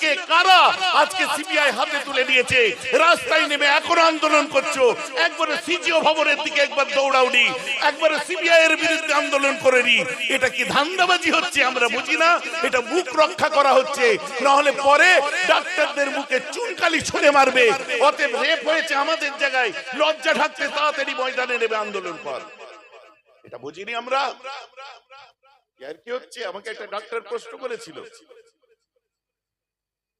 কে? কারা আজকে সিবিআই হাতে তুলে নিয়েছে? রাস্তায় নেমে এখন আন্দোলন করছো। একবারে সিজিও ভবনের দিকে একবার দৌড়াওনি, একবারে সিবিআই এর বিরুদ্ধে আন্দোলন করেনি। এটা কি ধান্দাবাজি হচ্ছে? আমরা বুঝি না। এটা মুখ রক্ষা করা হচ্ছে, না হলে পরে ডাক্তারদের মুখে চুনকালি ছুঁড়ে মারবে। অতএব রেপ হয়েছে আমাদের জায়গায়, লজ্জা ঢাকতে তাড়াতাড়ি ময়দানে নেমে আন্দোলন কর। এটা বুঝিনি আমরা। আর কি হচ্ছে? আমাকে একটা ডাক্তার প্রশ্ন করেছিল,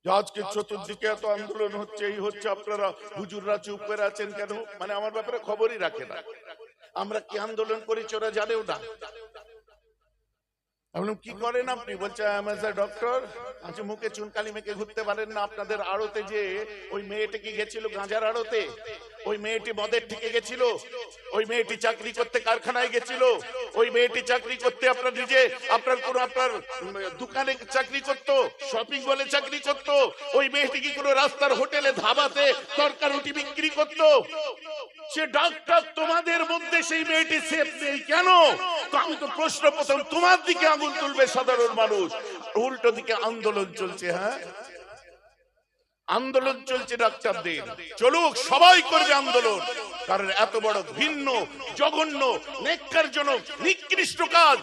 আজকে চতুর্দিকে এত আন্দোলন হচ্ছে, এই হচ্ছে, আপনারা হুজুররা চুপ করে আছেন কেন? মানে আমার ব্যাপারে খবরই রাখে না। আমরা কি আন্দোলন করেছি ওরা জানেও না। কি করেন আপনি? বলছে ডক্টর। আচ্ছা, মুখে চুনকালি মেখে ঘুরতে পারেন না? আপনাদের আড়তে যে ওই মেয়েটি কি গেছিল গাঁজার আড়তে, ওই মেয়েটি মদের ঠিকে গেছিল, ওই মেয়েটি চাকরি করতে কারখানায় গেছিল, ওই মেয়েটি চাকরি করতে আপনার নিজে আপনার কোন আপনার দোকানে চাকরি করত, শপিং মলে চাকরি করত, ওই মেয়েটি কি কোনো রাস্তার হোটেলে ধাবাতে তরকারি রুটি বিক্রি করত? সে ডাক্তার, তোমাদের মধ্যে সেই মেয়েটি সেফ নেই কেন? তো আমি তো প্রশ্ন প্রথম তোমার দিকে আঙুল তুলবে সাধারণ মানুষ, উল্টো দিকে আন্দোলন চলছে। হ্যাঁ, আন্দোলন চলছে ডাক্তারদের। চলুক, সবাই করবে আন্দোলন, কারণ এত বড় ভিন্ন, জঘন্য, নেক্কারজনক, নিকৃষ্ট কাজ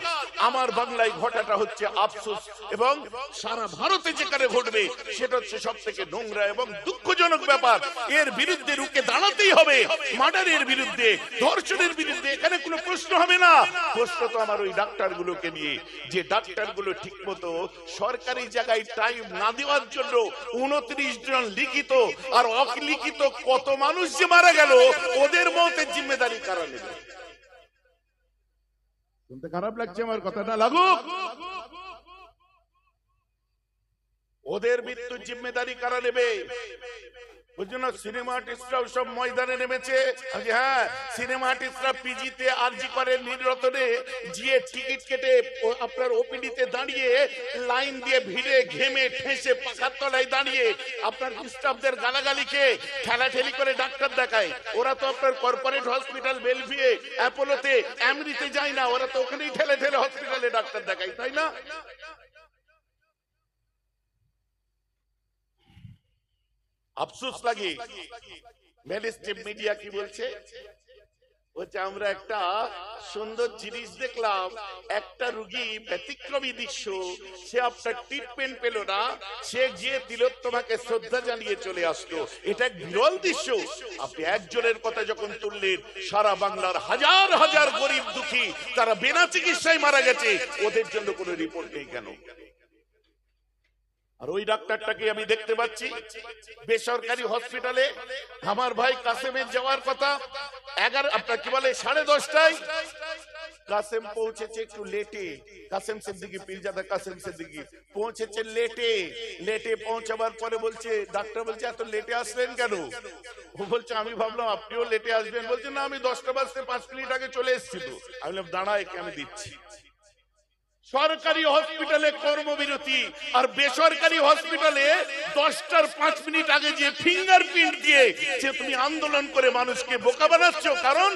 আমার বাংলায় ঘটাটা হচ্ছে আফসোস। এবং সারা ভারতে যেখানে ঘটবে সেটা হচ্ছে সব থেকে নোংরা এবং দুঃখজনক ব্যাপার। এর বিরুদ্ধে রুখে দাঁড়াতেই হবে। মার্ডারের বিরুদ্ধে, ধর্ষণের বিরুদ্ধে এখানে কোনো প্রশ্ন হবে না। প্রশ্ন তো আমার ওই ডাক্তারগুলোকে নিয়ে, যে ডাক্তারগুলো ঠিক মতো সরকারি জায়গায় টাইম না দেওয়ার জন্য 29 জন লিখিত আর অলিখিত কত মানুষ যে মারা গেল, ওদের মৌতের জিম্মেদারি কারা নেবে? শুনতে খারাপ লাগছে আমার কথাটা, লাগুক। ওদের মৃত্যুর জিম্মেদারি কারা নেবে? বুঝলো? সিনেমা আর্টিস্টরাও সব ময়দানে নেমেছে। হ্যাঁ, সিনেমা আর্টিস্টরা পিজিতে আরজি করে নির্যাতনে গিয়ে টিকিট কেটে আপনার ওপিডিতে দাঁড়িয়ে লাইন দিয়ে ভিড়ে ঘেমে ঠেসে পাখার তলায় দাঁড়িয়ে আপনার স্টাফদের গালাগালিকে ঠেলাঠেলি করে ডাক্তার দেখায়। ওরা তো আপনার কর্পোরেট হসপিটাল বেলভিয়ে অ্যাপোলোতে এমরিতে যায় না, ওরা তো ওখানেই ঠেলে ঠেলে হসপিটালে ডাক্তার দেখায়, তাই না? আফসোস লাগে। মেনস্ট্রিম মিডিয়া কি বলছে? বলছে আমরা একটা সুন্দর জিনিস দেখলাম, একটা রোগী ব্যতিক্রমী দৃশ্য, সে আপনার ট্রিটমেন্ট পেল না, সে গিয়ে তিলোত্তমাকে শ্রদ্ধা জানিয়ে চলে আসলো। এটা এক বিরল দৃশ্য। আপনি একজনের কথা যখন তুললেন, সারা বাংলার হাজার হাজার গরিব দুঃখী তারা বিনা চিকিৎসায় মারা গেছে, ওদের জন্য কোনো রিপোর্ট নেই কেন? আর ওই ডাক্তারটাকে আমি দেখতে পাচ্ছি বেসরকারি হসপিটালে। আমার ভাই কাসেমের যাওয়ার কথা 11 আপনার কি বলে 10:30টায়, কাসেম পৌঁছেছে একটু লেটে। কাসেম সিদ্দিকী, পীরজাদা কাসেম সিদ্দিকী পৌঁছেছে লেটে। লেটে পৌঁছাবার পরে বলছে, ডাক্তার বলছে এত লেটে আসলেন কেন? ও বলছে আমি ভাবলাম আপনিও লেটে আসবেন। বলছে না, আমি 10টা বাজতে 5 মিনিট আগে চলে এসেছি। তো আমি বললাম দাঁড়া, একে আমি দিচ্ছি। সরকারি হসপিটালে কর্মবিরতি, আর বেসরকারি হসপিটালে 10টার 5 মিনিট আগে যে ফিঙ্গারপ্রিন্ট দিয়ে যে তুমি আন্দোলন করে মানুষকে বোকা বানাচ্ছ। কারণ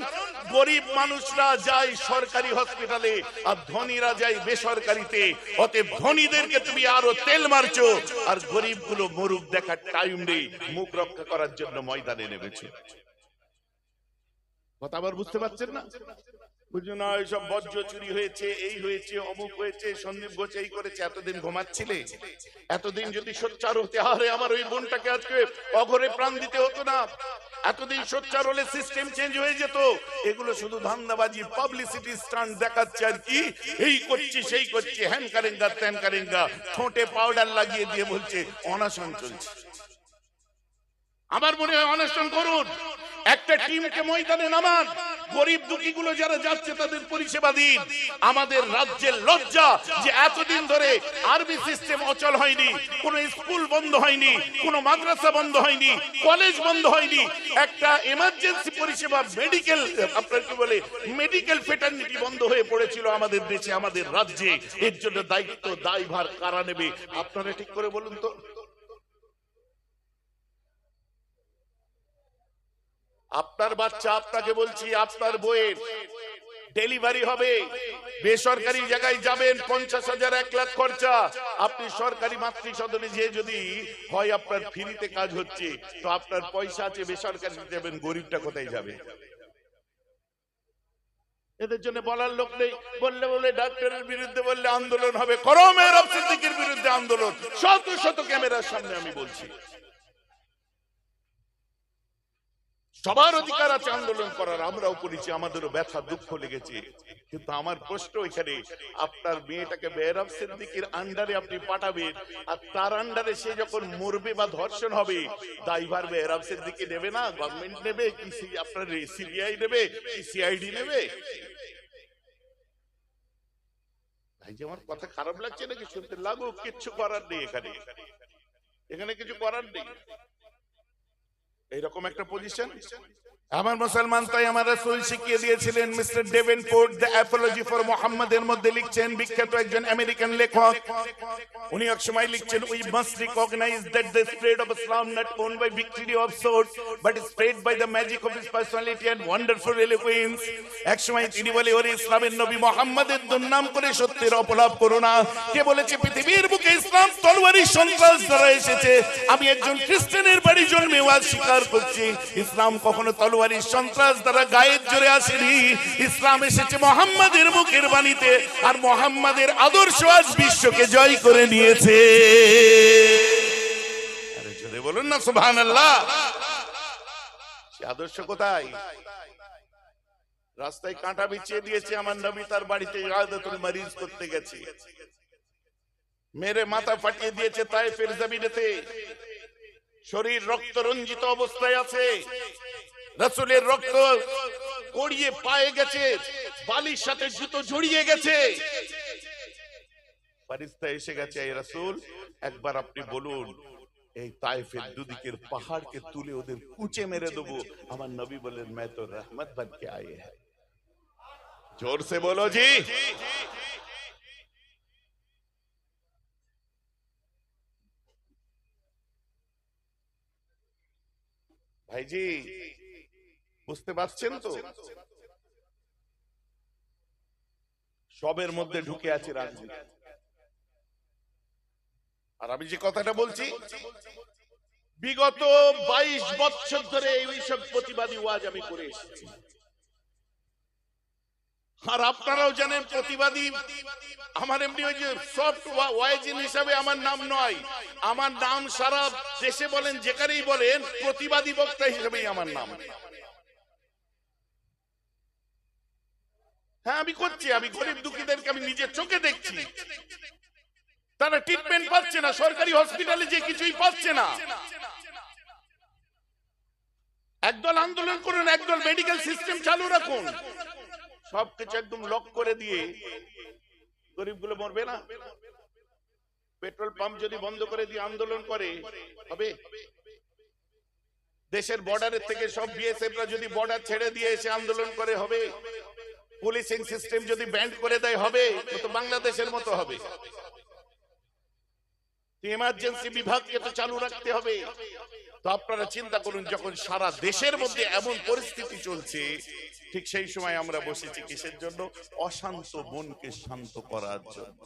গরিব মানুষরা যায় সরকারি হসপিটালে আর ধনীরা যায় বেসরকারিতে। অতএব ধনীদেরকে তুমি আরো তেল মারছো, আর গরিবগুলো মরুক দেখার টাইম নেই, মুখ রক্ষা করার জন্য ময়দানে নেমেছে। কথা আবার বুঝতে পারছেন না? বুঝলো না? এইসব বজ্র চুরি হয়েছে, এই হয়েছে, অমুক হয়েছে, সন্দীপ ঘোষ এই করেছে। এতদিন ঘুমাচ্ছিলে? এতদিন যদি সোচ্চার হতে, আরে আমার ওই বোনটাকে আজকে অঘরে প্রাণ দিতে হতো না। এতদিন সোচ্চার হলে সিস্টেম চেঞ্জ হয়ে যেত। এগুলো শুধু ধান্দাবাজি, পাবলিসিটি স্টান্ট দেখাচ্ছে আর কি। এই করছি, সেই করছি, হ্যান কারেঙ্গা ত্যান কারেঙ্গা, ঠোঁটে পাউডার লাগিয়ে দিয়ে বলছে অনশন চলছে। আমার মনে হয় অনশন করুন, একটা টিমকে ময়দানে নামান, গরিব দুঃখী গুলো যারা যাচ্ছে তাদের পরিষেবা দিন। আমাদের রাজ্যের লজ্জা যে এতদিন ধরে আরবি সিস্টেম অচল হয়নি, কোন স্কুল বন্ধ হয়নি, কোন মাদ্রাসা বন্ধ হয়নি, কলেজ বন্ধ হয়নি, একটা এমার্জেন্সি পরিষেবা মেডিকেল আপনার কি বলে মেডিকেল ফেটার্নিটি বন্ধ হয়ে পড়েছিল আমাদের দেশে, আমাদের রাজ্যে। এর জন্য দায়িত্ব দায়ভার কারা নেবে? আপনারা ঠিক করে বলুন তো। আপনার বাচ্চা, আপনাকে বলছি, আপনার বইয়ের ডেলিভারি হবে, বেসরকারি জায়গায় যাবেন 50,000 1 লাখ খরচা, আপনি সরকারি মাতৃসদনে যে যদি হয় আপনার ফ্রিতে কাজ হচ্ছে, তো আপনার পয়সা আছে, বেসরকারি যাবেন, গরিবটা কোথায় যাবে? এদের জন্য বলার লোক নেই। বললে বলে ডাক্তারের বিরুদ্ধে বললে আন্দোলন হবে, করো মেহরাব সিদ্দিকীর বিরুদ্ধে আন্দোলন, শত শত ক্যামেরার সামনে আমি বলছি। সবার অধিকার আছে আন্দোলন করার, আমরাও করেছি, আমাদেরও ব্যথা দুঃখ লেগেছে। কিন্তু আমার প্রশ্ন এখানে, আপনার মেয়েটাকে মেহরাব সিদ্দিকীর আন্ডারে আপনি পাঠাবেন, আর তার আন্ডারে সে যখন মরবে বা ধর্ষণ হবে, দায়ভার মেহরাব সিদ্দিকী নেবে না? গভর্নমেন্ট নেবে কি আপনার সিবিআই নেবে কি সিআইডি নেবে? ভাই যে আমার কথা খারাপ লাগছে নাকি শুনতে? লাগুক, কিচ্ছু করার নেই এখানে, এখানে কিছু করার নেই। এইরকম একটা পজিশন আমার মুসলমান, তাই আমার রাসূল শিখিয়ে দিয়েছিলেন। Mister Davenport the Apology for Muhammad এর মধ্যে লিখছেন, বিখ্যাত একজন আমেরিকান লেখক, উনি এক সময় লিখছেন, we must recognise that the spread of Islam not won by victory of source but spread by the magic of his personality and wonderful eloquence. এক সময় তিনি বলে, ওরে ইসলামের নবী মুহাম্মদের দুর্নাম করে সত্যের অপলাপ করো না। কে বলেছে পৃথিবীর বুকে ইসলাম তলোয়ারি সন্ত্রাস দ্বারা এসেছে? আমি একজন খ্রিস্টানের বাড়ি জন্মে ওয়াজ স্বীকার করছি, ইসলাম কখনো তলোয়ারি সন্ত্রাস দ্বারা গায়ের জোরে আসেনি। ইসলাম এসেছে মুহাম্মাদের মুখের বাণীতে, আর মুহাম্মাদের আদর্শ আজ বিশ্বকে জয় করে নিয়েছে। আরে জোরে বলুন না সুবহানাল্লাহ। সে আদর্শ কোথায়? রাস্তায় কাঁটা বিছিয়ে দিয়েছে, আমার নবী তার বাড়িতে ইয়াদাতুল মারিজ করতে গেছে, মেরে মাথা ফাটিয়ে দিয়েছে তায়েফের জমিনেতে, শরীর রক্ত রঞ্জিত অবস্থায় আছে, রাসূলের রক্ত গড়িয়ে পায়ে গেছে, বালির সাথে জুতো জড়িয়ে গেছে। ফেরেশতা এসে গেছে, এই রাসূল একবার আপনি বলুন, এই তায়েফের দুদিকের পাহাড়কে তুলে ওদের কুচে মেরে দেবো। আমার নবী বলেন, मैं तो रहमत बन के आए हैं। जोर से बोलो जी। ভাইজি বুঝতে পারছেন তো? সবের মধ্যে ঢুকে আছে রাজনীতি। আর আমি যে কথাটা বলছি, বিগত 22 বছর ধরে এইসব প্রতিবাদী ওয়াজ আমি করে এসেছি। আর আপনারাও জানেন প্রতিবাদী আমার এমনি ওই যে সফট ওয়াইজিন হিসাবে আমার নাম নয়, আমার নাম সারা দেশে বলেন যেখানেই বলেন প্রতিবাদী বক্তা হিসেবেই আমার নাম। হ্যাঁ আমি করছি, আমি গরিব দুঃখীদেরকে আমি নিজের চোখে দেখছি, তারা ট্রিটমেন্ট পাচ্ছে না, সরকারি হসপিটালে যে কিছুই পাচ্ছে না। একদল আন্দোলন করুন, একদল মেডিকেল সিস্টেম চালু রাখুন, সবকিছু একদম লক করে দিয়ে গরিবগুলো মরবে না? পেট্রোল পাম্প যদি বন্ধ করে দিয়ে আন্দোলন করে হবে? দেশের বর্ডারের থেকে সব বিএসএফরা যদি বর্ডার ছেড়ে দিয়ে এসে আন্দোলন করে হবে? পুলিশিং সিস্টেম যদি ব্যান্ড করে দেয় হবে? তো বাংলাদেশের মতো হবে। ইমার্জেন্সি বিভাগকে তো চালু রাখতে হবে। তো আপনারা চিন্তা করুন, যখন সারা দেশের মধ্যে এমন পরিস্থিতি চলছে, ঠিক সেই সময় আমরা বসেছি কিসের জন্য? অশান্ত মনকে শান্ত করার জন্য।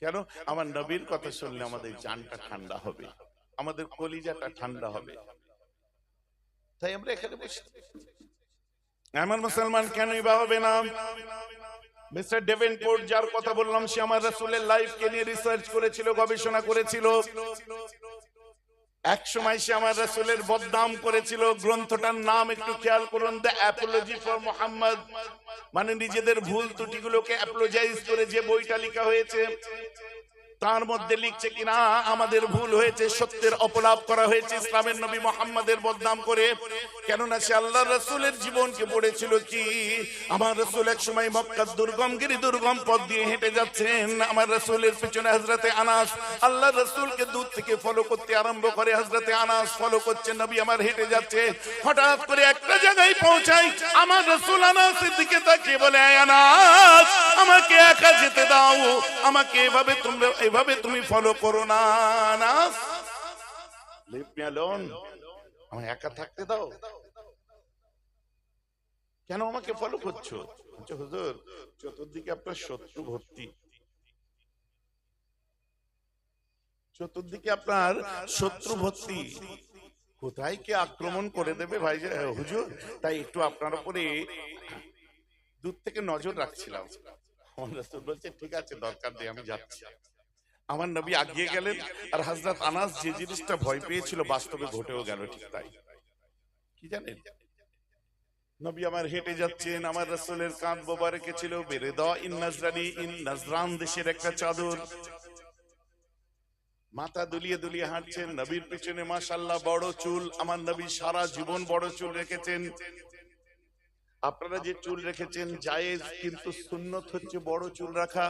কেন? আমার নবীর কথা শুনলে আমাদের জানটা ঠান্ডা হবে, আমাদের কলিজাটা ঠান্ডা হবে, তাই আমরা এখানে বসে। এমন মুসলমান কেনই বা হবে না? মিস্টার ডেভেনপোর্ট যার কথা বললাম, সে আমার রাসূলের লাইফকে নিয়ে রিসার্চ করেছিল, গবেষণা করেছিল। এক সময় সে আমার রাসূলের বদনাম করেছিল। গ্রন্থটার নাম একটু খেয়াল করুন, দ্য অ্যাপোলজি ফর মুহাম্মদ, মানে নিজেদের ভুল ত্রুটিগুলোকে অ্যাপোলোজাইজ করে যে বইটা লেখা হয়েছে, তার মধ্যে লিখছে কিনা আমাদের ভুল হয়েছে, সত্যের অপলাপ করা হয়েছে ইসলামের নবী মুহাম্মাদের বদনাম করে। কেননা সে আল্লাহর রাসূলের জীবনকে পড়েছিল কি, আমার রাসূল এক সময় মক্কার দুর্গমগিরি দুর্গম পথ দিয়ে হেঁটে যাচ্ছেন, আমার রাসূলের পিছনে হযরতে আনাস আল্লাহর রাসূলকে দূর থেকে ফলো করতে আরম্ভ করে। হযরতে আনাস ফলো করছে, নবী আমার হেঁটে যাচ্ছে, হঠাৎ করে একটা জায়গায় পৌঁছায়, আমার রাসূল আনাসের দিকে তাকিয়ে বলে, আনাস আমাকে একা যেতে দাও, আমাকে এভাবে তুমি ফলো করো না, আনাস লিভ মি অ্যালোন, আমায় একা থাকতে দাও। কেন আমাকে ফলো করছো? বলছে হুজুর চতুর্দিকে আপনার শত্রু ভর্তি, চতুর্দিকে আপনার শত্রু ভর্তি, কোথায় কে আক্রমণ করে দেবে ভাই হুজুর, তাই একটু আপনার উপরে দূর থেকে নজর রাখছিলাম। আমার রাসূল বলছে ঠিক আছে দরকার নেই, আমি যাচ্ছি। আমার নবী আগিয়ে গেলেন, আর হযরত আনাস যে জিনিসটা ভয় পেয়েছিল বাস্তবে ঘটেও গেল ঠিক তাই। কি জানেন, নবী আমার হেঁটে যাচ্ছেন, আমার রাসূলের কাঁধ মোবারকে ছিল বেরেদা ইন নাজরানি, ইন নাজরান দেশের একটা চাদর, মাথা দুলিয়ে দুলিয়ে হাঁটছেন। নবীর পিছনে মাশাআল্লাহ বড় চুল, আমার নবী সারা জীবন বড় চুল রেখেছেন। আপনারা যে চুল রেখেছেন জায়েজ, কিন্তু সুন্নত হচ্ছে বড় চুল রাখা।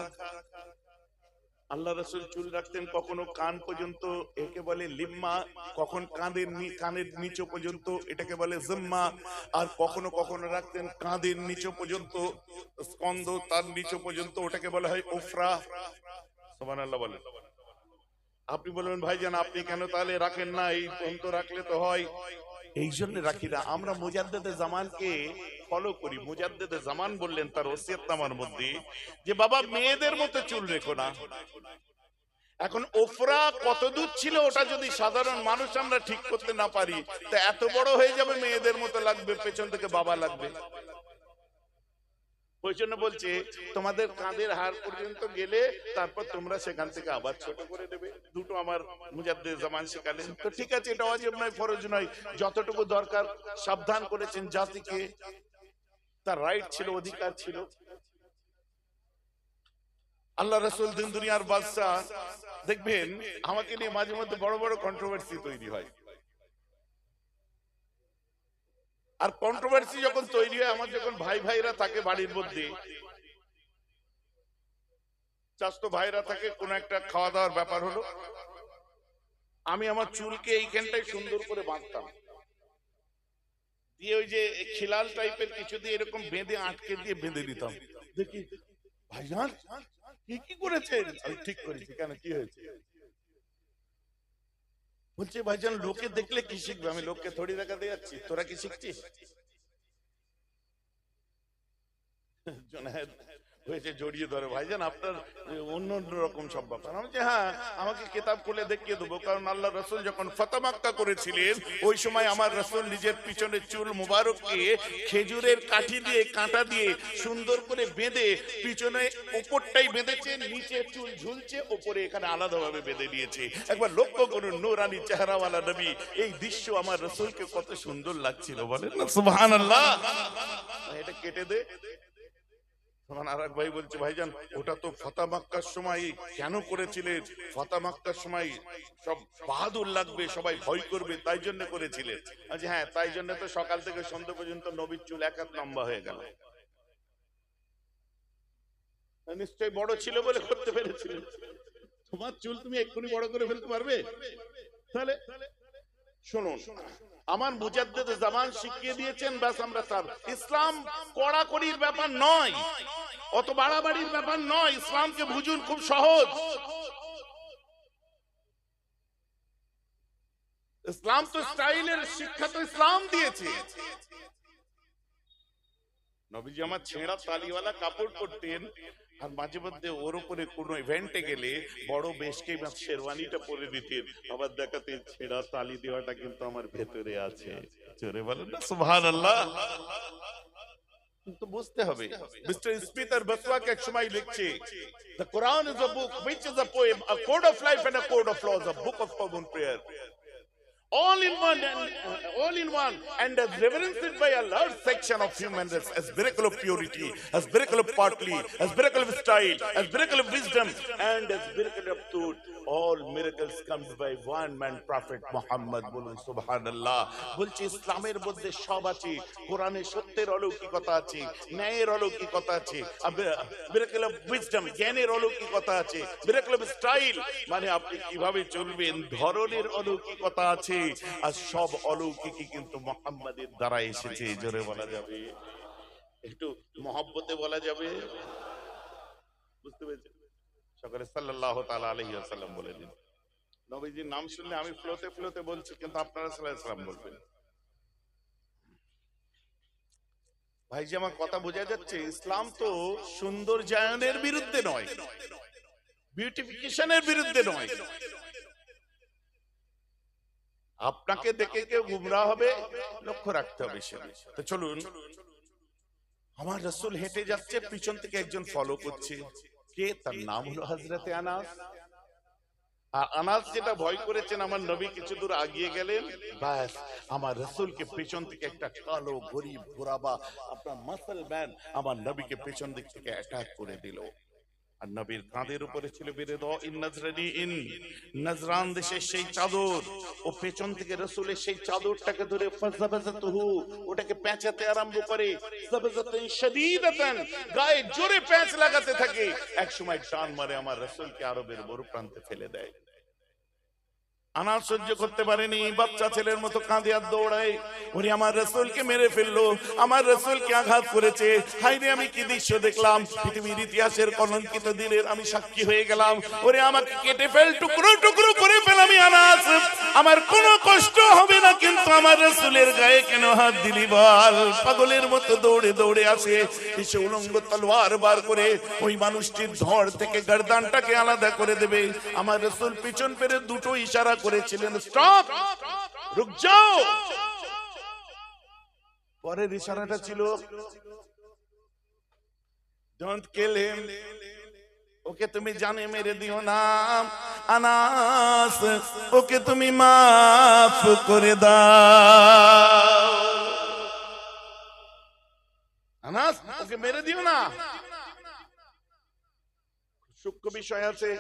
আল্লাহ রাসূল চুল রাখতেন কখনো কান পর্যন্ত, একে বলে লিম্মা, কখন কানের নিচে পর্যন্ত, এটাকে বলে জিম্মা, আর কখনো কখনো রাখতেন কাঁধের নিচে পর্যন্ত, স্কন্দ তার নিচে পর্যন্ত, ওটাকে বলা হয় উফরা। সুবহানাল্লাহ বলেন। আপনি বলবেন ভাইজান আপনি কেন তাহলে রাখেন না, এই পর্যন্ত রাখলে তো হয়। এই জন্য রাখি না, আমরা মুজাদ্দেদে জামানকে ফলো করি। মুজাদ্দেদে জামান বললেন তার ওসিয়তনামার মধ্যে যে বাবা মেয়েদের মতো চুল রেখো না। এখন ওফরা কত দূর ছিল ওটা যদি সাধারণ মানুষ আমরা ঠিক করতে না পারি, তা এত বড় হয়ে যাবে মেয়েদের মতো লাগবে, পেছন থেকে বাবা লাগবে। ওই জন্য বলছে তোমাদের কাঁধের হাড় পর্যন্ত গেলে তারপর তোমরা সেখান থেকে আবার ছোট করে দেবে। দুটো আমার মুজাদ্দেদ জামান শেখালেন। তো ঠিক আছে, এটা ওয়াজিব নয়, ফরজ নয়, যতটুকু দরকার সাবধান করেছেন জাতিকে, তার রাইট ছিল, অধিকার ছিল। আল্লাহ রাসূল দিন দুনিয়ার বাদশা, দেখবেন আমাকে নিয়ে মাঝে মধ্যে বড় বড় কন্ট্রোভার্সি তৈরি হয়। আর কন্ট্রোভার্সি যখন তৈরি হয়, আমার যখন ভাইরা থাকে বাড়ির মধ্যে, চাস্তো ভাইরা থাকে, কোন একটা খাওয়া দাওয়ার ব্যাপার হলো, আমি আমার চুলকে এইখানটায় সুন্দর করে বাঁধতাম, দিয়ে ওই যে খিলাল টাইপের কিছু দিয়ে এরকম বেঁধে আটকে দিয়ে বেঁধে দিতাম। দেখি ভাইজান কি করেছেন? আমি ঠিক করেছি। কেন, কি হয়েছে? বলছে ভাইজান লোকে দেখলে কি শিখবে? আমি লোককে থোড়ি দেখা দিয়ে যাচ্ছি, তোরা কি শিখছিস? জোনায়েদ হয়েছে জড়িয়ে ধরে, ভাইজান আপনার অন্য রকম সব ব্যাপার। আমি যে হ্যাঁ, আমাকে কিতাব খুলে দেখিয়ে দেবো, কারণ আল্লাহ রাসূল যখন ফতহ মক্কা করেছিলেন ওই সময় আমার রাসূল নিজের পিছনে চুল মুবারককে খেজুরের কাঠি দিয়ে কাঁটা দিয়ে সুন্দর করে বেঁধে, পিছনে উপরটাই বেঁধেছে, নিচে চুল ঝুলছে, উপরে এখানে আলাদাভাবে বেঁধে দিয়েছে। একবার লক্ষ্য করুন, নূরানি চেহারাওয়ালা নবী, এই দৃশ্য আমার রাসূলকে কত সুন্দর লাগছিল, বলেন না সুবহানাল্লাহ। এটা কেটে দে। তখন আরেক ভাই বলছে ভাইজান ওটা তো ফতহ মক্কার সময় কেন করেছিলেন? ফতহ মক্কার সময় সব বাহাদুর লাগবে, সবাই ভয় করবে, তাই জন্য করেছিলেন। আচ্ছা হ্যাঁ, তাই জন্য তো সকাল থেকে সন্ধ্যা পর্যন্ত নবীর চুল এক হাত লম্বা হয়ে গেল। নিশ্চয়ই বড় ছিল বলে করতে পেরেছিলেন। তোমার চুল তুমি এক্ষুনি বড় করে ফেলতে পারবে? তাহলে শুনুন, আমার মুজাদ্দেদ জামান শিখিয়ে দিয়েছেন, ব্যাস আমরা তার। ইসলাম কড়াকড়ির ব্যাপার নয়, অত বাড়াবাড়ির ব্যাপার নয়, ইসলামকে বুঝুন, খুব সহজ। ইসলাম তো স্টাইলের শিক্ষা তো ইসলাম দিয়েছে। নবীজি আমার ছেঁড়া তালিওয়ালা কাপড় পরতেন, আর মাঝে মধ্যে ওর উপরে কোনো ইভেন্টে গেলে বড় বেশকে শেরওয়ানিটা পরে দিতেন, আবার দেখাতেন ছেঁড়া তালি দেওয়াটা কিন্তু আমার ভেতরে আছে। জোরে বলেন না সুবহানাল্লাহ। কিন্তু বুঝতে হবে, মিস্টার স্মিথ আর বসওয়াক এক সময় লিখছে, the Quran is a book which is a poem, a code of life and a code of laws, a book of common prayer, all in one, and as reverenced by a large section of human race as miracle of purity, as miracle of partly, as miracle of style, as miracle of wisdom, and as miracle of truth. All miracles comes by one man, Prophet Muhammad. বলুন সুবহানাল্লাহ। বলছি ইসলামের মধ্যে সব আছে, কোরআনে সত্যের অলৌকিকতা আছে, ন্যায়ের অলৌকিকতা আছে, miracle of wisdom, জ্ঞানের অলৌকিকতা আছে, miracle of style, মানে আপনি কিভাবে চলবেন ধরনের অলৌকিকতা আছে। আর সব অলৌকিকই কিন্তু মুহাম্মাদের দ্বারা এসেছে। জোরে বলা যাবে, একটু মহব্বতে বলা যাবে, বুঝতে পেরেছেন? সকলে সাল্লাল্লাহু তাআলা আলাইহি ওয়াসাল্লাম বলে দিন। নবীজির নাম শুনলে আমি ফ্লোতে বলছি, কিন্তু আপনারা সাল্লাল্লাহু আলাইহি ওয়াসাল্লাম বলবেন। ভাই যে আমার কথা বোঝা যাচ্ছে, ইসলাম তো সৌন্দর্যায়নের বিরুদ্ধে নয়, বিউটিফিকেশনের বিরুদ্ধে নয়। আপনাকে দেখে কেউ গুমরাহ হবে, লক্ষ্য রাখতে হবে সেটা। তো চলুন, আমার রাসূল হেঁটে যাচ্ছে, পিছন থেকে একজন ফলো করছে। কে? তার নাম হলো হযরতে আনাস। আর আনাস যেটা ভয় করেছেন, আমার নবী কিছু দূর আগিয়ে গেলেন, ব্যাস আমার রাসূলকে পেছন থেকে একটা কালো গরীব গোরাবা আপনার মাসল ম্যান আমার নবীকে পেছন দিক থেকে অ্যাটাক করে দিল। আর নবীর কাঁধের উপরে ছিল নজরান দেশের সেই চাদর। ও পেছন থেকে রাসূলের সেই চাদরটাকে ধরে ফাযাবাযাতুহু, ওটাকে পেঁচাতে আরম্ভ করে। যাবাযাতান শাদীদাতান, গায়ে জোরে পেঁচ লাগাতে থাকে। এক সময় টান মারে আমার রাসূলকে আরবের মরু প্রান্তে ফেলে দেয়। আনাস সহ্য করতে পারেনি, বাচ্চা ছেলের মতো কাঁদে আর দৌড়ায়। ওরে আমার রাসূলকে মেরে ফেললো, আমার রাসূলকে আঘাত করেছে। হায়রে আমি কি দৃশ্য দেখলাম, পৃথিবীর ইতিহাসের কলঙ্কিত দিনের আমি সাক্ষী হয়ে গেলাম। ওরে আমাকে কেটে ফেল, টুকরো টুকরো করে ফেল, আমি আনাস, আমার কোনো কষ্ট হবে না, কিন্তু আমার রাসূলের গায়ে কেন হাত দিলি বল? পাগলের মতো দৌড়ে দৌড়ে আসে, এসে উলঙ্গ তলোয়ার বার করে ওই মানুষটির ধড় থেকে গর্দানটাকে আলাদা করে দেবে। আমার রাসূল পিছন ফিরে দুটো ইশারা করেছিলেন, স্টপ, রুক যাও। পরের ইশারাটা ছিল ডোন্ট কিল হিম, ওকে তুমি জানে মেরে দিও না। আনাস, ওকে তুমি মাফ করে দাও। আনাস, ওকে মেরে দিও না। সূক্ষ্ম বিষয় আছে।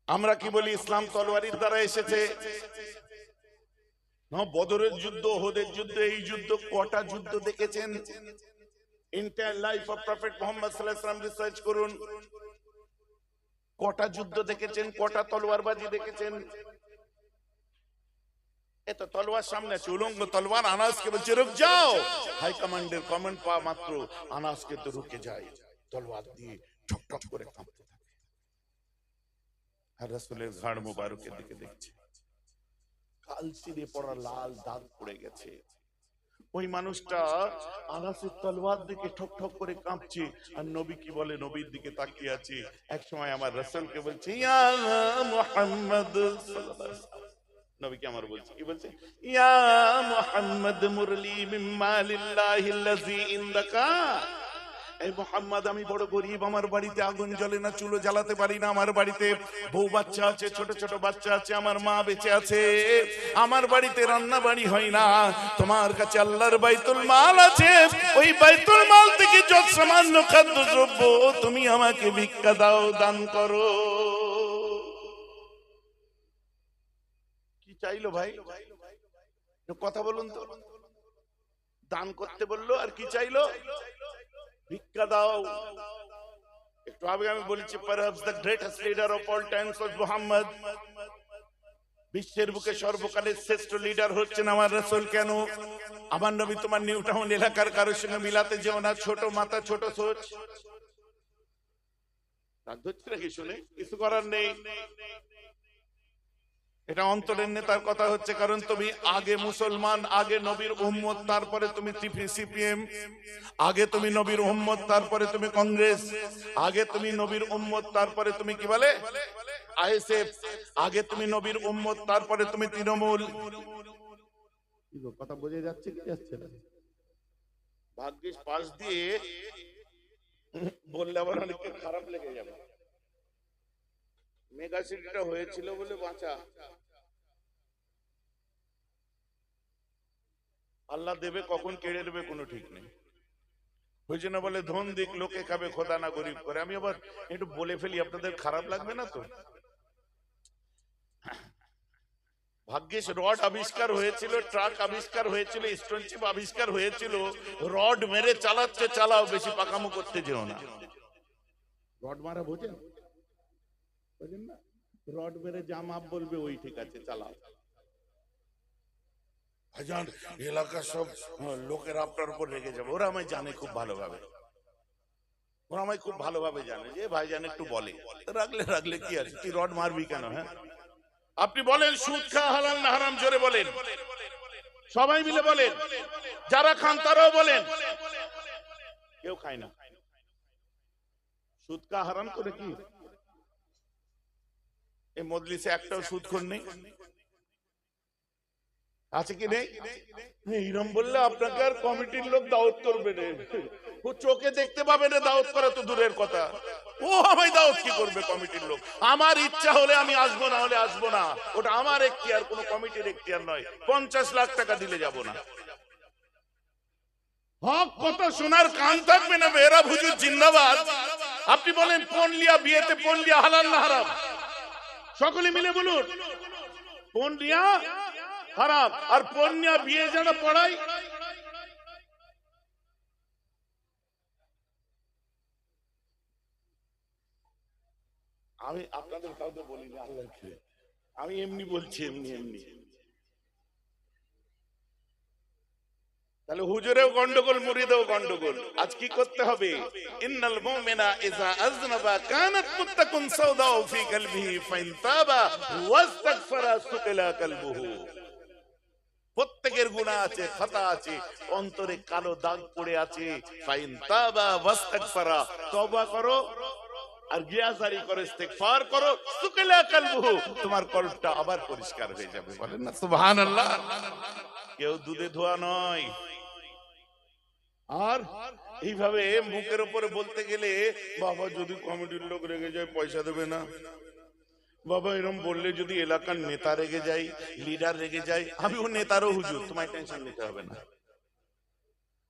আমরা কি বলি, ইসলাম তলোয়ারের দ্বারা এসেছে। বদরের যুদ্ধ, ওহদের যুদ্ধ, এই যুদ্ধ, কটা যুদ্ধ দেখেছেন? Entire life of prophet Muhammad সাল্লাল্লাহু আলাইহি ওয়াসাল্লাম রিসার্চ করুন। কটা যুদ্ধ দেখেছেন, কটা তলোয়ারবাজি দেখেছেন? এত তলোয়ার সামনে আছে, উলঙ্গ তলোয়ার। আনাসকে বলছে রুক যাও। হাই কমান্ডের কমান্ড পাওয়া মাত্র আনাসকে তো রুকে যায়, তলোয়ার দিয়ে ঠক ঠক করে কাঁপতে থাকে। আর রাসূলের ঘাড় মোবারকের দিকে দেখছে, কালচিরে পড়া লাল দাগ পড়ে গেছে। ওই মানুষটা আনাসের তলোয়ার দিকে ঠক ঠক করে কাঁপছে। আর নবী কি বলে, নবীর দিকে তাকিয়ে আছে। এক সময় আমার রাসূলকে বলছে, ইয়া মুহাম্মদ সাল্লাল্লাহু আলাইহি ওয়াসাল্লাম। নবীকে আমার বলছে, কি বলছে? ইয়া মুহাম্মদ মুরলি মিন মালিল্লাহিল্লাযী ইনদাকা। এই মুহাম্মদ, আমি বড় গরীব, আমার বাড়িতে আগুন জ্বলে না, চুলো জ্বালাতে পারি না, আমার বাড়িতে বউ বাচ্চা আছে, ছোট ছোট বাচ্চা আছে, আমার মা বেঁচে আছে, আমার বাড়িতে রান্না বাড়ি হয় না। তোমার কাছে আল্লাহর বাইতুল মাল আছে, ওই বাইতুল মাল থেকে যত সামান্য খাদ্য দ্রব্য তুমি আমাকে ভিক্ষা দাও, দান করো। কি চাইলো ভাই? কথা বলুন তো। দান করতে বললো, আর কি চাইলো? ভিক্ষা দাও। একটু আগে আমি বলেছি, perhaps the greatest leader of all times was Muhammad. বিশ্বের বুকে সর্বকালের শ্রেষ্ঠ লিডার হচ্ছেন আমার রাসূল। কেন? আমার নবী তোমার নিউ টাউন এলাকার কারোর সঙ্গে মিলাতে যেও না, ছোট মাথা ছোট সোচ। রাগ হচ্ছে নাকি শুনে? কিছু করার নেই, এটা অন্তরের নেতার কথা হচ্ছে। কারণ তুমি আগে মুসলমান, আগে নবীর উম্মত, তারপরে তুমি সিপিএম, আগে তুমি নবীর উম্মত, তারপরে তুমি কংগ্রেস, আগে তুমি নবীর উম্মত, তারপরে তুমি কি বলে আইএসএফ, আগে তুমি নবীর উম্মত, তারপরে তুমি তৃণমূল। কথা বোঝা যাচ্ছে কি যাচ্ছে না? ভাগ্যিস পাশ দিয়ে বললে আবার অনেক খারাপ লেগে যাবে। মেগা সিটিটা হয়েছিল বলে বাঁচা। আল্লাহ দেবে কখন কেড়ে দেবে কোনো ঠিক নেই। ওই জন্য বলে ধন দিক লোকে খাবে, খোদা না গরিব করে। আমি আবার একটু বলে ফেলি, আপনাদের খারাপ লাগবে না তো? ভাগ্যিস রড আবিষ্কার হয়েছিল, ট্রাক আবিষ্কার হয়েছিল, স্টোন চিপ আবিষ্কার হয়েছিল। রড মেরে চালাচ্ছে, চালাও, বেশি পাকামো করতে যেও না। রড মারা বোঝেন? বোঝেন না? রড মেরে যা মাপ বলবে ওই ঠিক আছে, চালাও। ভাইজান, এলাকার সব লোকের আপনার উপর রেগে যাবে। ওরা আমায় জানে খুব ভালোভাবে, ওরা আমায় খুব ভালোভাবে জানে যে ভাইজান একটু বলে। রাখলে রাখলে কি আছে, তুই রড মারবি কেন? হ্যাঁ, আপনি বলেন সুদ খাওয়া হালাল না হারাম, জোরে বলেন। সবাই মিলে বলেন, যারা খান তারাও বলেন। কেউ খায় না। সুদ কা হারাম করে কি এই মজলিসে একটাও সুদখোর নেই? আছে কি নেই? এইরকম বললে আপনাকে আর কমিটির লোক দাওয়াত করবে না। ও চোখে দেখতে পাবে না, দাওয়াত করা তো দূরের কথা। ও আমায় দাওয়াত কি করবে কমিটির লোক? আমার ইচ্ছা হলে আমি আসবো, না হলে আসবো না। ওটা আমার এখতিয়ার, কোনো কমিটির এখতিয়ার নয়। 50 লাখ টাকা দিলে যাব না। হক কথা শোনার কান থাকবে না। মেহরাব হুজুর জিন্দাবাদ। আপনি বলেন পণ লিয়া বিয়েতে পণ লিয়া হালাল না হারাম? সকলে মিলে বলুন, পণ লিয়া হারাম। আর পণ লিয়া বিয়ে যারা পড়ায়, আমি আপনাদের কাউকে বলিনি, আল্লাহকে আমি এমনি বলছি, এমনি এমনি। তাহলে হুজুরেও গন্ডগোল, মুরিদেও গন্ডগোল। আজ কি করতে হবে? ইন্নাল মুমিনা ইযা আযনাবা কানাত মুত্তাকুন সাওদাউ ফি কলবিহি ফাইন তাবা ওয়াস্তাগফারা সুকিলা কলবুহু। প্রত্যেকের গুনাহ আছে, খাতা আছে, অন্তরে কালো দাগ পড়ে আছে। ফাইন তাবা ওয়াস্তাগফারা, তওবা করো আর গিয়াজারি করো, ইস্তিগফার করো, সুকিলা কলবুহু, তোমার কলবটা আবার পরিষ্কার হয়ে যাবে। বলেন না সুবহানাল্লাহ। কেউ দুধে ধোয়া নয়। আর এইভাবে মুখের উপরে বলতে গেলে, বাবা যদি কমিটির লোক রেগে যায় পয়সা দেবে না, বাবা এরকম বললে যদি এলাকার নেতা রেগে যায়, লিডার রেগে যায়, আমি ও নেতারও হুজুর, তোমায় টেনশন নিতে হবে না।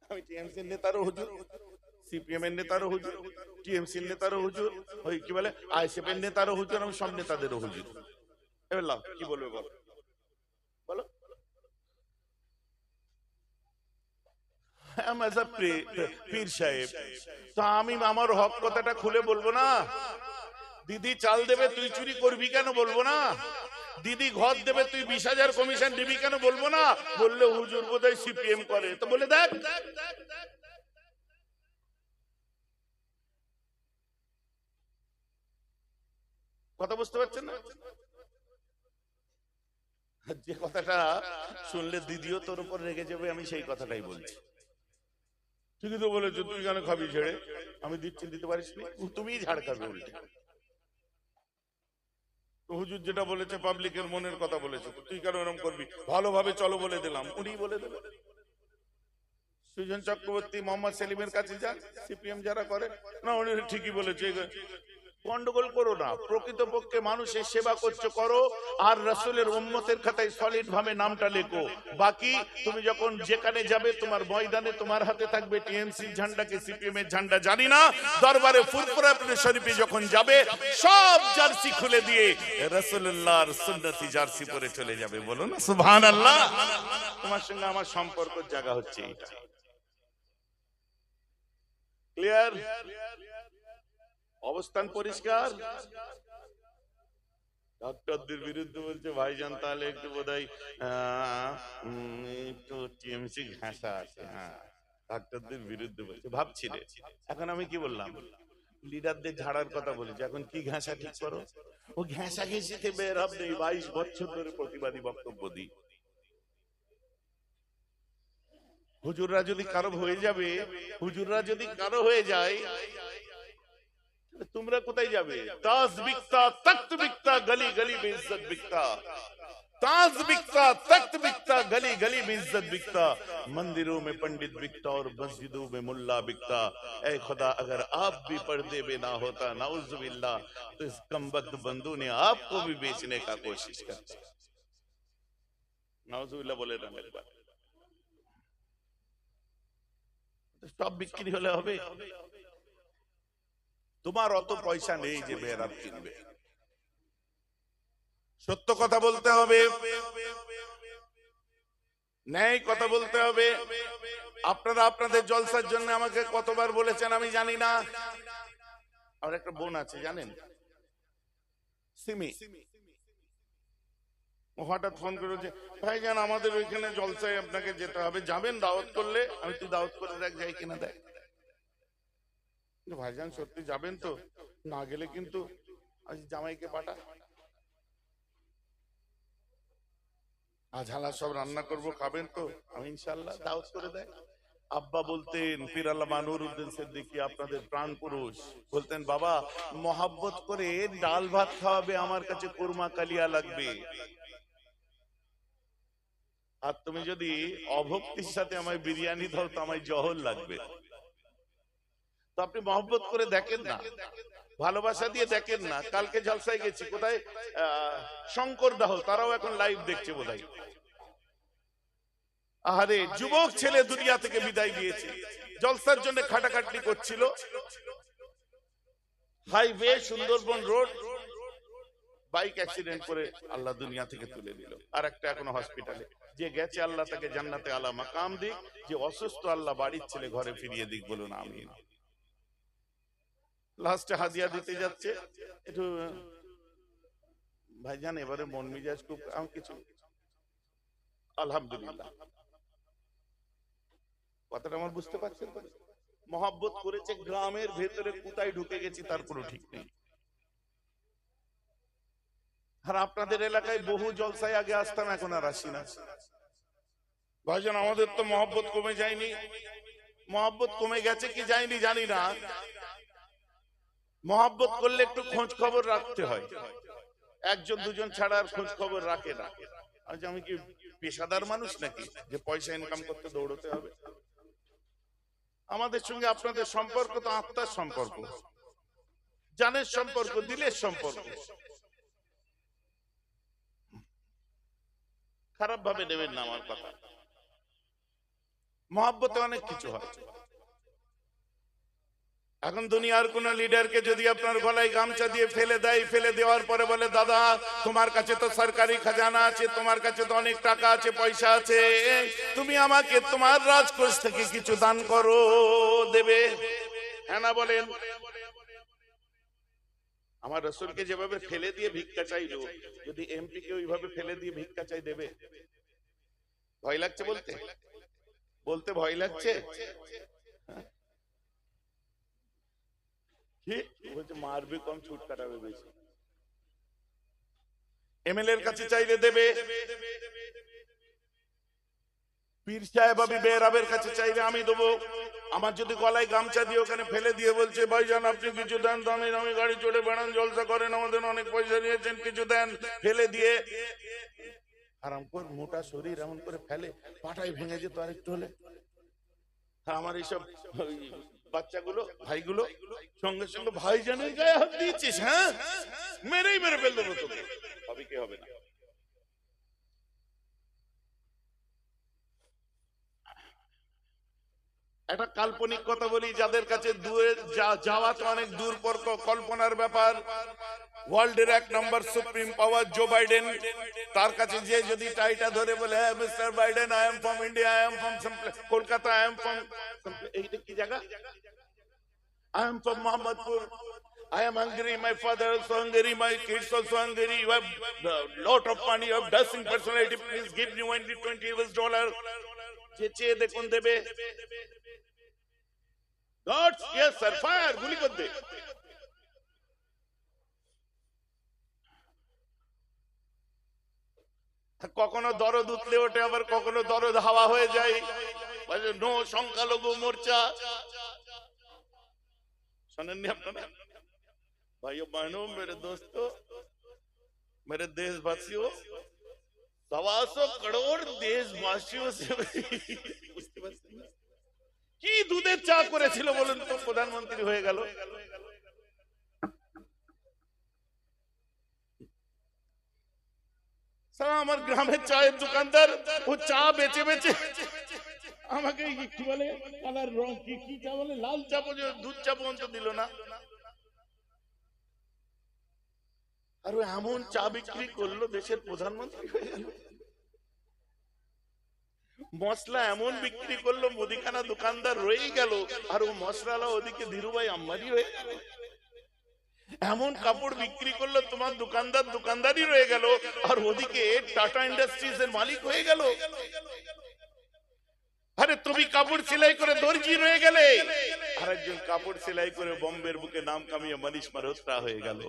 আমি টিএমসির নেতারও হুজুর, সিপিএম এর নেতারও হুজুর, টিএমসির নেতারও হুজুর, ওই কি বলে আইএসএফ এর নেতারও হুজুর, আমি সব নেতাদেরও হুজুর। এবার লাভ কি বলবে বলো, বলো। পীর সাহেব তো আমি আমার হক কথাটা খুলে বলবো না? দিদি চাল দেবে তুই চুরি করবি কেন বলবো না? দিদি ঘর দেবে তুই 20,000 কমিশন দিবি কেন বলবো না? বললে হুজুর বোধহয় সিপিএম করে, তো বলে দেখ। কথা বুঝতে পারছেন না? যে কথাটা শুনলে দিদিও তোর উপর রেগে যাবে, আমি সেই কথাটাই বলছি। ঠিকই তো বলেছো, তুই কেন খাবি ছেড়ে? আমি দিচ্ছি, দিতে পারিস নি, তুমিই ঝাড় খাবে উল্টে। হুজুর যেটা বলেছে পাবলিকের মনের কথা বলেছে, তুই কেন এরকম করবি? ভালোভাবে চলো বলে দিলাম, উনি বলে দেবেন। সুজন চক্রবর্তী মোহাম্মদ সেলিমের কাছে যান, সিপিএম যারা করে না, উনি ঠিকই বলেছে। গন্ডগোল করো না, প্রকৃতপক্ষে মানুষের সেবা করছো করো, আর রাসূলের উম্মতের খাতায় সলিড ভাবে নামটা লেখো। বাকি তুমি যখন যেখানে যাবে, তোমার ময়দানে তোমার হাতে থাকবে টিএমসি ঝান্ডা কি সিপিএম এর ঝান্ডা জানি না, দরবারে ফুরফুরা শরীফে যখন যাবে সব জার্সি খুলে দিয়ে রাসূলুল্লাহর সুন্নতি জার্সি পরে চলে যাবে। বলো না সুবহানাল্লাহ। তোমার সঙ্গে আমার সম্পর্কের জায়গা হচ্ছে এইটা। ক্লিয়ার? অবস্থান পরিষ্কার। ডাক্তারদের বিরুদ্ধে বলছে ভাইজান, তাহলে একটু বোধহয় একটু টিএমসি ঘাসা আছে। হ্যাঁ, ডাক্তারদের বিরুদ্ধে বলছে, ভাবছিলে। এখন আমি কি বললাম? লিডারদের ঝাড়ার কথা বলেছি, এখন কি ঘাসা ঠিক করো। ও ঘাসা ঘেঁষিতে বের হবে নেই। 22 বছর ধরে প্রতিবাদী বক্তব্য দিই। হুজুররা যদি কারো হয়ে যাবে, হুজুররা যদি কারো হয়ে যায়, তোমরা কোথায় যাবে? তাজ বিকতা, তख्त বিকতা, গলি গলি में इज्जत बिकता। ताज बिकता, तख्त बिकता, गली गली में इज्जत बिकता। मंदिरों में पंडित बिकता और मस्जिदों में मुल्ला बिकता। ऐ खुदा, अगर आप भी पर्दे में ना होता नाउजुबिल्लाह, तो इस कमबख्त बंदू ने आपको भी बेचने का कोशिश करता। नाउजुबिल्लाह बोले ना मेरे बात। সব বিক্রি হলে হবে? তোমার অত পয়সা নেই যে মেহরাব কিনবে। সত্য কথা বলতে হবে, ন্যায় কথা বলতে হবে। আপনারা আপনাদের জলসার জন্য আমাকে কতবার বলেছেন আমি জানি না। আমার একটা বোন আছে জানেন, সিমি, হঠাৎ ফোন করেছে, ভাইজান আমাদের ওইখানে জলসায় আপনাকে যেতে হবে, যাবেন দাওয়াত করলে? আমি তুই দাওয়াত করে দেখ যাই কিনা দেখ। ভাইজান সত্যি যাবেন তো? না গেলে কিন্তু আজ জামাইকে পাঠা। আজ হালা সব রান্না করব, খাবেন তো? আমি ইনশাআল্লাহ দাওয়াত করে দেয়। আব্বা বলতেন, পীর আল্লামা নুরউদ্দিন সিদ্দিকী, আপনাদের প্রাণ পুরুষ, বলতেন বাবা মহাব্বত করে ডাল ভাত খাওয়াবে, আমার কাছে কোরমা কালিয়া লাগবে। আর তুমি যদি অভক্তির সাথে আমায় বিরিয়ানি দাও তো আমায় জহর লাগবে। তো আপনি মহব্বত করে দেখেন না, ভালোবাসা দিয়ে দেখেন না। কালকে জলসায় গেছি, কোথায় শঙ্কর দাহ, তারাও এখন লাইভ দেখছে বোধহয়। আহারে যুবক ছেলে দুনিয়া থেকে বিদায় দিয়েছে, জলসার জন্য খাটাখাটনি করছিল, highway Sundarban road, bike accident করে আল্লাহ দুনিয়া থেকে তুলে দিল। আর একটা এখনো হসপিটালে। যে গেছে আল্লাহ তাকে জান্নাতে আলা মাকাম দিক, যে অসুস্থ আল্লাহ বাড়ির ছেলে ঘরে ফিরিয়ে দিক, বলুন আমিন। লাস্টে হাদিয়া দিতে যাচ্ছে, একটু ভাইজান এবারে মন মিজাজ খুব কিছু, আলহামদুলিল্লাহ। কথাটা আমার বুঝতে পারছেন? মহব্বত করেছে, গ্রামের ভেতরে কোথায় ঢুকে গেছি তার কোনো ঠিক নেই। আর আপনাদের এলাকায় বহু জলসায় আগে আসতাম, এখন আর আসি না। ভাইজান আমাদের তো মহব্বত কমে যায়নি, মহব্বত কমে গেছে কি যায়নি জানি না। মহব্বত করলে একটু খোঁজ খবর রাখতে হয়, একজন দুজন ছাড়া আর খোঁজ খবর রাখে না। আজ আমি কি পেশাদার মানুষ নাকি যে পয়সা ইনকাম করতে দৌড়তে হবে? আমাদের সঙ্গে আপনাদের সম্পর্ক তো আত্মার সম্পর্ক, জানের সম্পর্ক, দিলের সম্পর্ক। খারাপ ভাবে নেবেন না আমার কথা। মহব্বতে অনেক কিছু হয়। এখন দুনিয়ার কোন লিডারকে যদি আপনার গলায় গামছা দিয়ে ফেলে দেয়, ফেলে দেওয়ার পরে বলে দাদা তোমার কাছে তো সরকারি খাজানা আছে, তোমার কাছে তো অনেক টাকা আছে, পয়সা আছে, তুমি আমাকে তোমার রাজকোষ থেকে কিছু দান করো, দেবে? হ্যাঁ না বলেন? আমার রাসূলকে যেভাবে ফেলে দিয়ে ভিক্ষা চাইলো, যদি এমপি কে ওইভাবে ফেলে দিয়ে ভিক্ষা চাই, দেবে? ভয় লাগছে বলতে, বলতে ভয় লাগছে। বলছে মারবে কম, ছুট কাটাবে বেশি। এমএলএ এর কাছে চাইলে দেবে, পীর সাহেব আবি বেরাবের কাছে চাইলে আমি দেবো। আমার যদি গলায় গামছা দিয়ে ওখানে ফেলে দিয়ে বলছে ভাইজান আপনি কিছু দেন, দামি দামি গাড়ি চড়ে বেড়ান, জলসা করেন, আমাদের অনেক পয়সা নিয়েছেন, কিছু দেন, ফেলে দিয়ে আরাম করে মোটা শরীর এমন করে ফেলে, পাটাই ভেঙে যেত আরেকটু হলে। আমার এইসব বাচ্চাগুলো, ভাইগুলো সঙ্গে সঙ্গে ভাইজানের গায়ে হাত দিয়েছিস, হ্যাঁ মেরেই মেরে ফেল দেবো তোকে, হবে কি হবে না। একটা কাল্পনিক কথা বলি, যাদের কাছে যাওয়া তো অনেক দূর কল্পনার ব্যাপার। ওয়ার্ল্ডের 1 নম্বর সুপ্রিম পাওয়ার জো বাইডেন, তার কাছে যে যদি টাইটা ধরে বলে হ্যাঁ mister Biden I am from India, I am from Kolkata, I am from এইটা কি জায়গা, I am from Mohammadpur. I am hungry. My father also hungry. My kids also hungry. You have a lot of money. You have dancing personality. Please give me $20 চেয়ে দেখুন দেবে। God, yes sir, fire, গুলি কর দে। কখনো দরদ উতলে ওঠে, আবার কখনো দরদ হাওয়া হয়ে যায়। নো সংখ্যালঘু মোর্চা, सुनेंगे अपना। भाइयों बहनों, मेरे दोस्तों, मेरे देशवासियों, 125 करोड़ देशवासियों से কি দুধের চা করেছিল বলেন তো, প্রধানমন্ত্রী হয়ে গেল। আমার গ্রামের চায়ের দোকানদার, ও চা বেচে বেচে আমাকে কি বলে কালার রং, কি চা বলে, লাল চা, দুধ চা পর্যন্ত দিল না। আর ও এমন চা বিক্রি করলো, দেশের প্রধানমন্ত্রী হয়ে গেল। মশলা এমন বিক্রি করলো, মুদিখানা দোকানদার রয়েই গেল, আর ও মশলালা ওদিকে ধীরুভাই আম্বানি হয়ে গেল। এমন কাপড় বিক্রি করলো, তোমার দোকানদার দোকানদারই রয়ে গেল, আর ওদিকে টাটা ইন্ডাস্ট্রিজ এর মালিক হয়ে গেল। আরে তুমি কাপড় সেলাই করে দর্জি রয়ে গেলে, আরেকজন কাপড় সেলাই করে বোম্বের বুকে নাম কামিয়ে মনীষ মালহোত্রা হয়ে গেল।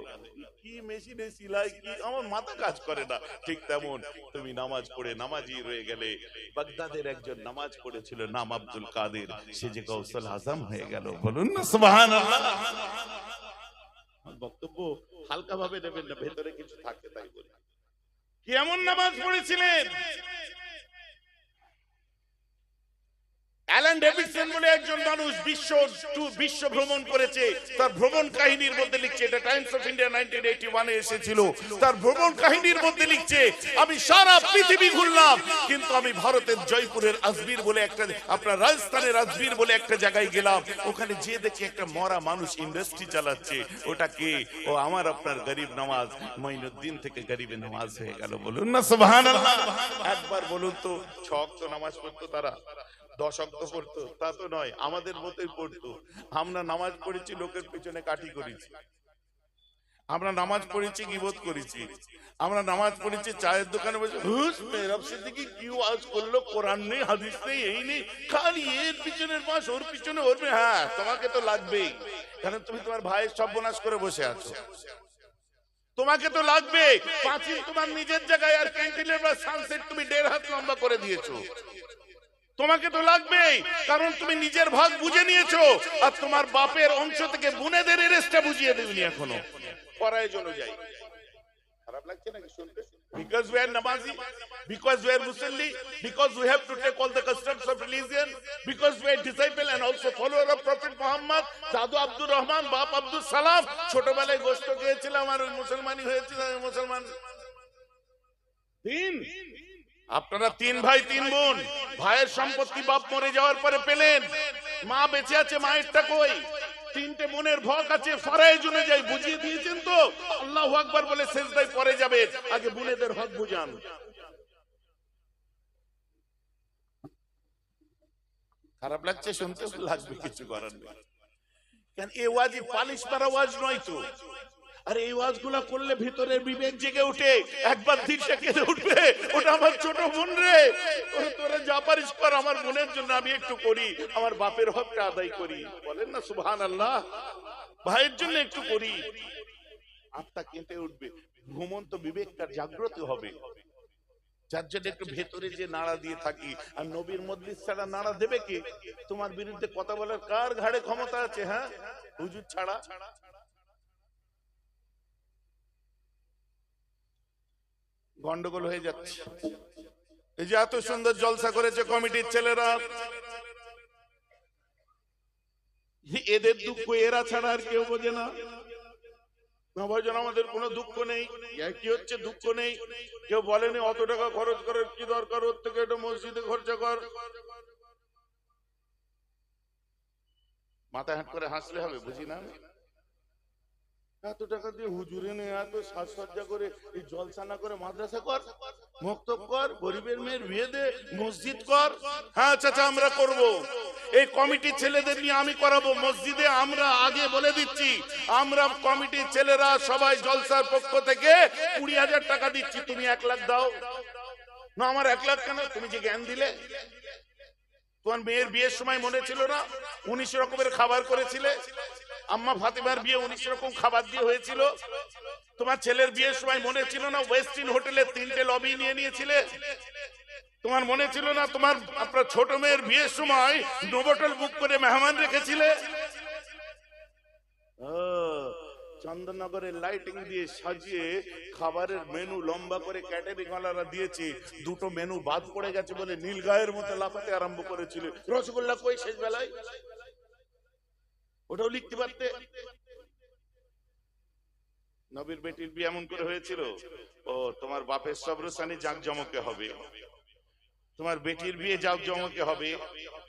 কি মেশিনে সেলাই, কি আমার মাথা কাজ করে না। ঠিক তেমন তুমি নামাজ পড়ে নামাজি রয়ে গেলে। বাগদাদের একজন নামাজ পড়েছিল নাম আব্দুল কাদের, সে যে গৌসুল আজম হয়ে গেল। বলুন না সুবহানাল্লাহ। বক্তব্য হালকা ভাবে নেবেন না, ভেতরে কিছু থাকে তাই বলি। কেমন নামাজ পড়েছিলেন? অ্যালান ডেভিডসন বলে একজন মানুষ বিশ্ব ভ্রমণ করেছে। তার ভ্রমণ কাহিনীর মধ্যে লিখছে, এটা টাইমস অফ ইন্ডিয়া 1981 এ এসেছিল। তার ভ্রমণ কাহিনীর মধ্যে লিখছে, আমি সারা পৃথিবী ঘুরলাম, কিন্তু আমি ভারতের জয়পুরের আজমির বলে একটা, আপনার রাজস্থানের আজমির বলে একটা জায়গায় গেলাম। ওখানে যে দেখি একটা মরা মানুষ ইন্ডাস্ট্রি চালাচ্ছে। ওটা কে? ও আমার আপনার গরিব নওয়াজ মঈনুদ্দিন থেকে গরিবে নওয়াজ হয়ে গেল। বলুন না সুবহানাল্লাহ। একবার বলুন তো, 6 ওয়াক্ত নামাজ পড়তো তারা, 10 ওয়াক্ত পড়তো? তা তো নয়, আমাদের মতোই পড়তো। আমরা নামাজ পড়েছি, লোকের পিছনে কাঠি করেছি। আমরা নামাজ পড়েছি, গীবত করেছি। আমরা নামাজ পড়েছি, চায়ের দোকানে বসে হুস মেহরাব সিদ্দিকী কি ওয়াজ করলো, কোরআন নেই, হাদিস নেই, এই নেই, খালি এর পিছনের মাস, ওর পিছনে ওর। হ্যাঁ, তোমাকে তো লাগবেই, কারণ তুমি তোমার ভাইয়ের সর্বনাশ করে বসে আছো। তোমাকে তো লাগবে। পাঁচিল তোমার নিজের জায়গায়, আর ক্যান্টিনের বা সানসেট তুমি 1.5 হাত লম্বা করে দিয়েছো। তোমাকে তো লাগবেই, কারণ তুমি নিজের ভাগ বুঝে নিয়েছো, আর তোমার বাপের অংশ থেকে বোনেদের রেস্টটা বুঝিয়ে দেবনি এখনো। পরায় জন যাই, খারাপ লাগছে নাকি শুনতে? Because we are Namazi, because we are Musalli, because we have to take all the customs of religion, because we are disciple and also follower of Prophet Muhammad, দাদু আব্দুর রহমান, বাপ আব্দুল সালাম। ছোটবেলায় গোশত খেয়েছিলাম আর ওই মুসলমানি হয়েছিল। মুসলমান তিন, আপনারা 3 ভাই 3 বোন। ভাইয়ের সম্পত্তি বাপ মরে যাওয়ার পরে পেলেন, মা বেঁচে আছে, মায়েরটা কই? 3টে বোনের ভক আছে, ফরায় জন্য যাই বুঝিয়ে দিয়েছেন তো। আল্লাহু আকবার বলে সেজদায় পড়ে যাবেন, আগে বোনেদের হক বুঝান। খারাপ লাগছে শুনতে? লাগবে, কিছু করার নেই। কেন এই ওয়াজি পালিশ করা ওয়াজ নয় তো। আর এই ওয়াজগুলা করলে ভিতরে বিবেক জেগে উঠে, একবার দিশা কেঁদে উঠবে, ওটা আমার ছোট বোন রে, তোরে যা পারিস কর, আমার বোনের জন্য আমি একটু করি, আমার বাপের হকটা আদায় করি। বলেন না সুবহানাল্লাহ। ভাইয়ের জন্য একটু করি, আত্মা কেঁদে উঠবে, ঘুমন্ত বিবেকটা জাগ্রত হবে। যার জন্য একটু ভেতরে যে নাড়া দিয়ে থাকি। আর নবীর মজলিস ছাড়া নাড়া দেবে কে? তোমার বিরুদ্ধে কথা বলার কার ঘাড়ে ক্ষমতা আছে? হ্যাঁ, হুজুর ছাড়া। গন্ডগোল হয়ে যাচ্ছে। এই যে এত সুন্দর জলসা করেছে কমিটির ছেলেরা, এদের দুঃখ এরা ছাড়া আর কেউ বোঝে না। ভাইজান, আমাদের কোনো দুঃখ নেই। কি হচ্ছে দুঃখ নেই? কেউ বলেনি অত টাকা খরচ করার কি দরকার, ওর থেকে একটু মসজিদে খরচা কর। মাথা হাট করে হাসলে হবে? বুঝি না। এত টাকা দিয়ে হুজুরে নেই, এত সাজসজ্জা করে এই জলসা না করে মাদ্রাসা কর, মক্তব কর, গরিবের মেয়ের বিয়ে দে, মসজিদ কর। হ্যাঁ চাচা, আমরা করব। এই কমিটির ছেলেদের নিয়ে আমি করাবো মসজিদে। আমরা আগে বলে দিচ্ছি, আমরা কমিটির ছেলেরা সবাই জলসার পক্ষ থেকে 20,000 টাকা দিচ্ছি। তুমি 1 লাখ দাও না। আমার 1 লাখ কেন? তুমি যে জ্ঞান দিলে, তোমার মেয়ের বিয়ের সময় মনে ছিল না 19 রকমের খাবার করেছিলে? আম্মা ফাতেমার বিয়ে 19 রকম খাবার দিয়ে হয়েছিল। তোমার ছেলের বিয়ের সময় মনে ছিল না ওয়েস্টিন হোটেলে 3টে লবি নিয়ে নিয়েছিলে? তোমার মনে ছিল না তোমার আপনার ছোট মেয়ের বিয়ের সময় নোভোটেল বুক করে মেহমান রেখেছিলে? চন্দননগরের লাইটিং দিয়ে সাজিয়ে খাবারের মেনু লম্বা করে ক্যাটারিং ওয়ালারা দিয়েছে। 2টো মেনু বাদ পড়ে গেছে বলে নীলগায়ের মতো লাফাতে আরম্ভ করেছিল। রসগোল্লা কই শেষ বেলায়? ওটাও লিখতে পারতে। নবীর বেটির বিয়ে এমন করে হয়েছিল, ও তোমার বাপের সবরসানি জাঁকজমকে হবে, তোমার বেটির বিয়ে জাঁকজমকে হবে,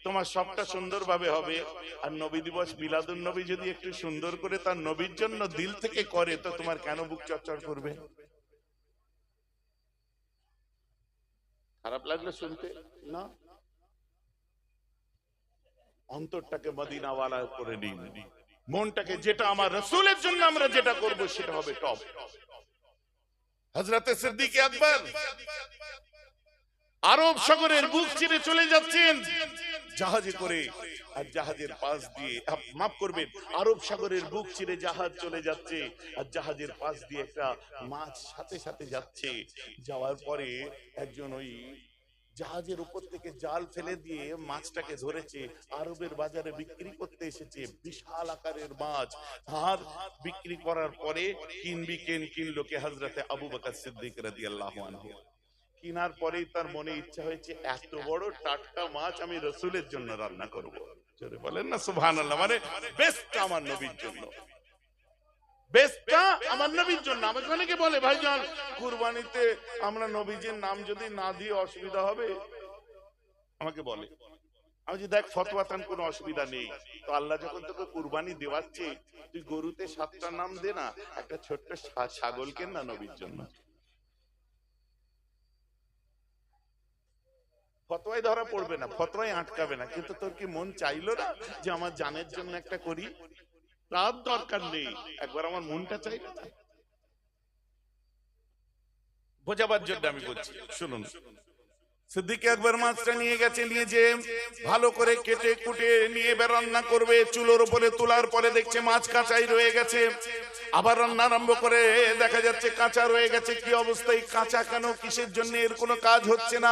তোমার সবটা সুন্দরভাবে হবে। আর নবী দিবস মিলাদুন নবী যদি একটু সুন্দর করে তার নবীর জন্য দিল থেকে করে, তো তোমার কেন বুক চরচর করবে? খারাপ লাগলো শুনতে না? অন্তরটাকে মদিনাওয়ালা করে নিন, মনটাকে, যেটা আমার রাসূলের জন্য আমরা যেটা করব সেটা হবে টপ। হযরত সিদ্দিক আকবর আরব সাগরের বুক চিরে চলে যাচ্ছেন। জাহাজে করে, আর জাহাজের পাশ দিয়ে, মাফ করবেন, আরব সাগরের বুক চিরে জাহাজ চলে যাচ্ছে, আর জাহাজের পাশ দিয়ে একটা মাছ সাথে সাথে যাচ্ছে। যাওয়ার পরে একজন ওই জাহাজের উপর থেকে জাল ফেলে দিয়ে মাছটাকে ধরেছে, আরবের বাজারে বিক্রি করতে এসেছে, বিশাল আকারের মাছ। আর বিক্রি করার পরে কিনলো কে হযরতে আবু বকর সিদ্দিক রাদিয়াল্লাহু আনহু। কিনার পরেই তার মনে ইচ্ছা হয়েছে, এত বড় টাটকা মাছ আমি রাসূলের জন্য রান্না করব। জোরে বলেন না সুবহানাল্লাহ। মানে বেস্টটা আমার নবীর জন্য, বেস্টটা আমার নবীর জন্য। আমাকে অনেকে বলে, ভাইজান কুরবানিতে আমরা নবীজির নাম যদি না দিয়ে অসুবিধা হবে, আমাকে বলে। আমি যে দেখ ফতোয়াতান কোনো অসুবিধা নেই, তো আল্লাহ যখন তোকে কুরবানি দেওয়াচ্ছে, তুই গরুতে 7টা নাম দে না, একটা ছোট্ট ছাগল কেন না নবীর জন্য। ফতোয়ায় ধরা পড়বে না, ফতোয়ায় আটকাবে না, কিন্তু তোর কি মন চাইলো না যে আমার জানের জন্য একটা করি? তার দরকার নেই, একবার আমার মনটা চাইলো না। বোঝাবার জন্য আমি বলছি, শুনুন। সিদ্দিক আকবর মাছটা নিয়ে গেছে, নিয়ে যে ভালো করে কেটে কুটে নিয়ে রান্না করবে। চুলোর উপরে তোলার পরে দেখছে মাছ কাঁচাই রয়ে গেছে। আবার রান্না আরম্ভ করে, দেখা যাচ্ছে কাঁচা রয়ে গেছে। কি অবস্থায় কাঁচা কেন, কিসের জন্য? এর কোনো কাজ হচ্ছে না,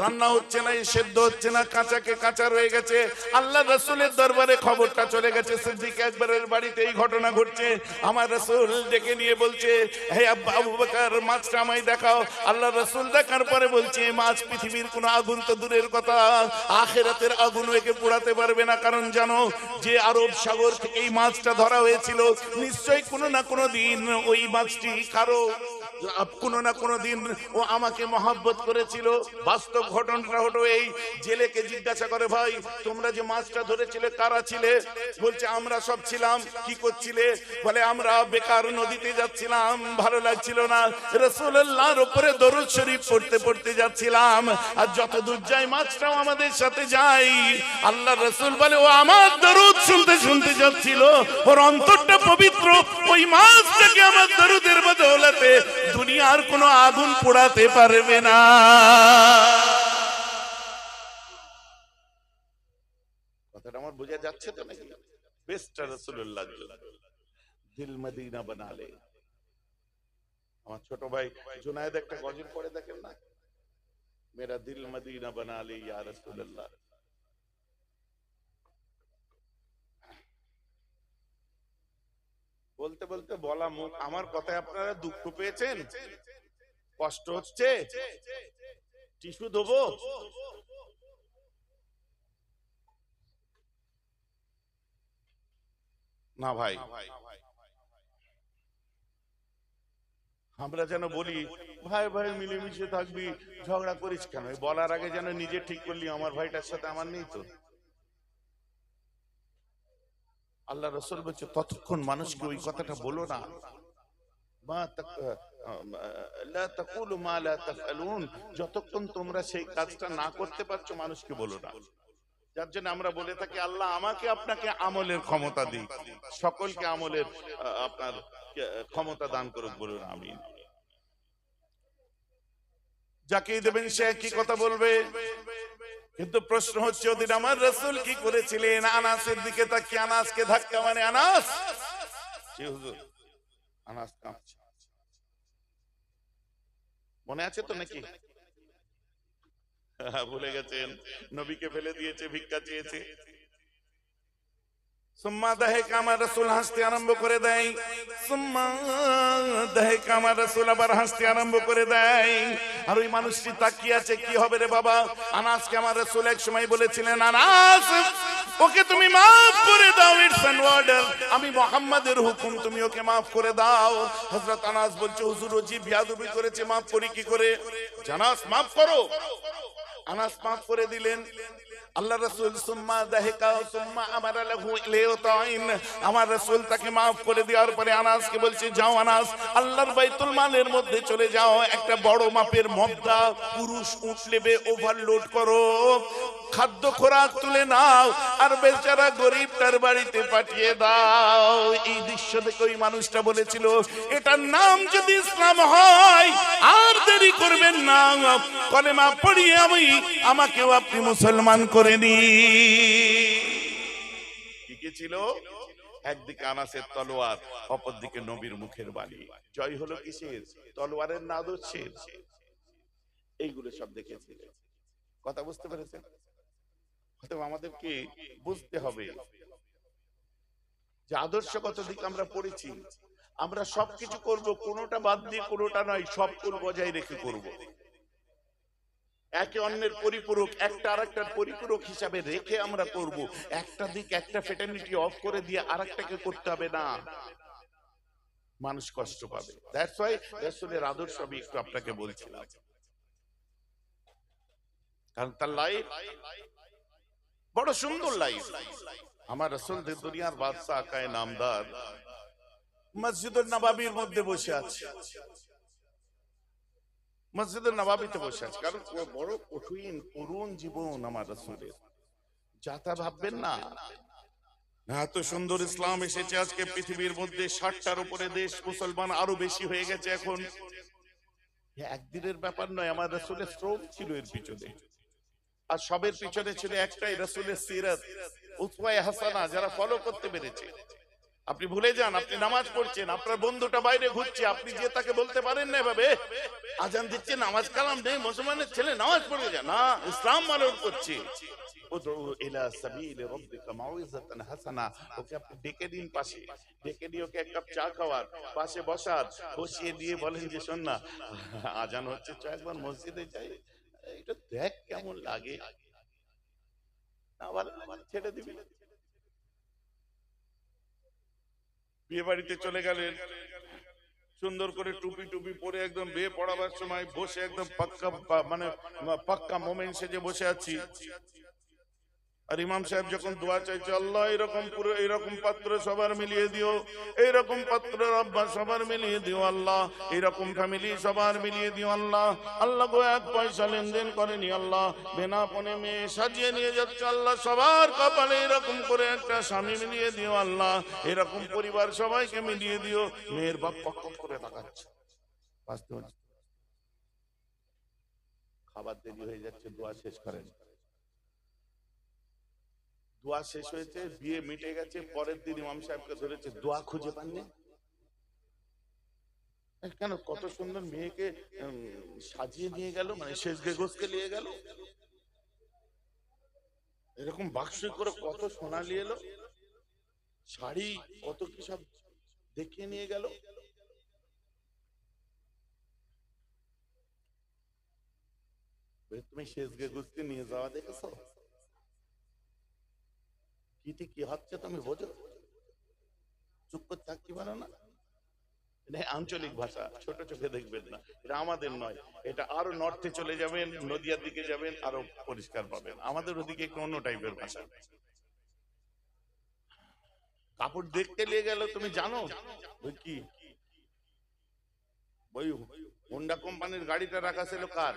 রান্না হচ্ছে না, সেদ্ধ হচ্ছে না, কাঁচাকে কাঁচা রয়ে গেছে। আল্লাহ রাসূলের দরবারে খবরটা চলে গেছে, সিদ্দিক আকবরের বাড়িতে এই ঘটনা ঘটছে। আমার রাসূল ডেকে নিয়ে বলছে, হে আবু বকর মাছটা আমায় দেখাও। আল্লাহ রাসূল দেখার পরে বলছে, মাছ পৃথিবীর কোন আগুন তো দূরের কথা, আখিরাতের আগুন একে পোড়াতে পারবে না। কারণ জানো যে আরব সাগর থেকে এই মাছটা ধরা হয়েছিল, নিশ্চয়ই কোনো না কোনো দিন ওই মাছটি কারো কোনো না কোনো দিন ও আমাকে মহব্বত করেছিল। বাস্তব ঘটনাটা হলো এই। জেলেকে জিজ্ঞাসা করে, ভাই তোমরা যে মাছটা ধরেছিলে কারা ছিলে? বলছে আমরা সব ছিলাম। কি করছিলে? বলে আমরা বেকার নদীতে যাচ্ছিলাম, ভালো লাগছিল না, রাসূলুল্লাহর উপরে দরুদ শরীফ পড়তে পড়তে যাচ্ছিলাম, আর যত দূর যায় মাছটাও আমাদের সাথে যায়। আল্লাহ রাসূল বলে, ও আমার দরুদ শুনতে শুনতে যাচ্ছিল, ওর অন্তরটা পবিত্র, ওই মাছটাকে আমার দরুদের বদৌলতে দুনিয়ার কোনো আগুন পোড়াতে পারবে না। কথাটা আমার বোঝা যাচ্ছে তো নাকি? বেস্টটা রাসূলুল্লাহর জন্য দিল মদিনা বানালে। আমার ছোট ভাই জুনায়েদ একটা গজল পড়ে দেখেন না, মেরা দিল মদিনা বানালে ইয়া রাসূলুল্লাহ। বলতে বলতে বলা মুখ, আমার কথায় আপনারা দুঃখ পেয়েছেন, কষ্ট হচ্ছে, টিস্যু দেবো? না ভাই, আমরা যেন বলি ভাই ভাই মিলেমিশে থাকবি, ঝগড়া করিস কেন? বলার আগে যেন নিজে ঠিক করলি আমার ভাইটার সাথে আমার নেই তো। আল্লাহ রাসূল বলছে, ততক্ষণ মানুষকে ওই কথাটা বলো না, যতক্ষণ তোমরা সেই কাজটা না করতে পারছো মানুষকে বলো না। যার জন্য আমরা বলে থাকি, আল্লাহ আমাকে আপনাকে আমলের ক্ষমতা দিক, সকলকে আমলের আপনার ক্ষমতা দান করুক, বলুন আমিন। যাকে দেবেন সে কি কথা বলবে, কিন্তু প্রশ্ন হচ্ছে ওদিন আমার রাসূল কি করেছিলেন? আনাসের দিকে তাকিয়ে আনাসকে ধাক্কা, মানে আনাস, জি হুজুর, আনাস কাঁপছে। মনে আছে তো নাকি? ভুলে গেছেন? নবীকে ফেলে দিয়েছে, ভিক্ষা চেয়েছে। সুম্মা দাহিকা, আমার রাসূল হাসতে আরম্ভ করে দেয়। সুম্মা দাহিকা, আমার রাসূল আবার হাসতে আরম্ভ করে দেয়। আর ওই মানুষটি তাকিয়ে আছে, কি হবে রে বাবা? আনাসকে আমার রাসূল এক সময় বলেছিলেন, আনাস ওকে তুমি মাফ করে দাও, ইটস অ্যান অর্ডার, আমি মুহাম্মাদের হুকুম, তুমি ওকে মাফ করে দাও। হযরত আনাস বলছে, হুজুর ও জি বেয়াদবি করেছে, মাফ করি কি করে? জানাস মাফ করো। আনাস মাফ করে দিলেন। আল্লাহ রাসূল সুম্মা দাহিকা সুম্মা আমারা লাহু ইলাইতাইন, আমার রাসূল তাকে maaf করে দেওয়ার পরে আনাসকে বলছে, যাও আনাস, আল্লাহর বাইতুল মালের মধ্যে চলে যাও, একটা বড় মাপের মদ্দা পুরুষ উট নেবে, ওভারলোড করো, খাদ্য খোরাক তুলে নাও, আর বেচারা গরিবটার বাড়িতে পাঠিয়ে দাও। এই দৃশ্য দেখে ওই মানুষটা বলেছিল, এটার নাম যদি ইসলাম হয় আর দেরি করবেন না, কলেমা পড়িয়ে আমাকেও আপনি মুসলমান করে নি। কি ছিল? একদিকে আনাসের তলোয়ার, অপরদিকে নবীর মুখের বাণী। জয় হলো কিসের? তলোয়ারের না আদর্শের? এইগুলো সব দেখেছি। কথা বুঝতে পেরেছেন? অতএব আমাদেরকে বুঝতে হবে যে আদর্শগত দিক আমরা পড়েছি, আমরা সবকিছু করব, কোনোটা বাদ দিয়ে কোনোটা নয়, সবগুলো বজায় রেখে করব। একে অন্যের পরিপূরক, একটা আরেকটার পরিপূরক হিসাবে রেখে আমরা করব। একটা দিক, একটা ফ্যাটার্নিটি অফ করে দিয়ে আরেকটাকে করতে হবে না, মানুষ কষ্ট পাবে। দ্যাটস হোয়াই রাসূলের আদর্শ আমি একটু আপনাকে বলছিলাম, কারণ তার লাইফ বড় সুন্দর লাইফ। আমার রাসূল দুনিয়ার বাদশা আকায়ে নামদার মসজিদুল নববীর মধ্যে বসে আছে, মসজিদুল নববীতে বসে আছে, কারণ বড় কঠিন করুণ জীবন আমার রাসূলের। যাতা ভাববেন না, এত সুন্দর ইসলাম এসেছে আজকে পৃথিবীর মধ্যে, 60টার উপরে দেশ, মুসলমান আরো বেশি হয়ে গেছে এখন। একদিনের ব্যাপার নয়, আমার রাসূলের শ্রম ছিল এর পিছনে, আর সবের পিছনে ছিল একটাই, রাসূলের সিরাত, উসওয়ায়ে হাসানা, যারা ফলো করতে পেরেছে। আপনি ভুলে যান, আপনি নামাজ পড়ছেন, আপনার বন্ধুটা বাইরে ঘুরছে, আপনি যে তাকে বলতে পারেন না এভাবে, আজান দিচ্ছে, নামাজ কালাম নেই, মুসলমানের ছেলে নামাজ পড়ে যায় না, ইসলাম পালন করছে। উদউ ইলা সাবিলি রাব্বিকা মাউইযাতান হাসানা, ওকে আপনি ডেকে দিন পাশে, ডেকে দিয়ে ওকে এক কাপ চা খাওয়ার, পাশে বসার, বসিয়ে দিয়ে বলেন যে শোন না, আজান হচ্ছে, চ একবার মসজিদে যাই, এটা দেখ কেমন লাগে, না ভালো লাগে ছেড়ে দিবি। বিয়ে বাড়িতে চলে গেলেন, সুন্দর করে টুপি টুপি পরে একদম বিয়ে পড়াবার সময় বসে একদম পাক্কা, মানে পাক্কা মোমেন্ট সেজে বসে আছি। আর ইমাম সাহেব যখন দোয়া চাইছে, আল্লাহ এরকম পুরো এরকম পাত্র সবার মিলিয়ে দিও, এইরকম পাত্র রব্বা সবার মিলিয়ে দিও আল্লাহ, এরকম ফ্যামিলি সবার মিলিয়ে দিও আল্লাহ। আল্লাহ গো এক পয়সা লেনদেন করেনি আল্লাহ, বেনাপনে মেয়ে সাজিয়ে নিয়ে যাচ্ছে আল্লাহ, সবার কপালে এরকম করে একটা স্বামী মিলিয়ে দিও আল্লাহ, এরকম পরিবার সবাইকে মিলিয়ে দিও। মেয়ের বাপ পক্ষ করে তাকাচ্ছে, খাবার দেরি হয়ে যাচ্ছে, দোয়া শেষ করেন। দোয়া শেষ হয়েছে, বিয়ে মিটে গেছে, পরের দিন ইমাম সাহেবকে ধরেছে, দোয়া খুঁজে পাননি কেন? কত সুন্দর মেয়েকে সাজিয়ে নিয়ে গেল, মানে সেজগে গোসকে নিয়ে গেল, এরকম বাক্স করে কত সোনা নিয়ে এলো, শাড়ি কত কি সব দেখিয়ে নিয়ে গেল। তুমি সেজগে গোসকে নিয়ে যাওয়া দেখেছো? কি হচ্ছে তুমি বোঝো? চুপ করে থাকতে পারো না? আঞ্চলিক ভাষা, ছোট চোখে দেখবেন না, এটা আমাদের নয়, এটা আরো নর্থে চলে যাবেন, নদিয়ার দিকে যাবেন, আরো পরিষ্কার পাবেন। আমাদের ওদিকে একটু অন্য টাইপের ভাষা। কাপড় দেখতে নিয়ে গেল, তুমি জানো ওই কি ওই হোন্ডা কোম্পানির গাড়িটা রাখা ছিল কার?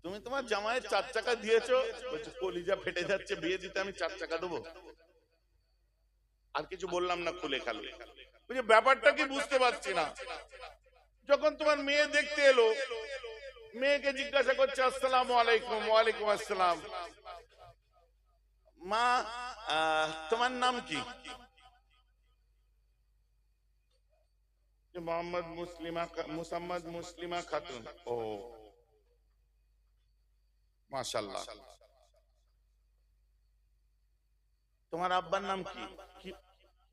তুমি তোমার জামাইয়ের 4 চাকা দিয়েছো, বলছো কলিজা ফেটে যাচ্ছে, বিয়ে দিতে আমি 4 চাকা দেবো। আর কিছু বললাম না, খুলে খালি ব্যাপারটা কি বুঝতে পারছি না। যখন তোমার মেয়ে দেখতে এলো, মেয়েকে জিজ্ঞাসা করছে, আসসালামু আলাইকুম। ওয়ালাইকুম আসসালাম। মা তোমার নাম কি? মোহাম্মদ মুসলিমা খাতুন। ও মাশাআল্লাহ। তোমার আব্বার নাম কি?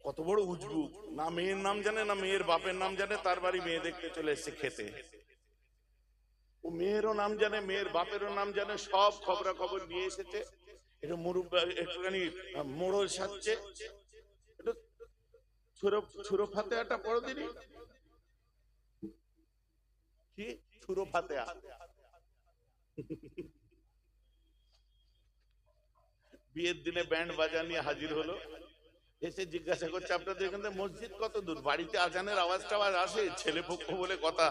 কত বড় উজবুক, না মেয়ের নাম জানে না মেয়ের বাপের নাম জানে, তার বাড়ি মেয়ে দেখতে চলে এসেছে খেতে। ও মেয়েরও নাম জানে, মেয়ের বাপেরও নাম জানে, সব খবরাখবর নিয়ে এসেছে। এটা একটুখানি মোড়ল সাজছে, একটু ছুরো ফাতেহাটা পড়ো দিনি। কি ছুরো ফাতেহা? বিয়ের দিনে ব্যান্ড বাজা নিয়ে হাজির হলো, এসে জিজ্ঞাসা করছে, আপনাদের এখান থেকে মসজিদ কত দূর? বাড়িতে আজানের আওয়াজ টাওয়াজ আসে? ছেলে পক্ষ বলে কথা।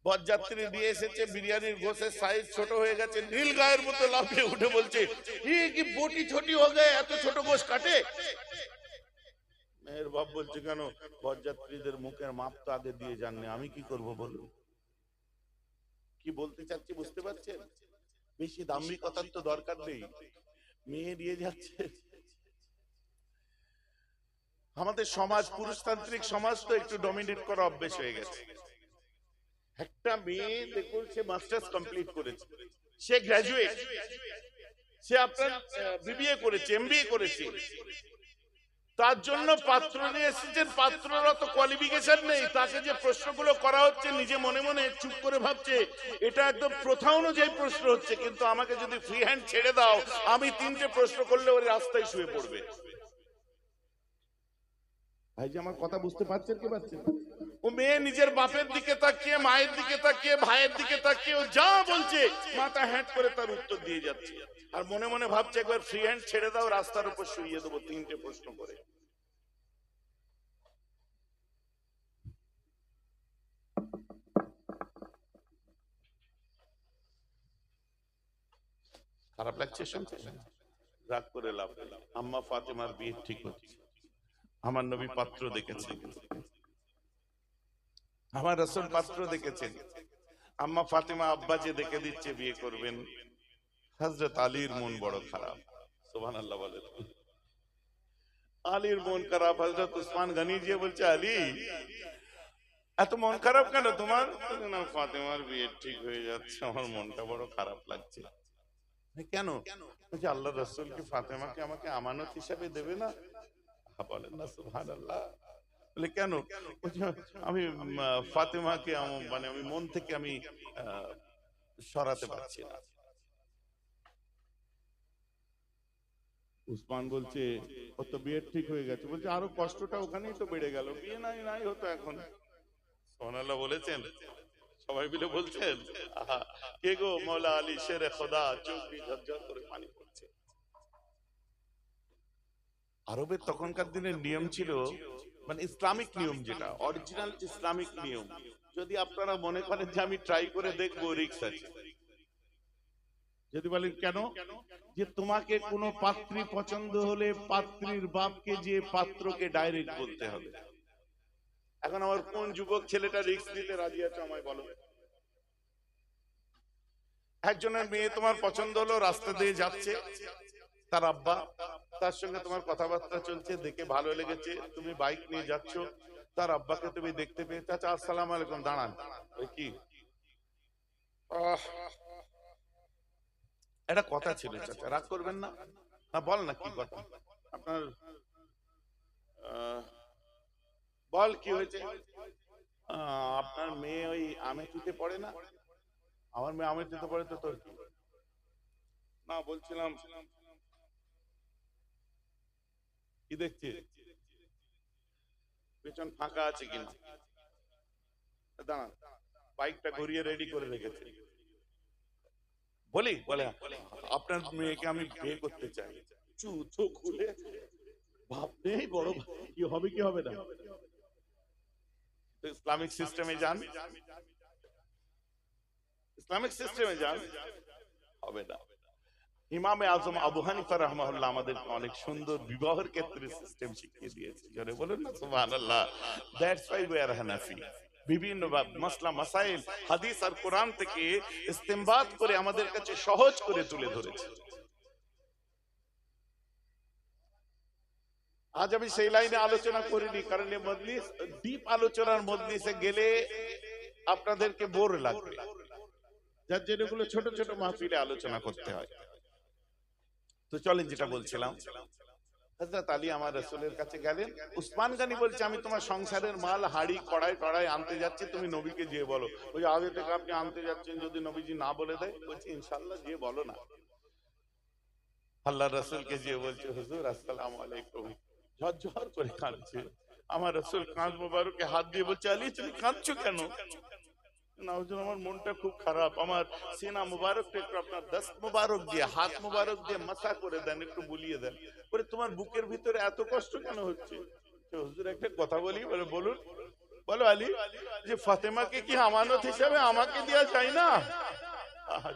বরযাত্রী দিয়ে এসেছে, বিরিয়ানির গোশের সাইজ ছোট হয়ে গেছে, নীল গায়ের মতো লাফিয়ে উঠে বলছে, কি বটি ছোটি হয়ে গেছে, এত ছোট গোশ কাটে? মেয়ের বাপ বলছে, কেন? বরযাত্রীদের মুখের মাপ তো আগে দিয়ে যাননি, আমি কি করব বলুন? কি বলতে চাচ্ছি বুঝতে পারছেন? বেশি দাম্ভিকতার তো দরকার নেই, মেয়ে দিয়ে যাচ্ছে। আমাদের সমাজ পুরুষতান্ত্রিক সমাজ তো একটু ডমিনেট করা অভ্যেস হয়ে গেছে। একটা মেয়ে দেখুন, সে মাস্টার্স কমপ্লিট করেছে, সে গ্রাজুয়েট, সে আপনার বিবিএ করেছে, এমবিএ করেছে, তার জন্য পাত্র নিয়ে এসেছেন, পাত্রর অত কোয়ালিফিকেশন নেই, তাকে যে প্রশ্নগুলো করা হচ্ছে নিজে মনে মনে চুপ করে ভাবছে এটা একদম প্রথা অনুযায়ী প্রশ্ন হচ্ছে, কিন্তু আমাকে যদি ফ্রি হ্যান্ড ছেড়ে দাও আমি 3টে প্রশ্ন করলে ওর রাস্তায় শুয়ে পড়বে। ভাই যে আমার কথা বুঝতে পারছেন কি পারছেন? ও মেয়ে নিজের বাপের দিকে তাকিয়ে, মায়ের দিকে তাকিয়ে, ভাইয়ের দিকে তাকিয়ে ও যা বলছে মাথা হ্যাট করে তার উত্তর দিয়ে যাচ্ছে, আর মনে মনে ভাবছে একবার ফ্রি হ্যান্ড ছেড়ে দাও রাস্তার উপর শুইয়ে দেবো 3টে প্রশ্ন করে। খারাপ লাগছে শুনতে? রাগ করে লাভ নেই। আম্মা ফাতেমার বিয়ে ঠিক হচ্ছে, আমার নবী পাত্র দেখেছেন, আমার রাসূল পাত্র দেখেছেন, আম্মা ফাতেমা আব্বা যে দেখে দিচ্ছে বিয়ে করবেন। হযরত আলীর মন বড় খারাপ, সুবহানাল্লাহ বলেন। আলীর মন খারাপ। হযরত উসমান গনি যে বলছে, আলী এত মন খারাপ কেন তোমার? না, ফাতেমার বিয়ে ঠিক হয়ে যাচ্ছে, আমার মনটা বড় খারাপ লাগছে। কেন? বলছে আল্লাহ রাসূল কি ফাতেমাকে আমাকে আমানত হিসেবে দেবে না? বলেন না সুবহানাল্লাহ। বলে কেন? আমি ফাতেমাকে মানে আমি মন থেকে আমি সরাতে পারছি না। উসমান বলছে ও তো বিয়ে ঠিক হয়ে গেছে। বলছে আরো কষ্টটা ওখানেই তো বেড়ে গেল, বিয়ে নাই নাই হতো এখন। সুবহানাল্লাহ বলেছেন, সবাই মিলে বলছেন আহা কে গো মওলা আলী শেরে খোদা, চোখ দিয়ে ঝরঝর করে পানি পড়ছে। আরবের তখনকার দিনের নিয়ম ছিল, মানে ইসলামিক নিয়ম, যেটা অরিজিনাল ইসলামিক নিয়ম, যদি আপনারা মনে করেন যে আমি ট্রাই করে দেখবো, রিস্ক আছে। যদি বলেন কেন? যে তোমাকে কোনো পাত্রী পছন্দ হলে পাত্রীর বাপকে যে পাত্রকে ডাইরেক্ট বলতে হবে। এখন আমার কোন যুবক ছেলেটা রিস্ক নিতে রাজি আছে আমায় বলো? একজনের মেয়ে তোমার পছন্দ হলো, রাস্তা দিয়ে যাচ্ছে, তার আব্বা তার সঙ্গে তোমার কথাবার্তা চলছে, দেখে ভালো লেগেছে, তুমি বাইক নিয়ে যাচ্ছ, তার আব্বাকে তুমি দেখতে পেয়ে, চাচা আসসালামু আলাইকুম, দাঁড়ান, ওই কি একটা কথা ছিল চাচা, রাগ করবেন না, বল না কি কথা আপনার, বল কি হয়েছে? আপনার মেয়ে ওই আমেথিতে পড়ে না? আমার মেয়ে আমেথিতে পড়ে, তো তোর কি? না বলছিলাম কি দেখছি পেছন ফাঁকা আছে কিনা, দাঁড়ান, বাইকটা ঘুরিয়ে রেডি করে রেখেছে। বলি বলে আপনার মেয়েকে আমি বিয়ে করতে চাই। চুতো খুলে ভাবতে বড়, কি হবে কি হবে না। ইসলামিক সিস্টেমে যান, ইসলামিক সিস্টেমে যান, হবে না। ইমামে আজম আবু হানিফা রাহমাহুল্লাহ আমাদের অনেক সুন্দর বিবাহের ক্ষেত্রে সিস্টেম শিখিয়ে দিয়েছে, জোরে বলেন না সুবহানাল্লাহ। দ্যাটস ওয়াই উই আর হানাফি। বিভিন্ন মাসলা মাসাইল হাদিস আর কোরআন থেকে ইস্তেমবাত করে আমাদের কাছে সহজ করে তুলে ধরেছে। আজ আমি সেই লাইনে আলোচনা করিনি, কারণ এই মজলিস ডিপ আলোচনার মজলিসে গেলে আপনাদেরকে বোর লাগবে, যার জন্য এগুলো ছোট ছোট মাহফিলে আলোচনা করতে হয়। তো চলেন, যেটা বলছিলাম, হযরত আলী আমার রাসূলের কাছে গেলেন। উসমান গনি বলছে আমি তোমার সংসারের মাল হাড়ি কড়াই টড়াই আনতে যাচ্ছি, তুমি নবীকে গিয়ে বলো। ওই আগে থেকে আপনি আনতে যাচ্ছেন, যদি নবীজি না বলে দেয়? বলছি ইনশাআল্লাহ গিয়ে বলো না। আল্লাহর রাসূলকে গিয়ে বলছে হুজুর আসসালামু আলাইকুম, ঝরঝর করে কাঁদছে। আমার রাসূল কাঁধ মোবারকে হাত দিয়ে বলছে আলী তুমি কাঁদছো কেন? না হুজুর আমার মনটা খুব খারাপ, আমার সিনা মুবারকটা একটু আপনার দস্ত মুবারক দিয়ে, হাত মুবারক দিয়ে মাসা করে দেন, একটু বুলিয়ে দেন। বলে তোমার বুকের ভিতরে এত কষ্ট কেন হচ্ছে? হুজুর একটা কথা বলি। বলে বলুন। বলো আলী, যে ফাতেমাকে কি আমানত হিসাবে আমাকে দেওয়া যায় না?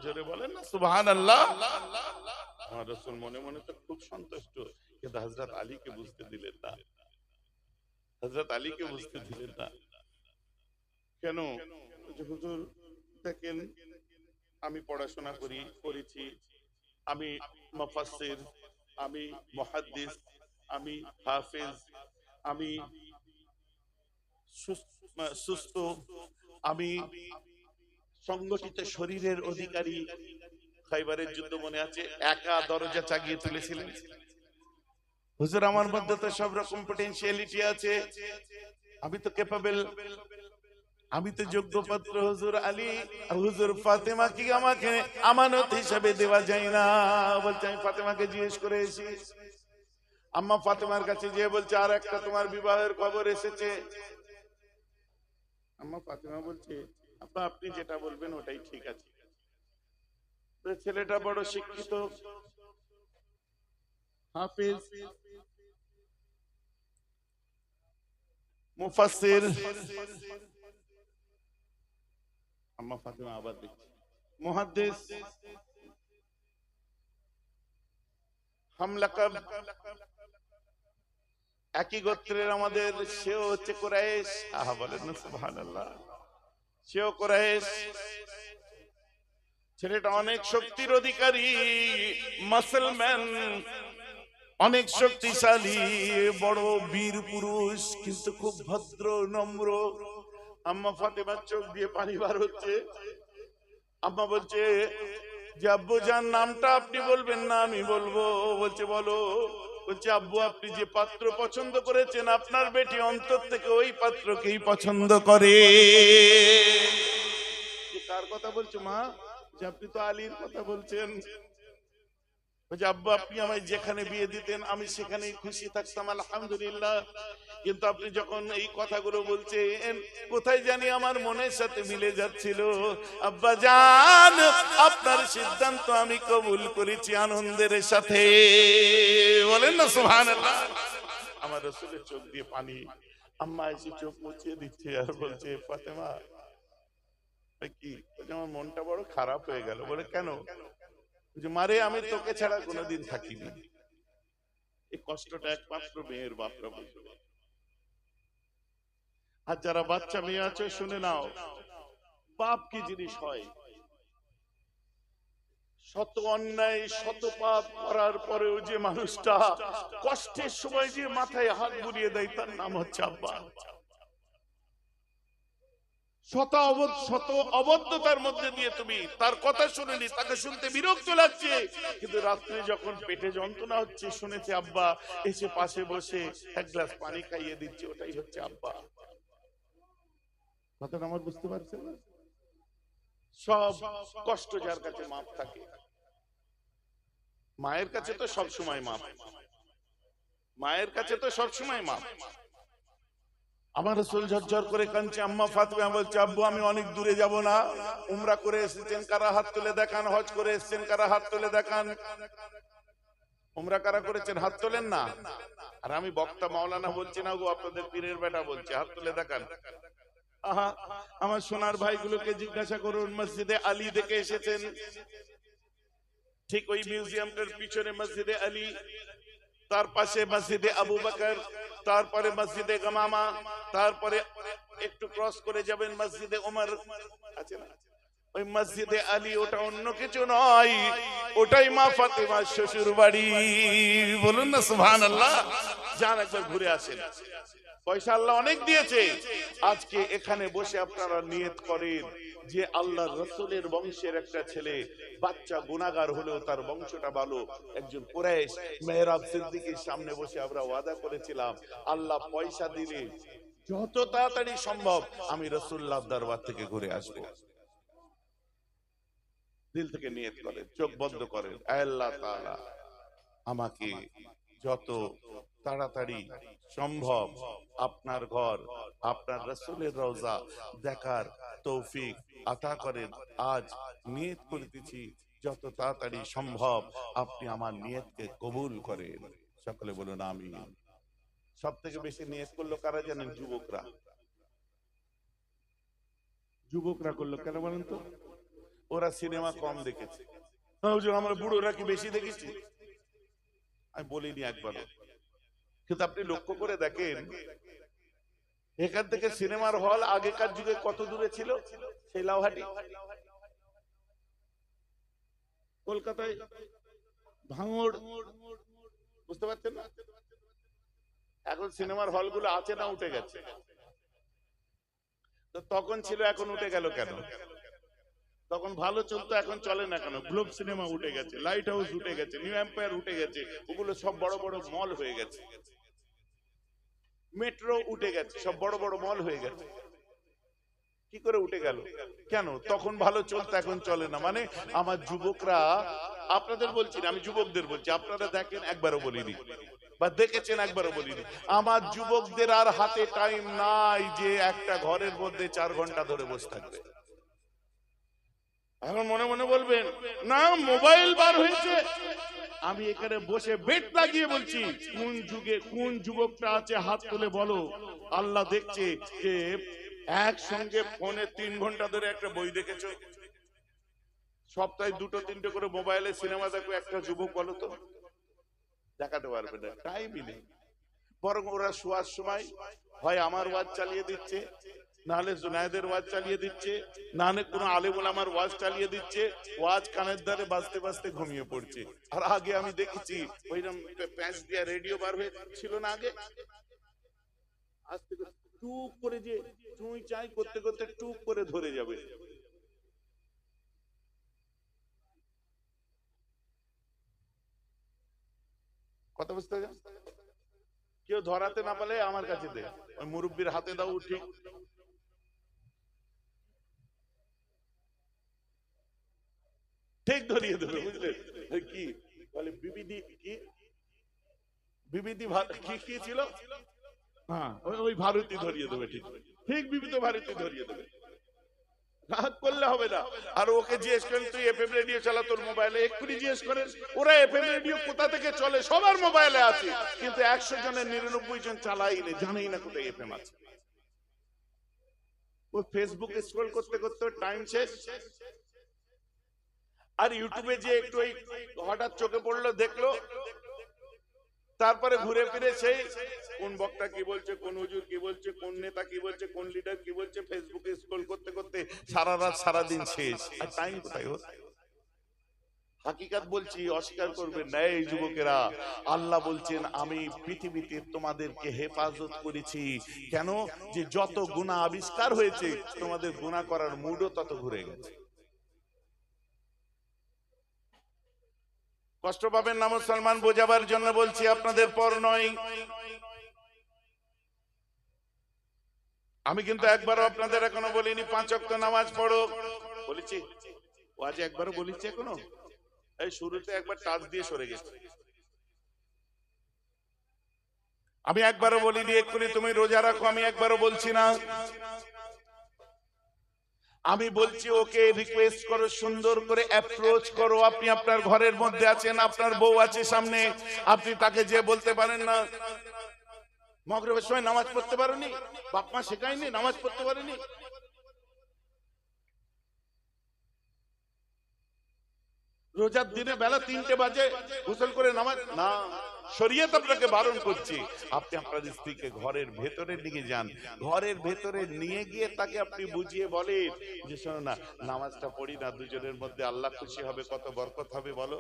জোরে বলেন না সুবহানাল্লাহ। আমার রাসূল মনে মনে তো খুব সন্তুষ্ট, কিন্তু হযরত আলীকে বুঝতে দিলেন না, হযরত আলীকে বুঝতে দিলেন না। কেন? হুজুর দেখেন আমি পড়াশোনা করেছি, আমি মুফাসসির, আমি মুহাদ্দিস, আমি হাফেজ, আমি সুস্থ, আমি সংগঠিত শরীরের অধিকারী। খাইবারের যুদ্ধ মনে আছে, একা দরজা চাগিয়ে তুলেছিলেন। হুজুর আমার মধ্যে তো সব রকম পটেনশিয়ালিটি আছে, আমি তো ক্যাপাবল, আমি তো যোগ্য পাত্র। হুজুর আলী, হুজুর ফাতেমা কি আমাকে আমানত হিসাবে দেওয়া যায় না? বলছে আমি ফাতেমাকে জিজ্ঞেস করে এসেছি। আম্মা ফাতেমার কাছে গিয়ে বলছে আর একটা তোমার বিবাহের খবর এসেছে। আম্মা ফাতেমা বলছে আব্বা আপনি যেটা বলবেন ওটাই ঠিক আছে। ছেলেটা বড় শিক্ষিত, হাফেজ, মুফাসসির। আম্মা ফাতেমা আবার দেখছে মুহাদ্দিস, হামলাকাব, একই গোত্রের আমাদের, সেও হচ্ছে কুরাইশ। আহা বলেন না সুবহানাল্লাহ, সেও কুরাইশ। ছেলেটা অনেক শক্তির অধিকারী, মাসলম্যান, অনেক শক্তিশালী, বড় বীর পুরুষ, কিন্তু খুব ভদ্র নম্র। আম্মা ফাতেমার চোখ দিয়ে পানি বার হচ্ছে। আম্মা বলছে যে আব্বু জান নামটা আপনি বলবেন না আমি বলবো? বলছে বলো। বলছে আব্বু আপনি যে পাত্র পছন্দ করেছেন আপনার বেটি অন্তর থেকে ওই পাত্রকেই পছন্দ করে। কার কথা বলছো মা? যে আপনি তো আলীর কথা বলছেন। বলছে আব্বু আপনি আমায় যেখানে বিয়ে দিতেন আমি সেখানেই খুশি থাকতাম আলহামদুলিল্লাহ, কিন্তু আপনি যখন এই কথাগুলো বলছেন কোথায় জানি আমার মনের সাথে মিলে যাচ্ছিল। আব্বা জান আপনার সিদ্ধান্ত আমি কবুল করেছি আনন্দের সাথে। বলেন না সুবহানাল্লাহ। আমার রাসূলের চোখ দিয়ে পানি। আম্মা এসে চোখ মুছিয়ে দিচ্ছে আর বলছে ফাতেমা কি? আমার মনটা বড় খারাপ হয়ে গেল। বলে কেন? মারে আমি তোকে ছাড়া কোনোদিন থাকিনি। এই কষ্টটা একমাত্র মেয়ের বাপরা বুঝবে। আর যারা বাচ্চা মেয়ে আছে শুনে নাও, পাপ কি জিনিস হয়। শত অন্যায় শত পাপ করার পরেও যে মানুষটা কষ্টের সময় যে মাথায় হাত বুলিয়ে দেয় তার নাম হচ্ছে আব্বা। শত অবদ্ধতার মধ্যে দিয়ে তুমি তার কথা শুনেনি, তাকে শুনতে বিরক্ত লাগছে, কিন্তু রাত্রে যখন পেটে যন্ত্রণা হচ্ছে শুনেছে আব্বা এসে পাশে বসে এক গ্লাস পানি খাইয়ে দিচ্ছে, ওটাই হচ্ছে আব্বা। কথাটা আমার বুঝতে পারছেন? সব কষ্ট যার কাছে মাপ থাকে, মায়ের কাছে তো সব সময় মাপ, মায়ের কাছে তো সব সময় মাপ। আমার রাসূল ঝরঝর করে কাঁদছে। আম্মা ফাতেমা বলছে আব্বু আমি অনেক দূরে যাব না। উমরা করে এসেছেন কারা হাত তুলে দেখান, হজ করে এসেছেন কারা হাত তুলে দেখান। উমরা কারা করেছেন হাত তোলেন না? আর আমি বক্তা মাওলানা বলছি না গো, আপনাদের পীরের বেটা বলছে হাত তুলে দেখান। আহা আমার সোনার ভাইগুলোকে জিজ্ঞাসা করুন, মসজিদে আলী দেখে এসেছেন, ঠিক ওই মিউজিয়ামটার পিছনে মসজিদে আলী, তার পাশে মসজিদে আবু বকর, তারপরে মসজিদে গামামা, তারপরে একটু ক্রস করে যাবেন মসজিদে ওমর আছে না, ওই মসজিদে আলী ওটা অন্য কিছু নয়, ওটাই মা ফাতেমার শ্বশুর বাড়ি। বলুন না সুবহানাল্লাহ। যান একবার ঘুরে আসেন। পয়সা আল্লাহ অনেক দিয়েছে। আজকে এখানে বসে আপনারা নিয়ত করেন যে আল্লাহর রাসূলের বংশের একটা ছেলে বাচ্চা গুনাহগার হলেও তার বংশটা ভালো। একজন কুরাইশ মেহরাব সিদ্দিকীর সামনে বসে আমরা ওয়াদা করেছিলাম আল্লাহ পয়সা দিলে যত তাড়াতাড়ি সম্ভব আমি রাসূলুল্লাহর দরবার থেকে ঘুরে আসব। দিল থেকে নিয়ত করেন, চোখ বন্ধ করেন, আল্লাহ তাআলা আমাকে যত তাড়াতাড়ি সম্ভব আপনার ঘর, আপনার রাসূলের রওজা দেখার তৌফিক আতা করেন। আজ নিয়ত করতেছি যত তাড়াতাড়ি সম্ভব আপনি আমার নিয়তকে কবুল করেন। সকলে বলুন আমিন। সব থেকে বেশি নিয়ত করলো কারা জানেন? যুবকরা। যুবকরা করলো কেন বলেন তো? ওরা সিনেমা কম দেখেছে। আমরা বুড়োরা কি বেশি দেখেছি? আমি বলিনি একবার, কিন্তু আপনি লক্ষ্য করে দেখেন এখান থেকে সিনেমার হল আগেকার যুগে কত দূরে ছিল? সেই লাউহাটি। কলকাতায় ভাঙড়, বুঝতে পারছেন না? এখন সিনেমার হলগুলো আছে না উঠে গেছে? তো তখন ছিল, এখন উঠে গেল কেন? তখন ভালো চলতো, এখন চলে না কেন? গ্লোব সিনেমা উঠে গেছে, লাইট হাউস উঠে গেছে, নিউ এম্পায়ার উঠে গেছে, ওগুলো সব বড় বড় মল হয়ে গেছে। মেট্রো উঠে গেছে, সব বড় বড় মল হয়ে গেছে। কি করে উঠে গেল? কেন? তখন ভালো চলতো, এখন চলে না। মানে আমার যুবকরা, আপনাদের বলছি না, আমি যুবকদের বলছি, আপনারা দেখেন, একবারও বলিনি বা দেখেছেন, একবারও বলিনি, আমার যুবকদের আর হাতে টাইম নাই যে একটা ঘরের মধ্যে 4 ঘন্টা ধরে বসে থাকবে। এখন মনে মনে বলবেন, না মোবাইল বার হয়েছে। আমি এখানে বসে বেট লাগিয়ে বলছি, কোন যুগে কোন যুবকটা আছে হাত তুলে বলো। আল্লাহ দেখছে যে একসঙ্গে ফোনে 3 ঘন্টা ধরে একটা বই দেখেছো, সপ্তাহে 2-3টে করে মোবাইলে সিনেমা দেখো, একটা যুবক বলো তো? দেখাতে পারবে না, টাইমই নেই। বরং ওরা শোয়ার সময় হয় আমার ওয়াজ চালিয়ে দিচ্ছে, নাহলে জুনায়েদের ওয়াজ চালিয়ে দিচ্ছে, নাহলে কোনো আলেম ওলামার ওয়াজ চালিয়ে দিচ্ছে, ওয়াজ কানের দ্বারে বাজতে বাজতে ঘুমিয়ে পড়ছে। আর আগে আমি দেখেছি ওইরকম প্যাঁচ দিয়া রেডিও বার হয়েছিল না আগে, আজ থেকে টুক করে যে চুই চাই করতে করতে টুক করে ধরে যাবে। কথা বুঝতে পারছেন? কেউ ধরাতে না পারলে আমার কাছে দে, ওই মুরব্বীর হাতে দাও, ঠিক ঠিক ধরিয়ে দেবে, বুঝলেন? কি বলে বিবিধি, কি বিবিধি কি কি ছিল? হ্যাঁ, ওই ভারতী ধরিয়ে দেবে, ঠিক ঠিক বিবিধ ভারতী ধরিয়ে দেবে। রাগ করলে হবে না। আর ওকে জিজ্ঞেস করেন, তুই এফএম রেডিও চালা তোর মোবাইলে, এক্ষুনি জিজ্ঞেস করেন। ওরা এফএম রেডিও কোথা থেকে চলে, সবার মোবাইলে আছে, কিন্তু 100 জনের 99 জন চালাই না, জানেই না কোথায় এফএম আছে। ও ফেসবুক স্ক্রল করতে করতে টাইম শেষ। আর ইউটিউবে যে একটু ওই হঠাৎ চোখে পড়লো, দেখলো, তারপরে ঘুরে ফিরে সেই কোন বক্তা কি বলছে, কোন হুজুর কি বলছে, কোন নেতা কি বলছে, কোন লিডার কি বলছে, ফেসবুকে স্ক্রল করতে করতে সারা রাত সারা দিন শেষ। আর টাইম কোথায়? হাকিকাত বলছি, অস্বীকার করবেন না এই যুবকেরা। আল্লাহ বলছেন, আমি পৃথিবীতে তোমাদেরকে হেফাজত করেছি। কেন? যে যত গুনাহ আবিষ্কার হয়েছে, তোমাদের গুনাহ করার মুডও তত ঘুরে গেছে। কষ্ট পাবেন না মুসলমান, বোঝাবার জন্য বলছি, আপনাদের পর নয়। আমি কিন্তু একবারও আপনাদের এখনো বলিনি 5 ওয়াক্ত নামাজ পড়ো, বলেছি? ও আজ একবারও বলেছি এখনো? এই শুরুতে একবার টাচ দিয়ে সরে গেছে। আমি একবারও বলিনি এক্ষুনি তুমি রোজা রাখো, আমি একবারও বলছি না। আমি বলছি ওকে রিকোয়েস্ট করো, সুন্দর করে অ্যাপ্রোচ করো। আপনি আপনার ঘরের মধ্যে আছেন, আপনার বউ আছে সামনে, আপনি তাকে যে বলতে পারেন না, মাগরিবের সময় নামাজ পড়তে পারোনি, বাপ মা শেখায়নি, নামাজ পড়তে পারেনি? রোজার দিনে বেলা 3টে বাজে গোসল করে নামাজ না, শরীয়ত আপনাকে বারণ করছে। আপনি আপনার স্ত্রীকে ঘরের ভেতরে নিয়ে যান, ঘরের ভেতরে নিয়ে গিয়ে তাকে আপনি বুঝিয়ে বলেন যে শোনো না, নামাজটা পড়ি না, দুজনের মধ্যে আল্লাহ খুশি হবে, কত বরকত হবে বলো।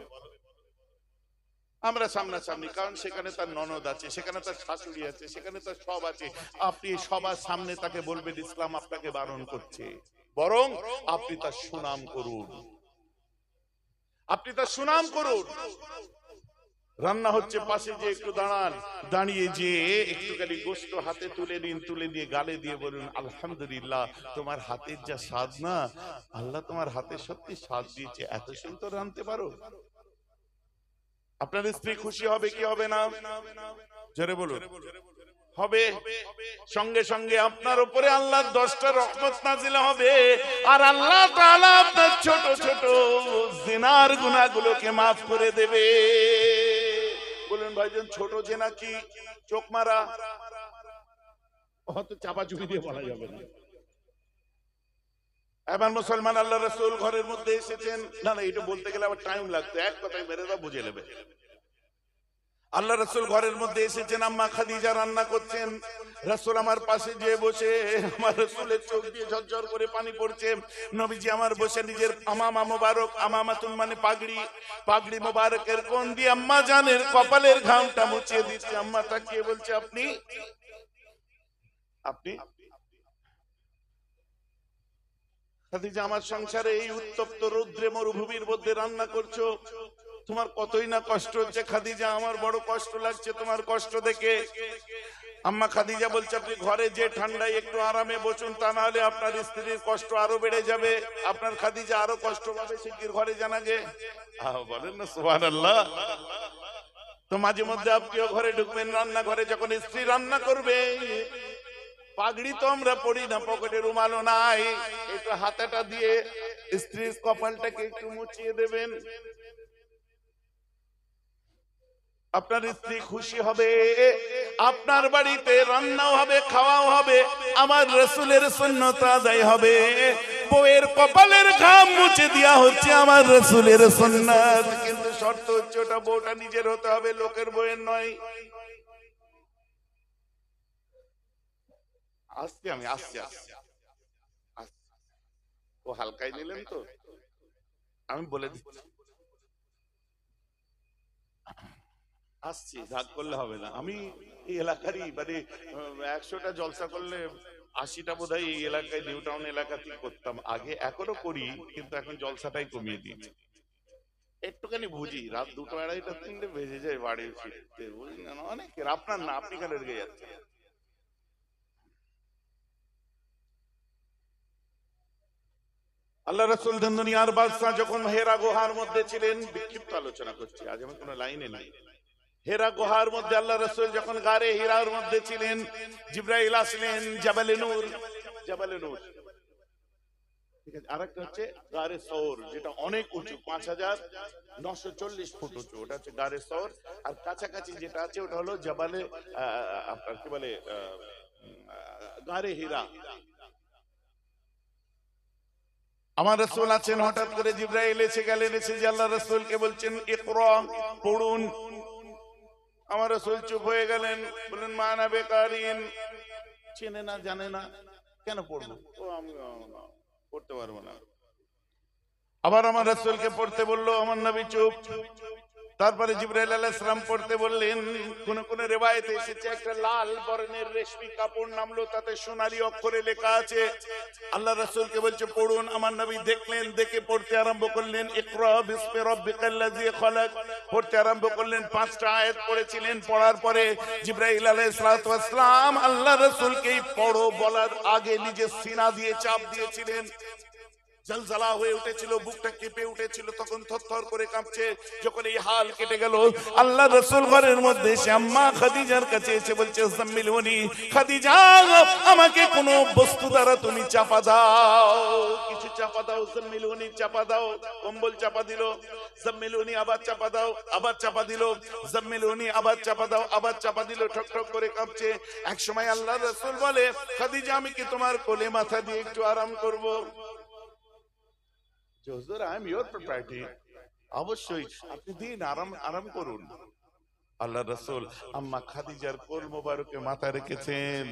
আমরা সামনাসামনি, কারণ সেখানে তার ননদ আছে, সেখানে তার শাশুড়ি আছে, সেখানে তার সব আছে। আপনি সবার সামনে তাকে বলবেন ইসলাম আপনাকে বারণ করছে, বরং আপনি তার সুনাম করুন, আপনি তার সুনাম করুন। রান্না হচ্ছে পাশে, যে একটু দাঁড়ান, দাঁড়িয়ে যে একটুখানি গোশত হাতে তুলে নিন, তুলে নিয়ে গালে দিয়ে বলুন আলহামদুলিল্লাহ, তোমার হাতের যা স্বাদ না, আল্লাহ তোমার হাতে সত্যি স্বাদ দিয়েছে, এত সুন্দর রাঁধতে পারো। আপনার স্ত্রী খুশি হবে কি হবে না? জোরে বলুন। হবে। সঙ্গে সঙ্গে আপনার উপরে আল্লাহর 10টা রহমত নাজিল হবে, আর আল্লাহ তাআলা আপনার ছোট ছোট জিনার গুনাহগুলোকে maaf করে দেবে। বলেন ভাইজান, ছোট জিনা কি? চোখ মারা, হয়তো চাপা চুপি দিয়ে বলা যাবে না। এবার মুসলমান, আল্লাহ রাসূল ঘরের মধ্যে এসেছেন, না না এটা বলতে গেলে আবার টাইম লাগতো, এক কথায় মেরে দাও বুঝে নেবে। আল্লাহ রাসূল ঘরের মধ্যে এসেছেন, আম্মা খাদিজা রান্না করছেন। রাসূল আমার পাশে যে বসে, আমার রাসূলের চোখ দিয়ে ঝরঝর করে পানি পড়ছে। নবীজি আমার বসে নিজের আমামা মোবারক, আমামাতুন মানে পাগড়ি, পাগড়ি মোবারকের কোণ দিয়ে আম্মা জানের কপালের ঘামটা মুছিয়ে দিচ্ছে। আম্মা তাকিয়ে বলছে, আপনি আপনি খাদিজা, আমার সংসারে এই উত্তপ্ত রৌদ্রে মরুভূমির মধ্যে রান্না করছো, তোমার কতই না কষ্ট হচ্ছে। খাদিজা, আমার বড় কষ্ট লাগছে তোমার কষ্ট দেখে। আম্মা খাদিজা বলছে, আপনি ঘরে যে ঠান্ডায় একটু আরামে বসুন, তা না হলে আপনার স্ত্রীর কষ্ট আরো বেড়ে যাবে, আপনার খাদিজা আরো কষ্ট পাবে, শিগগির ঘরে জানা গে। বলেন না সুবহানাল্লাহ। তো মাঝে মধ্যে আপনিও ঘরে ঢুকবেন, রান্নাঘরে যখন স্ত্রী রান্না করবে, পাগড়ি তো আমরা পড়ি না, পকেটে রুমালও নাই, একটু হাতাটা দিয়ে স্ত্রীর কপালটাকে একটু মুছিয়ে দেবেন। আপনার স্ত্রী খুশি হবে, আপনার বাড়িতে রান্নাও হবে, খাওয়াও হবে, আমার রাসূলের সুন্নাত আদায় হবে। বউয়ের কপালের ঘাম মুছে দেয়া হচ্ছে আমার রাসূলের সুন্নাত। কিন্তু শর্ত হচ্ছে ওটা বউটা নিজের হতে হবে, লোকের বউয়ের নয়। আমি আসছি। ও হালকাই নিলেন তো, আমি বলে দিচ্ছি, আসছি, রাগ করলে হবে না। আমি এই এলাকারই মানে 100টা জলসা করলে 80টা বোধহয় এই এলাকায় নিউ টাউন এলাকাতেই করতাম আগে, এখনো করি, কিন্তু এখন জলসাটাই কমিয়ে দিয়েছি। একটুখানি বুঝি, রাত 2টা 2:30টা 3টে বেজে যায় বাড়ি ফিরতে, বুঝলেন? অনেকের, আপনার না, আপনি কেন রেগে যাচ্ছেন? আল্লাহ রাসূল দুনিয়ার বাদশা যখন হেরা গুহার মধ্যে ছিলেন, বিক্ষিপ্ত আলোচনা করছি, আজ আমি কোনো লাইনে নাই। হেরা গুহার মধ্যে আল্লাহ রাসূল যখন গারে হিরার মধ্যে ছিলেন, জিবরাইল আসলেন, জাবালে নূর, জাবালে নূর, ঠিক আছে। আরেকটা হচ্ছে গারে সওর, যেটা অনেক উঁচু, 5940 ফুট উঁচু, ওটা হচ্ছে গারে সওর। আর কাছাকাছি যেটা আছে ওটা হলো জাবালে আপনার কি বলে গারে হীরা। আমার রাসূল আছেন, হঠাৎ করে জিবরাইল এসে গেলেন, এসে যে আল্লাহ রাসূলকে বলছেন, ইকরা, পড়ুন। আমার রাসূল চুপ হয়ে গেলেন, বলেন, মা না বেকারিন, চেনে না, জানে না, কেন পড়বো? ও আমি পড়তে পারবো না। আবার আমার রাসূলকে পড়তে বললো, আমার নবী চুপ। তারপরে জিবরাইল আলাইহিস সালাম পড়তে বললেন। কোন কোন রিওয়ায়েতে এসেছে একটা লাল বর্ণের রেশমি কাপড় নামলো, তাতে সোনালী অক্ষরে লেখা আছে। আল্লাহ রাসূলকে বলছে পড়ুন। আমার নবী দেখলেন, দেখে পড়তে আরম্ভ করলেন, ইকরা বিসমি রাব্বিকাল্লাযী খলাক, পড়তে আরম্ভ করলেন। 5টা আয়াত পড়েছিলেন। পড়ার পরে জিবরাইল আলাইহিস সালাম আল্লাহ রাসূলকে পড়ো বলার আগে নিজের সিনা দিয়ে চাপ দিয়েছিলেন। জলজলা হয়ে উঠেছিল, বুকটা কেঁপে উঠেছিল, তখন থরথর করে কাঁপছে। যখন এই হাল কেটে গেল, আল্লাহ রাসূল ঘরের মধ্যে এসে আম্মা খাদিজার কাছে এসে বলছে, জাম্মিলুনি, খাদিজা আমাকে কোন বস্তু দ্বারা তুমি চাপা দাও, কিছু চাপা দাও, জাম্মিলুনি চাপা দাও। কম্বল চাপা দিল, জাম্মিলুনি আবার চাপা দাও, আবার চাপা দিল, জাম্মিলুনি আবার চাপা দাও, আবার চাপা দিল, ঠক ঠক করে কাঁপছে। এক সময় আল্লাহ রাসূল বলে, খাদিজা আমি কি তোমার কোলে মাথা দিয়ে একটু আরাম করব? হুজুর, আই এম ইওর প্রপার্টি, অবশ্যই আপনি দিন, আরাম করুন। আল্লাহ রাসূল আম্মা খাদিজার কোল মোবারকে মাথা রেখেছেন,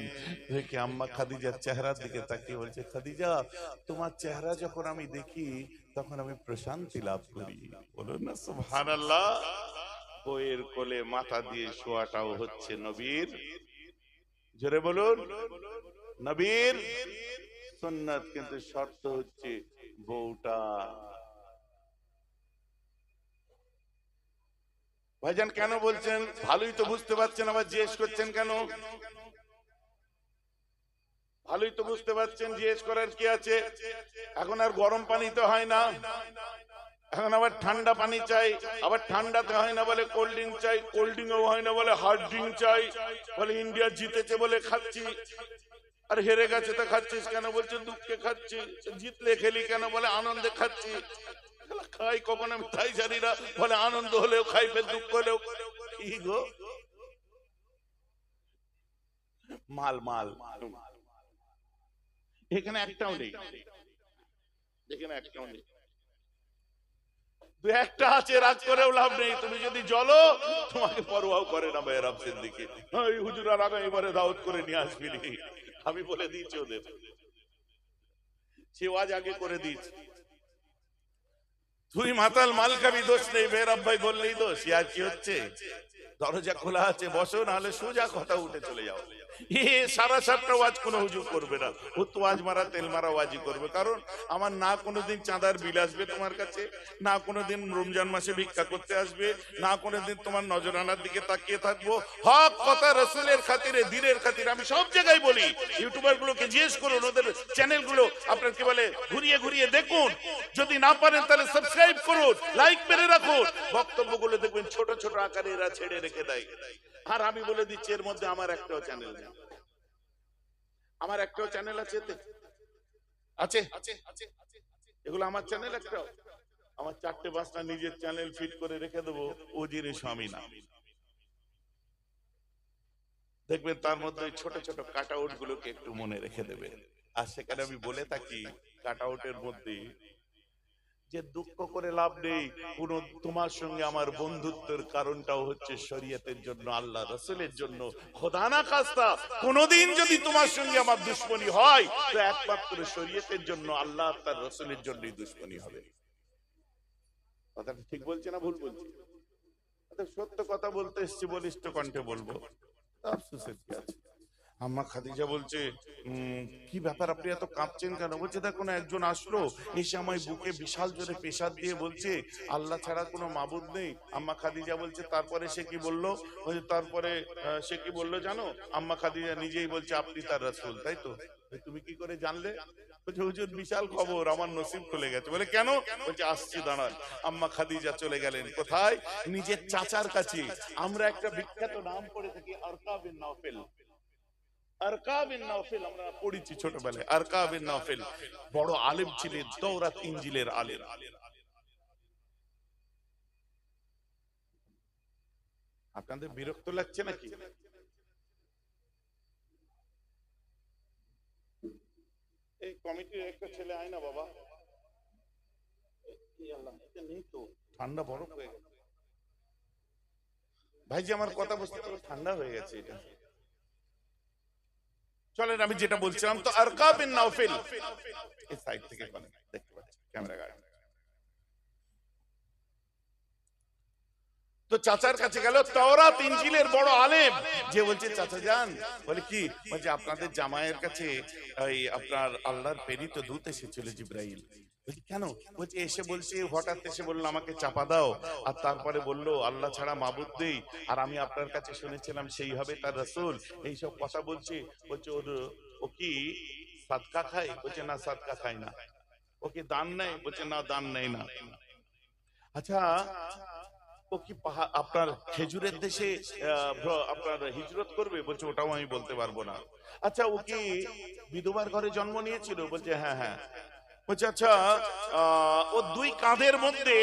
রেখে আম্মা খাদিজার চেহারার দিকে তাকিয়ে বলছে, খাদিজা তোমার চেহারা যখন আমি দেখি তখন আমি প্রশান্তি লাভ করি। বলুন না সুবহানাল্লাহ। বইয়ের কোলে মাথা দিয়ে শোয়াটাও হচ্ছে নবীর, জোরে বলুন, নবীর সুন্নাত। কিন্তু শর্ত হচ্ছে বউটা। ভাইজান কেন বলছেন? ভালোই তো বুঝতে পারছেন, আবার জিজ্ঞেস করছেন কেন? ভালোই তো বুঝতে পারছেন, জিজ্ঞেস করার কি আছে? এখন আর গরম পানি তো হয় না, এখন আবার ঠান্ডা পানি চাই, আবার ঠান্ডাতে হয় না বলে কোল্ড ড্রিঙ্ক চাই, কোল্ড ড্রিঙ্কও হয় না বলে হার্ড ড্রিঙ্ক চাই, বলে ইন্ডিয়া জিতেছে বলে খাচ্ছি। আর হেরে গেছে তো খাচ্ছিস কেন? বলছে দুঃখে খাচ্ছি। জিতলে খেলি কেন? বলে আনন্দে খাচ্ছি। খাই কখন আমি তাই জানি না, বলে আনন্দ হলেও খাই, ফের দুঃখ হলেও। কি গো, মাল মাল এখানে একটাও নেই, এখানে একটাও নেই। দু একটা আছে, রাগ করেও লাভ নেই। তুমি যদি জ্বলো তোমাকে পরোয়াও করে না মেহরাব সিদ্দিকী। এই হুজুর আর আগে এবারে দাওয়াত করে নিয়ে আসবি নি। আমি বলে দিয়েছি ওদের, সে ওয়াজ আগে করে দিয়েছি। তুই মাতাল মাল খাবি, দোষ নেই, মেহরাব ভাই বললেই দোষ। আর কি হচ্ছে, দরজা খোলা আছে, বসো, নাহলে সোজা কথা উঠে চলে যাও। সারা সাতটা ওয়াজ কোনো হুজুর করবে না, ও তো ওয়াজ মারা তেল মারা ওয়াজই করবে। কারণ আমার না কোনোদিন চাঁদার বিল আসবে তোমার কাছে, না কোনোদিন রমজান মাসে ভিক্ষা করতে আসবে, না কোনোদিন তোমার নজরানার দিকে তাকিয়ে থাকবো। হক কথা রসুলের খাতিরে, দিনের খাতিরে আমি সব জায়গায় বলি। ইউটিউবার গুলোকে জিজ্ঞেস করুন, ওদের চ্যানেল গুলো আপনার কি বলে ঘুরিয়ে ঘুরিয়ে দেখুন। যদি না পারেন তাহলে সাবস্ক্রাইব করুন, লাইক মেরে রাখুন। বক্তব্যগুলো দেখবেন ছোট ছোট আকারে এরা ছেড়ে রেখে দেয়। আর আমি বলে দিচ্ছি, এর মধ্যে আমার একটাও চ্যানেল নেই। আমার একটাও চ্যানেল আছে, আছে এগুলো আমার চ্যানেল একটাও। আমার 4-5টা নিজের চ্যানেল ফিট করে রেখে দেবো, ও জিনিস আমি না। দেখবেন তার মধ্যে ছোট ছোট কাট আউট গুলোকে একটু মনে রেখে দেবেন। আর সেখানে আমি বলে থাকি কাট আউটের মধ্যে যে দুঃখ করে লাভ নেই, কোন তোমার সঙ্গে আমার বন্ধুত্বের কারণটাও হচ্ছে শরীয়তের জন্য, আল্লাহ রাসূলের জন্য। খোদা না খাস্তা কোনদিন যদি তোমার সঙ্গে আমার দুশ্মনী হয়, তো একমাত্র শরীয়তের জন্য, আল্লাহ তার রাসূলের জন্যই দুশ্মনী হবে। কথাটা ঠিক বলছে না ভুল বলছি? সত্য কথা বলতে এসেছি, বলিষ্ঠ কণ্ঠে বলবো। আফসোসের কি আছে? আম্মা খাদিজা বলছে, কি ব্যাপার আপনি এত কাঁপছেন কেন? বলছে দেখো না, একজন আসলো, এসে আমায় বুকে বিশাল জোরে পেশাব দিয়ে বলছে আল্লাহ ছাড়া কোনো মাবুদ নেই। আম্মা খাদিজা বলছে তারপরে সে কি বললো? বলছে তারপরে সে কি বললো জানো? আম্মা খাদিজা নিজেই বলছে আপনি তার রাসূল, তাই তো? তুমি কি করে জানলে? বলছে হুজুর বিশাল খবর, আমার নসিব খুলে গেছে। বলে কেন? বলছে আসছি দাঁড়ান। আম্মা খাদিজা চলে গেলেন কোথায়? নিজের চাচার কাছে। আমরা একটা বিখ্যাত নাম পড়ে থাকি, আরকা বিন নাওফেল। আরকা বিন নাওফেল আমরা পড়েছি ছোটবেলায়। আরকা বিন নাওফেল বড় আলেম ছিলেন, তাওরাত ইনজিলের আলেম। আপনাদের বিরক্ত লাগছে নাকি? এই কমিটির একটা ছেলে আয় না বাবা, নেই তো, ঠান্ডা বরফ হয়ে গেছে ভাইজি, আমার কথা বুঝতে পারো, ঠান্ডা হয়ে গেছে এটা। চলেন আমি যেটা বলছিলাম, তো আরকা বিন নাওফেল এই সাইড থেকে দেখতে পাচ্ছি ক্যামেরা গার্ড। তো চাচার কাছে গেল, তাওরাত ইনজিলের বড় আলেম, যে বলছে চাচা যান, বলে কি? বলছে আপনাদের জামাইয়ের কাছে এই আপনার আল্লাহর প্রেরিত দূত এসেছিল জিবরাইল। বলছি কেন? বলছে এসে বলছে, হঠাৎ এসে বললো আমাকে চাপা দাও, আর তারপরে বললো আল্লাহ ছাড়া মাবুদ নেই, আর আমি আপনার কাছে শুনেছিলাম সেই হবে তার রাসূল, এইসব কথা বলছে। বলছে ও কি সাদকা খায়? বলছে না সাদকা খায় না। ও কি দান নেয়? বলছে না দান নেয় না। আচ্ছা ও কি আপনার খেজুরের দেশে আপনার হিজরত করবে? বলছে ওটাও আমি বলতে পারবো না। আচ্ছা ও কি বিধবার ঘরে জন্ম নিয়েছিল? বলছে হ্যাঁ হ্যাঁ। বলছে আচ্ছা ও দুই কাঁধের মধ্যে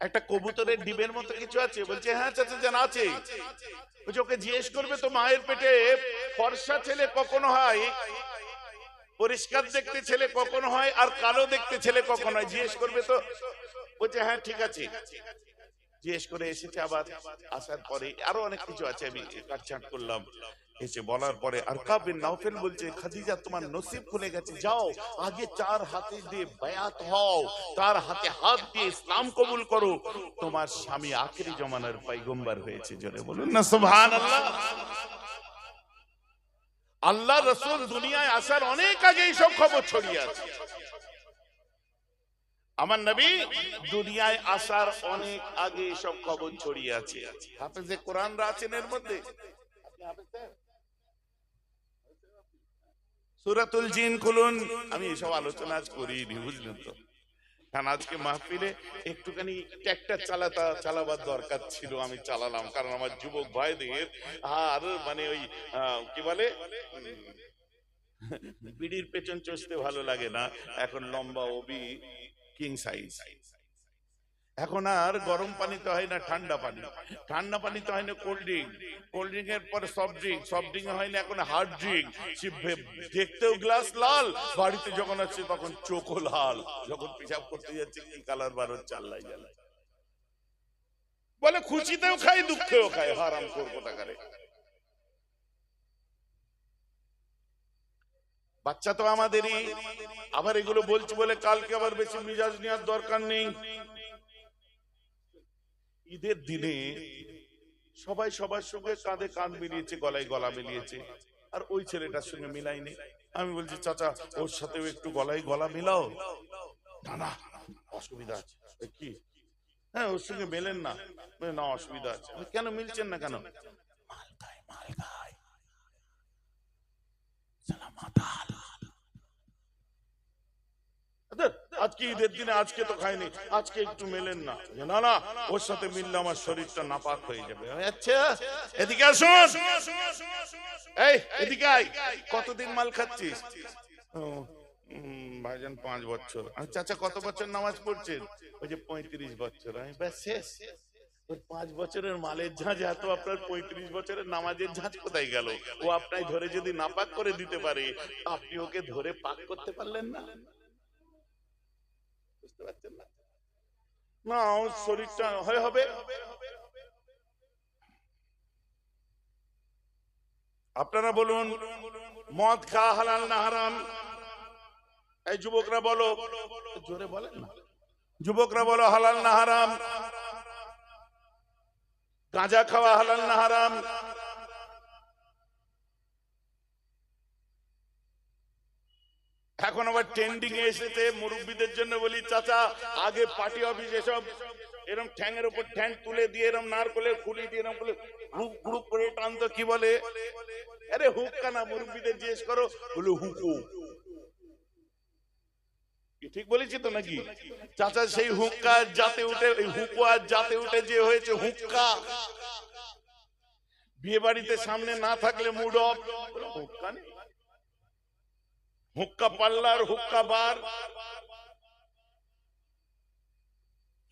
একটা কবুতরের ডিমের মতো কিছু আছে? বলছে হ্যাঁ চাচা জান আছে। বলছে ওকে জিজ্ঞেস করবে তো মায়ের পেটে ফর্সা ছেলে কখনো হয়, পরিষ্কার দেখতে ছেলে কখনো হয়, আর কালো দেখতে ছেলে কখনো হয়, জিজ্ঞেস করবে তো। বলছে হ্যাঁ ঠিক আছে। জিজ্ঞেস করে এসেছে। আবার আসার পরে আরো অনেক কিছু আছে, আমি কাটছাট করলাম। এসে বলার পরে আরকা বিন নাওফেল বলছে খাদিজা তোমার নসিব খুলে গেছে, যাও আগে 4 হাতে দিয়ে বায়াত হও, তার হাতে হাত দিয়ে ইসলাম কবুল করো, তোমার স্বামী আখেরি জামানার পয়গম্বর হয়েছে। জোরে বলুন না সুবহানাল্লাহ। আল্লাহ রাসূল দুনিয়ায় আসার অনেক আগে এই সব খবর ছড়িয়ে আছে। আমার নবী দুনিয়ায় আসার অনেক আগে সব খবর ছড়িয়ে আছে। হাফেজে কোরআনরা আছেন এর মধ্যে। সূরাতুল জিন খুলুন। আমি এসব আলোচনা আজ করিনি, বুঝলেন তো, কারণ আজকে মাহফিলে একটুখানি ট্র্যাক্টর চালাবার দরকার ছিল, আমি চালালাম। কারণ আমার যুবক ভাইদের আর মানে ওই কি বলে বিড়ির পেছন চষতে ভালো লাগে না, এখন লম্বা ওবি কিং সাইজ এখন আর গরম পানিতে হয় না ঠান্ডা পানি, ঠান্ডা পানিতে হয় না কোল্ড ড্রিঙ্ক, কোল্ড ড্রিঙ্ক এর পরে সফট ড্রিঙ্ক, সফট ড্রিঙ্ক হয় না এখন হার্ড ড্রিঙ্ক। দেখতেও গ্লাস লাল, বাড়িতে যখন আসছে তখন চোখও লাল, যখন পেশাব করতে যাচ্ছে কি কালার বার হচ্ছে আল্লাহ জানে। বলে খুশিতেও খাই দুঃখেও খাই, হারাম করবো টাকারে। বাচ্চা তো আমাদেরই, আবার এগুলো বলছি বলে কালকে আবার বেশি মিজাজ নেওয়ার দরকার নেই। ঈদের দিনে সবাই সবার সঙ্গে কাঁধে কাঁধ মিলিয়েছে, গলায় গলা মিলিয়েছে, আর ওই ছেলেটার সঙ্গে মিলাইনি। আমি বলছি চাচা ওর সাথেও একটু গলায় গলা মিলাও। না না অসুবিধা আছে। কি? হ্যাঁ ওর সঙ্গে মেলেন না? না অসুবিধা আছে। কেন মিলছেন না কেন? মাল খায়, মাল খায়, আজকে ঈদের দিনে আজকে তো খাইনি, আজকে একটু মেলেন না? না না ওর সাথে মিললে আমার শরীরটা নাপাক হয়ে যাবে। আচ্ছা এদিকে আসুন, এই এদিকে আয়। কতদিন মাল খাচ্ছিস? ভাইজান 5 বছর। চাচা কত বছর নামাজ পড়ছেন? ওই যে 35 বছর। আমি ব্যাস শেষ। 5 বছরের মালের ঝাঁঝ এত, আপনার 35 বছরের নামাজের ঝাঁঝ কোথায় গেল? ও আপনাই ধরে যদি নাপাক করে দিতে পারে, আপনি ওকে ধরে পাক করতে পারলেন না? বুঝতে পারছেন না? না ওর শরীরটা হয় হবে। আপনারা বলুন মদ খাওয়া হালাল না হারাম? এই যুবকরা বলো, জোরে বলেন না। যুবকরা বলো হালাল না হারাম? গাঁজা খাওয়া হালাল না হারাম? এখন আবার ট্রেন্ডিং এ এসেছে, মুরব্বীদের জন্য বলি চাচা, আগে পার্টি অফিস এসব এরকম ঠ্যাংয়ের উপর ঠ্যাং তুলে দিয়ে এরকম নারকলের খুলি দিয়ে এরকম বলে হুক হুক করে টানতো, কি বলে? আরে হুক্কা না, মুরব্বীদের জিজ্ঞেস করো, বলে হুকু। ঠিক বলেছি তো নাকি চাচা? সেই হুক্কা জাতে উঠে, হুকু আর জাতে উঠে যে হয়েছে হুক্কা। বিয়ে বাড়িতে সামনে না থাকলে মুড অফ, হুক্কা নেই, হুক্কা পাল্লার হুক্কা বার।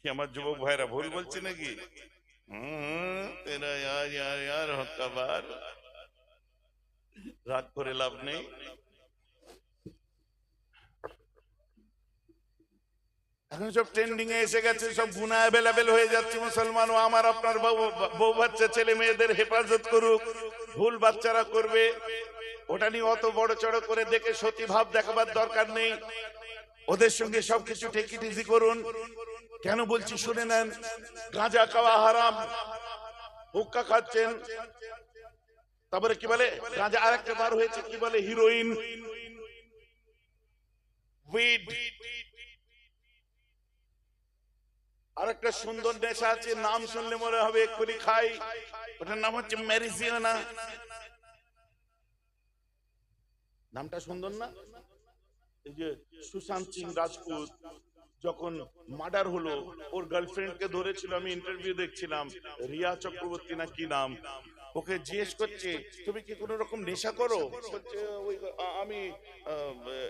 কি আমার যুবক ভাইরা ভুল বলছে নাকি? তেরা ইয়ার ইয়ার ইয়ার হুক্কা বার। রাগ করে লাভ নেই। এখন সব ট্রেন্ডিং এ এসে গেছে, সব গুনাহ অ্যাভেলেবেল হয়ে যাচ্ছে। মুসলমান ও আমার আপনার বউ বাচ্চা ছেলে মেয়েদের হেফাজত করুক। ভুল বাচ্চারা করবে, ওটা নিয়ে অত বড় চড় করে দেখে সতী ভাব দেখাবার দরকার নেই। ওদের সঙ্গে সবকিছু টেকিটিজি করুন। কেন বলছি শুনে নেন। গাঁজা খাওয়া হারাম, হুক্কা খাচ্ছেন, তারপরে কি বলে গাঁজা আরেকটা বার হয়েছে, কি বলে হিরোইন, উইড, আরেকটা সুন্দর নেশা আছে, নাম শুনলে মনে হবে এক্ষুনি খাই, ওটার নাম হচ্ছে ম্যারিজুয়ানা। নামটা সুন্দর না? এই যে সুশান্ত সিং রাজপুত যখন মার্ডার হলো, ওর গার্লফ্রেন্ডকে ধরেছিল, আমি ইন্টারভিউ দেখছিলাম, রিয়া চক্রবর্তী না কি নাম। ওকে জিজ্ঞেস করছে তুমি কি কোন রকম নেশা করো? বলছে আমি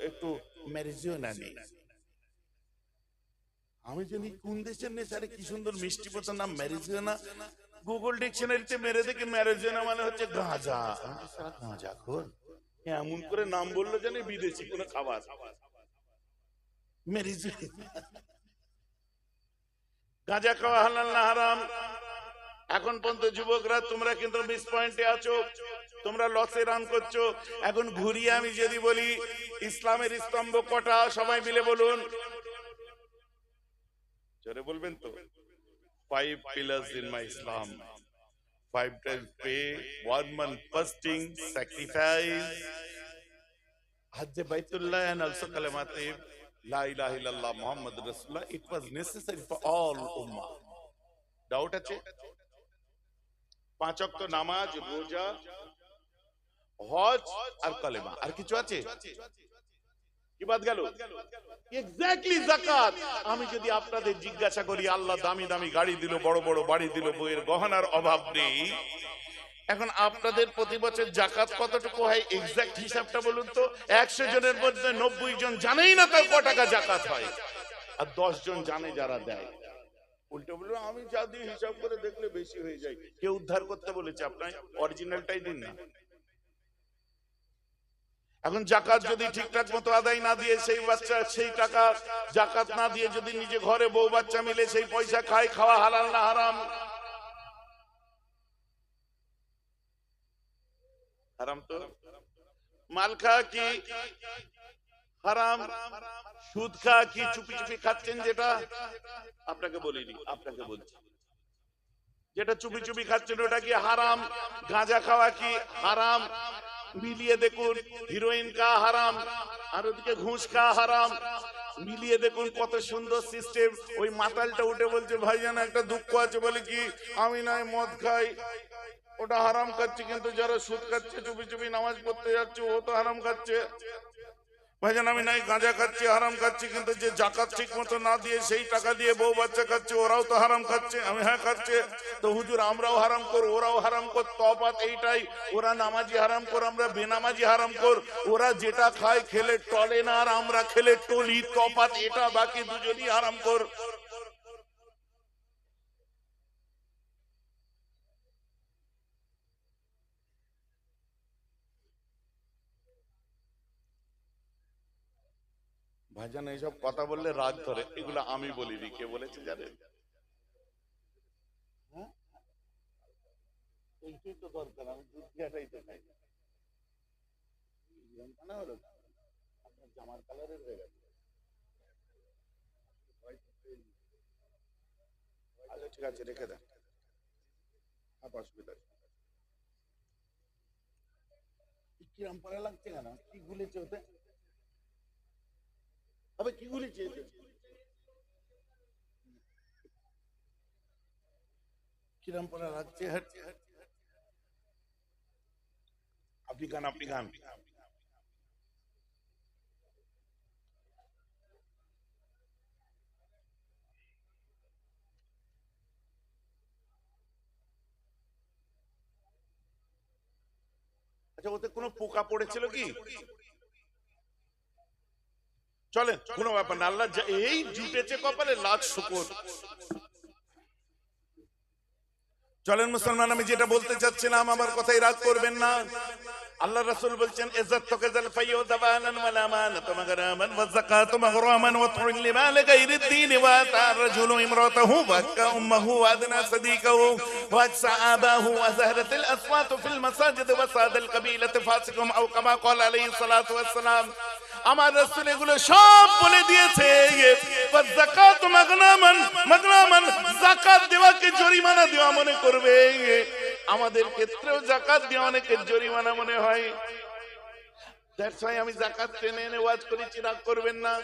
একটু ম্যারিজুয়ানা নেই। আমি জানি কোন দেশের নেশারে, কি সুন্দর মিষ্টি মতো নাম ম্যারিজুয়ানা। গুগল ডিকশনারিতে মেরে দেখে ম্যারিজুয়ানা মানে হচ্ছে গাঁজা। গাঁজা খোর, এমন করে নাম বললো জানি বিদেশি কোন খাবার। গাঁজা খাওয়া হালাল না হারাম? এখন পর্যন্ত যুবকরা তোমরা কিন্তু মিস পয়েন্টে আছো, তোমরা লসে রান করছো। এখন ঘুরিয়ে আমি যদি বলি ইসলামের স্তম্ভ কটা, সবাই মিলে বলুন, জোরে বলবেন তো? 5 pillars in my Islam. 5 times pay, 1 month fasting, sacrifice, Hajj Baitullah, and also Kalimate La ilaha illallah Muhammad Rasulullah. It was necessary for all ummah. Doubt আছে? 5 ওয়াক্ত নামাজ, রোজা, হজ আর কালেমা, আর কিছু আছে? কি বাদ গেল? এক্স্যাক্টলি যাকাত। আমি যদি আপনাদের জিজ্ঞাসা করি, আল্লাহ দামি দামি গাড়ি দিল, বড় বড় বাড়ি দিল, বইয়ের গহনার অভাব নেই, এখন আপনাদের প্রতি বছর যাকাত কতটুকু হয়? এক্সাক্ট হিসাবটা বলুন তো। 100 জনের মধ্যে 90 জন জানেই না তার কত টাকা যাকাত হয়, আর 10 জন জানে যারা দেয়। উল্টো বলবে আমি যা দিই হিসাব করে দেখলে বেশি হয়ে যায়। কে উদ্ধার করতে বলেছে? আপনার অরিজিনালটাই দিন না। এখন জাকাত যদি ঠিকঠাক মতো আদায় না দিয়ে সেই বাচ্চা সেই টাকা জাকাত না দিয়ে যদি নিজে ঘরে বউ বাচ্চা মিলে সেই পয়সা খায়, খাওয়া হালাল না হারাম? হারাম তো। মাল খাওয়া কি হারাম? সুদ খাওয়া কি চুপি চুপি খাচ্ছেন যেটা? আপনাকে বলিনি, আপনাকে বলছি। যেটা চুপি চুপি খাচ্ছেন ওটা কি হারাম? গাঁজা খাওয়া কি হারাম? মিলিয়ে দেখুন, হিরোইন খাওয়া হারাম, আর ওদিকে ঘুষ খাওয়া হারাম। মিলিয়ে দেখুন কত সুন্দর সিস্টেম। ওই মাতালটা উঠে বলছে ভাইজান একটা দুঃখ আছে, বলে কি আমি নয় মদ খাই, ওটা হারাম খাচ্ছে, কিন্তু যারা সুদ খাচ্ছে চুপি চুপি নামাজ পড়তে যাচ্ছে ও তো হারাম খাচ্ছে। ভাইজান আমি নাই গাঁজা খাচ্ছি, হারাম খাচ্ছি, কিন্তু যে জাকাত ঠিক মতো না দিয়ে সেই টাকা দিয়ে বউ বাচ্চা খাচ্ছে ওরাও তো হারাম খাচ্ছে। আমি হ্যাঁ খাচ্ছে। তো হুজুর আমরাও হারাম কর, ওরাও হারাম কর, তফাৎ এইটাই, ওরা নামাজি হারাম কর, আমরা বেনামাজি হারাম কর। ওরা যেটা খায় খেলে টলে না, আর আমরা খেলে টলি, তফাৎ এটা, বাকি দুজনই হারাম কর। ভাইজান এইসব কথা বললে রাগ ধরে, এগুলো আমি বলিনি, কে বলেছে জানেন? হ্যাঁ, এইটাই তো দরকার। আমি দুধ দিয়াটাই তো খাই। না হলো আপনার জামার কালারের হয়ে গেছে। আচ্ছা ঠিক আছে, রেখে দেন, অসুবিধা নেই। কিরম পালা লাগছে কেন? কি গুলেছে ওতে? আবে কি গুলেছে এতে? কিরম পালা লাগছে? আপনি গান, আপনি গান। আচ্ছা ওতে কোনো পোকা পড়েছিল কি? চলেন, কোনো ব্যাপার না, আল্লাহ এই জুটেছে কপালে লাখ শুকর। চলেন মুসলমান, আমি যেটা বলতে চাচ্ছিলাম, আমার কথাই রাগ করবেন না। আল্লাহ রাসূল বলছেন ইজ্জত তাকাজাল ফাইয়ু দাবানান ওয়ালা আমানাতু মাগরামান ওয়া যাকাতু মাগরামান ওয়া তু'ল্লিমা লিগাইরিদ দীন ওয়া তারাজুলু ইমরাতাহু ওয়া উম্মুহু ওয়া আদনা সাদিকাহু ওয়া সাআবাহু ওয়া যাহরাতিল আসওয়াতু ফিল মাসাজিদ ওয়া সাদাল কাবিলাতু ফাসিকুম আও কামা ক্বালা আলাইহিস সালাতু ওয়াস সালাম। আমার রাসূল এগুলো সব বলে দিয়েছে। যাকাত মাগনামান, মাগনামান যাকাত দেওয়াকে জরিমানা দেওয়া মনে করবে। আমাদের ক্ষেত্রেও যাকাত দেওয়া অনেকের জরিমানা মনে হয়। দ্যাটস ওয়াই আমি যাকাত টেনে এনে ওয়াজ করেছি, রাগ করবেন না।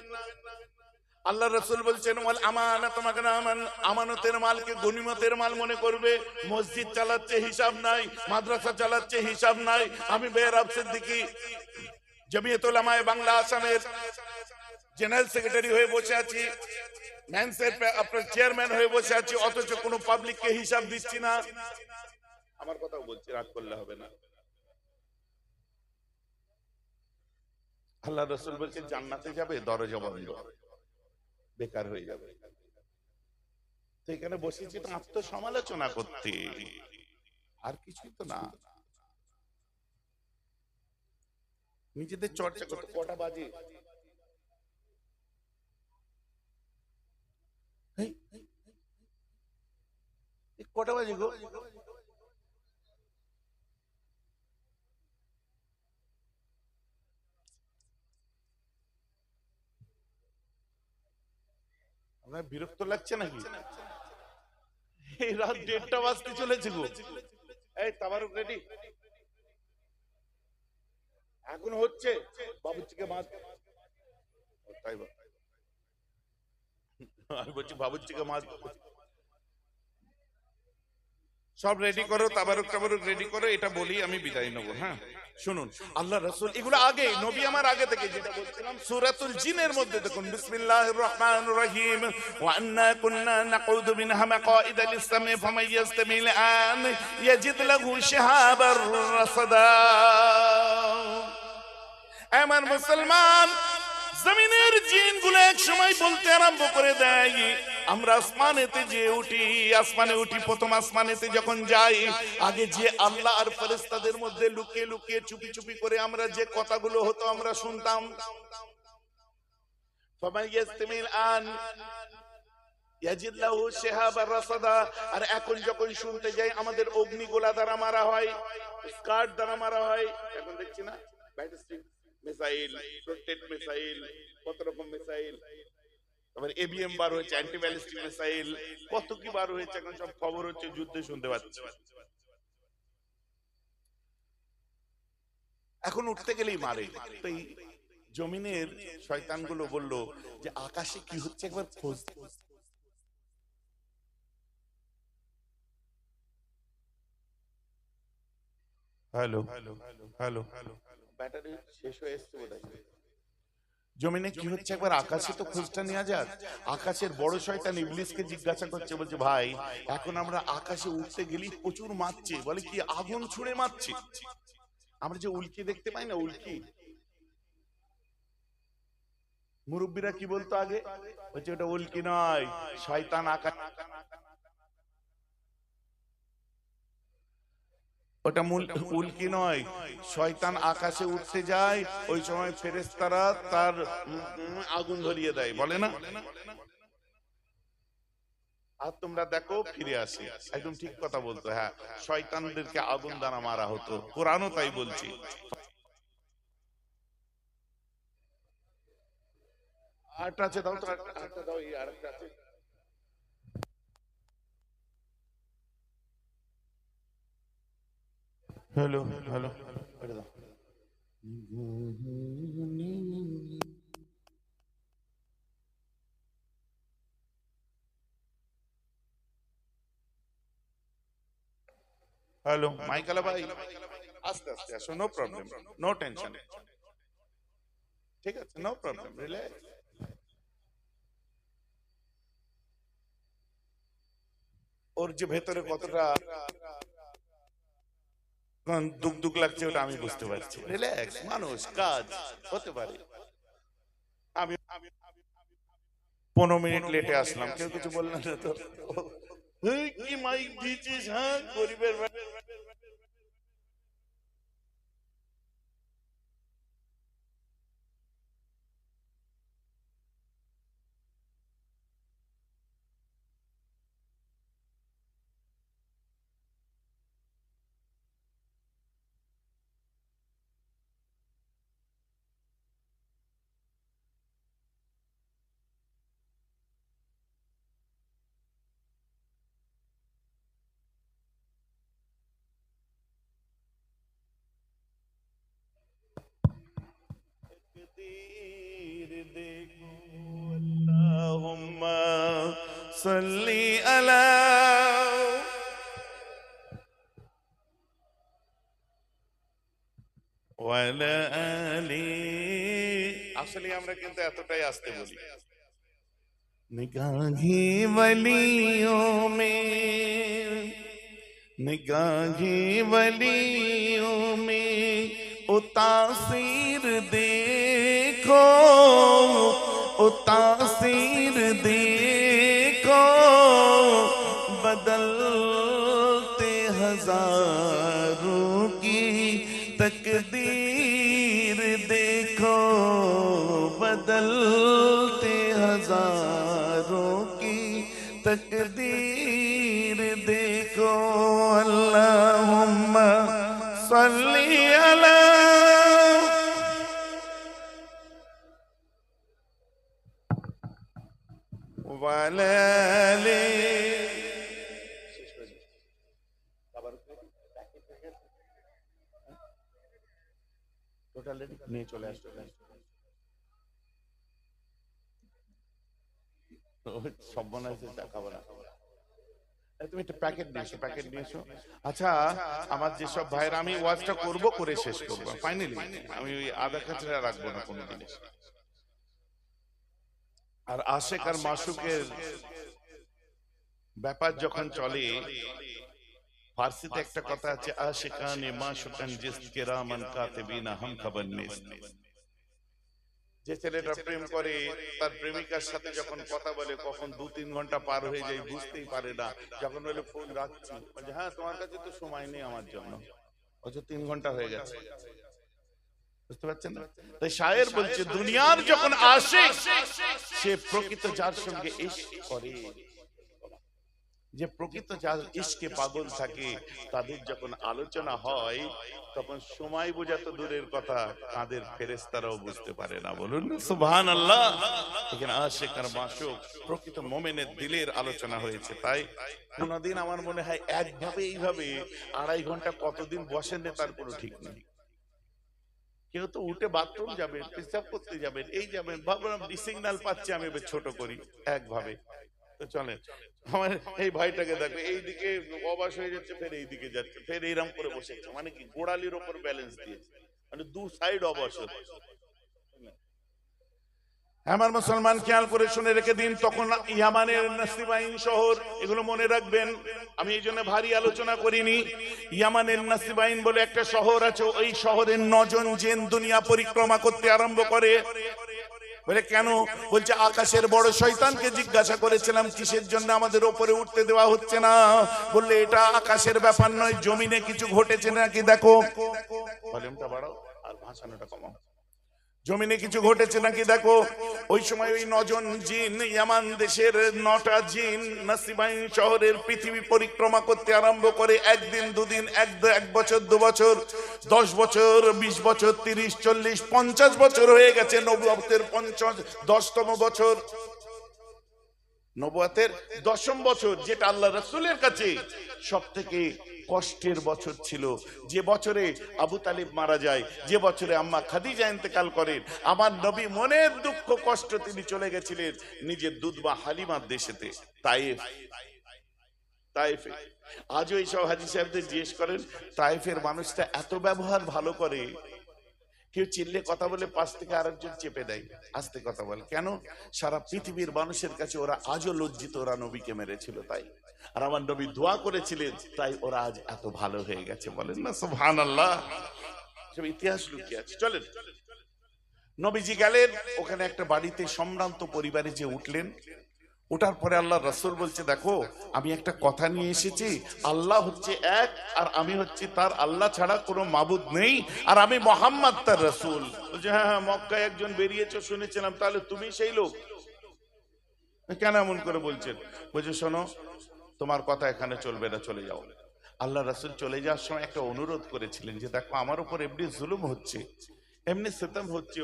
আল্লাহ রাসূল বলছেন ওয়াল আমানাতু মাগনামান, আমানতের মালকে গনিমতের মাল মনে করবে। মসজিদ চালাচ্ছে হিসাব নাই, মাদ্রাসা চালাচ্ছে হিসাব নাই। আমি বেহরাব সিদ্দিকী জমিয়তুল উলামায়ে বাংলা আসামের জেনারেল সেক্রেটারি হয়ে বসে আছি, ম্যানসের আপনার চেয়ারম্যান হয়ে বসে আছি, অথচ কোনো পাবলিককে হিসাব দিচ্ছি না। আমার কথাও বলছি, রাগ করলে হবে না। আল্লাহ রাসূল বলছেন জান্নাতে যাবে দরজা বন্ধ, বেকার হয়ে যাবে। তো এখানে বসেছি তো আত্মসমালোচনা করতে, আর কিছুই তো না। নিজেদের চর্চা করতে। কটা বাজে? কটা বাজে গো? আপনার বিরক্ত লাগছে নাকি? এই রাত 1:30 বাজতে চলেছে গো। এই তাবারুক রেডি? এখন হচ্ছে বাবুর্চিকে মাছ, তাই আমি বলছি বাবুর্চিকে মাছ সব রেডি করো, তাবারুক টাবারুক রেডি করো, এটা বলি আমি বিদায় নেবো। হ্যাঁ শুনুন, আল্লাহ রাসূল এগুলো আগে, নবী আমার আগে থেকে, যেটা বলছিলাম সূরাতুল জিনের মধ্যে দেখুন, বিসমিল্লাহির রহমানির রহিম, ওয়া আন্না কুননা নাকুদু মিনহা মাকাইদা লিস-সামি ফামান ইয়াসতামিল আন ইয়াজিদ লাহু শিহাবার রাসাদা। আমার মুসলমান, জমিনের জিনগুলো এক সময় বলতে আরম্ভ করে দেয় আমরা আসমানেতে যে উঠি, আসমানে উঠি, প্রথম আসমানেতে যখন যাই, আগে যে আল্লাহ আর ফেরেশতাদের মধ্যে লুকিয়ে লুকিয়ে চুপি চুপি করে আমরা যে কথাগুলো হতো আমরা শুনতাম, ফামান ইয়াসতামিল আন ইয়াজিদ লাহু শিহাবার রাসাদা। আর এখন যখন শুনতে যাই আমাদের অগ্নিগোলা দ্বারা মারা হয়, স্কার্ট দ্বারা মারা হয়, এখন দেখছি না ব্যালিস্টিক মিসাইল, রকেট মিসাইল, কত রকম মিসাইল, আবার এবিএম বার হয়েছে, অ্যান্টি ব্যালিস্টিক মিসাইল, কত কি বার হয়েছে, এখন সব খবর হচ্ছে, যুদ্ধে শুনতে পাচ্ছি। এখন উঠতে গেলেই মারে। তো এই জমিনের শয়তানগুলো বলল যে আকাশে কি হচ্ছে একবার খোঁজ। হ্যালো হ্যালো, ব্যাটারি শেষ হয়ে এসছে বোধহয়। জমিনে কি হচ্ছে একবার আকাশে তো খোঁজটা নেওয়া যাক। আকাশের বড় শয়তান ইবলিসকে জিজ্ঞাসা করছে, বলছে ভাই এখন আমরা আকাশে উঠতে গেলেই প্রচুর মারছে, বলে কি আগুন ছুঁড়ে মারছে। আমরা যে উল্কি দেখতে পাই না, উল্কি, মুরব্বীরা কি বলতো আগে, বলছে ওটা উল্কি নয়, শয়তান আকাশ, ওটা উল্কি নয়, শয়তান আকাশে উঠতে যায়, ওই সময় ফেরেশতারা তার আগুন ধরিয়ে দেয়, বলে না। আর তোমরা দেখো ফিরে আসে, একদম ঠিক কথা বলতো। হ্যাঁ, শয়তানদেরকে আগুন দ্বারা মারা হতো, কোরআনও তাই বলছি। আরেকটা আছে, দাও তো আরেকটা দাও, এই আরেকটা আছে। হ্যালো হ্যালো, এটা দাও। হ্যালো মাইকালা ভাই, আস্তে আস্তে আসো, নো প্রবলেম, নো টেনশন, ঠিক আছে, নো প্রবলেম, রিল্যাক্স। ওর যে ভেতরে কতটা দুঃখ দুঃখ লাগছে ওটা আমি বুঝতে পারছি, রিল্যাক্স, মানুষ, কাজ হতে পারে। আমি 15 মিনিট লেটে আসলাম, কেউ কিছু বললেন না তো। কি মাইক দিয়েছিস, হ্যাঁ গরিবের। देखो अल्लाहुम्मा सल्ली अला, ওয়ালা আলি। আসলে আমরা কিন্তু এতটাই আসতে বলি। निगाहे वलियों में, निगाहे वलियों में उतासीर देखो, उतासीर देखो, बदलते हजारों की तकदीर देखो, बदलते हजारों की तकदीर देखो। अल्लाहुम्मा सल्ली अला, वाला आले। টোটাল নিয়ে চলে আসো, সব মনে আছে, চা খাবো না। তুমি একটা প্যাকেট নিয়েছো, প্যাকেট নিয়েছো। আচ্ছা, আমার যেসব ভাইরা, আমি ওয়াজটা করব, করে শেষ করবো ফাইনালি, আমি ওই আধা কাছড়া রাখবো না কোনো জিনিস। আর আশেক আর মাসুকের ব্যাপার যখন চলে, ফার্সিতে একটা কথা আছে, আশিকানে মাসুকান জিসকে রামান কাতিবিনা হাম খবর নিস। যে ছেলেটা প্রেম করে তার প্রেমিকার সাথে যখন কথা বলে কখন 2-3 ঘন্টা পার হয়ে যায় বুঝতেই পারে না। যখন বলে ফোন রাখছি, বলছে হ্যাঁ তোমার কাছে তো সময় নেই আমার জন্য, অথচ 3 ঘন্টা হয়ে গেছে। বুঝতে পারছেন না? তাই শায়ের বলছে দুনিয়ার যখন আশিক সে প্রকৃত যার সঙ্গে ইশক করে, যে প্রকৃত যার ইশকে পাগল থাকে তাদের যখন আলোচনা হয় তখন সময় বোঝা তো দূরের কথা, কাঁধের ফেরেশতারাও বুঝতে পারে না। বলুন সুবহানাল্লাহ। এখানে আশিক আর মাশুক প্রকৃত মুমিনের দিলের আলোচনা হয়েছে। তাই কোনদিন আমার মনে হয় একভাবে এইভাবে 2.5 ঘন্টা কতদিন বসেন তার কোনো ঠিক নেই। কেউ তো উঠে বাথরুম যাবেন, পেশাব করতে যাবেন, এই যাবেন, ভাবলাম সিগন্যাল পাচ্ছে আমি এবার ছোট করি একভাবে। তো চলেন, আমার এই ভাইটাকে দেখবে এইদিকে অবাস হয়ে যাচ্ছে, ফের এইদিকে যাচ্ছে, ফের এইরকম করে বসেছে, মানে কি গোড়ালির ওপর ব্যালেন্স দিয়েছে, মানে 2 সাইড অবাস হচ্ছে। আমার মুসলমান খেয়াল করে শুনে রেখে দিন, তখন ইয়ামানের নাসিবাইন শহর, এগুলো মনে রাখবেন। আমি এই জন্য ভারী আলোচনা করিনি। ইয়ামানের নাসিবাইন বলে একটা শহর আছে, ওই শহরের 9 জন জিন দুনিয়া পরিক্রমা করতে আরম্ভ করে। বলে কেন? বলছে আকাশের বড় শয়তানকে জিজ্ঞাসা করেছিলাম কিসের জন্য আমাদের উপরে উঠতে দেওয়া হচ্ছে না। বললে এটা আকাশের ব্যাপার নয়, জমিনে কিছু ঘটেছে নাকি দেখো। ভলিউমটা বাড়াও আর ভাষণটা কমাও। জমিনে কিছু ঘটেছে নাকি দেখো। ওই সময় ওই 9 জন জিন ইয়ামান দেশের 9টা জিন নাসিবাইন শহরের পৃথিবী পরিক্রমা করতে আরম্ভ করে। একদিন, দুদিন, 1 বছর, 2 বছর, 10 বছর, 20 বছর, 30, 40, 50 বছর হয়ে গেছে। নবুয়তের 10তম বছর, নবুয়তের 10ম বছর, যেটা আল্লাহ রাসূলের কাছে সবথেকে কষ্টের বছর ছিল। যে বছরে আবু তালিব মারা যায়, যে বছরে আম্মা খাদিজা ইন্তেকাল করেন, আমার নবী মনের দুঃখ কষ্ট তিনি চলে গেছিলেন নিজের দুধবা হালিমার দেশেতে, তাইফ। তাইফে আজও এইসব হাজী সাহেবদের জিজ্ঞেস করেন, তাইফের মানুষটা এত ব্যবহার ভালো করে, কেউ চিল্লে কথা বলে পাশ থেকে আরেকজন চেপে দেয়, আস্তে কথা বলে। কেন? সারা পৃথিবীর মানুষের কাছে ওরা আজও লজ্জিত, ওরা নবীকে মেরেছিল তাই। আর আমার নবী দোয়া করেছিলেন তাই ওরা আজ এত ভালো হয়ে গেছে। বলেন না সুবহানাল্লাহ। সব ইতিহাস লুকিয়ে আছে। চলেন, নবীজি গেলেন ওখানে একটা বাড়িতে, সম্ভ্রান্ত পরিবারে যে উঠলেন। ওঠার পরে আল্লাহ রাসূল বলছে দেখো আমি একটা কথা নিয়ে এসেছি, আল্লাহ হচ্ছে এক আর আমি হচ্ছি তার, আল্লাহ ছাড়া কোনো মাবুদ নেই, আর আমি মুহাম্মদ তার রাসূল। বলছে হ্যাঁ হ্যাঁ, মক্কায় একজন বেরিয়েছে শুনেছিলাম, তাহলে তুমি সেই লোক? কেন এমন করে বলছেন? বলছে শোনো, তোমার কথা এখানে চলবে না, চলে যাও। আল্লাহ রাসূল চলে যাওয়ার সময় একটা অনুরোধ করেছিলেন যে দেখো আমার উপর এমনি জুলুম হচ্ছে, এমনি সিতম হচ্ছে,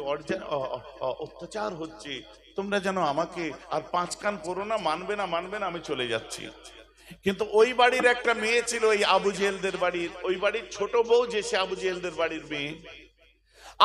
অত্যাচার হচ্ছে, তোমরা যেন আমাকে আর 5 কান করো না, মানবে না মানবে না, আমি চলে যাচ্ছি। কিন্তু ওই বাড়ির একটা মেয়ে ছিল, ওই আবু জেহেলদের বাড়ির, ওই বাড়ির ছোট বউ, যে সে আবু জেহেলদের বাড়ির মেয়ে।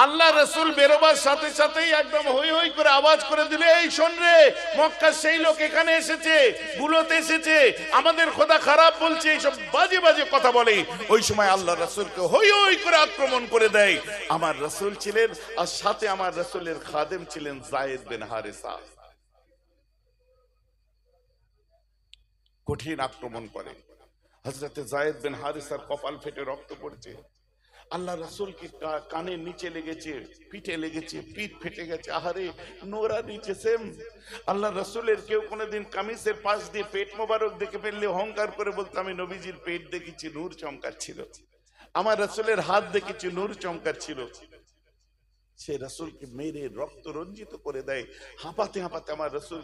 আল্লাহ রাসূল বেরোবার সাথে সাথেই একদম হই হই করে আওয়াজ করে দিলে, এই শোন রে, মক্কার সেই লোক এখানে এসেছে, বুলোতে এসেছে, আমাদের খোদা খারাপ বলছে, এইসব বাজে বাজে কথা বলে। ওই সময় আল্লাহ রাসূলকে হই হই করে আক্রমণ করে দেয়। আমার রাসূল ছিলেন, আর সাথে আমার রাসূলের খাদেম ছিলেন যায়েদ বিন হারেসা। কঠিন আক্রমণ করে। হযরতে যায়েদ বিন হারেসার কপাল ফেটে রক্ত পড়ছে। আল্লাহ রাসূল কি কানের নিচে লেগেছে, পিঠে লেগেছে, পিঠ ফেটে গেছে। আহারে নোরা নিচে সেম। আল্লাহ রাসূলের কেউ কোনোদিন কামিজের পাশ দিয়ে পেট মোবারক দেখে ফেললে অহংকার করে বলতো আমি নবীজির পেট দেখেছি, নূর চমকাচ্ছিল, আমার রাসূলের হাত দেখেছি, নূর চমকাচ্ছিল। সে রাসূলকে মেরে রক্ত রঞ্জিত করে দেয়। হাঁপাতে হাঁপাতে আমার রাসূল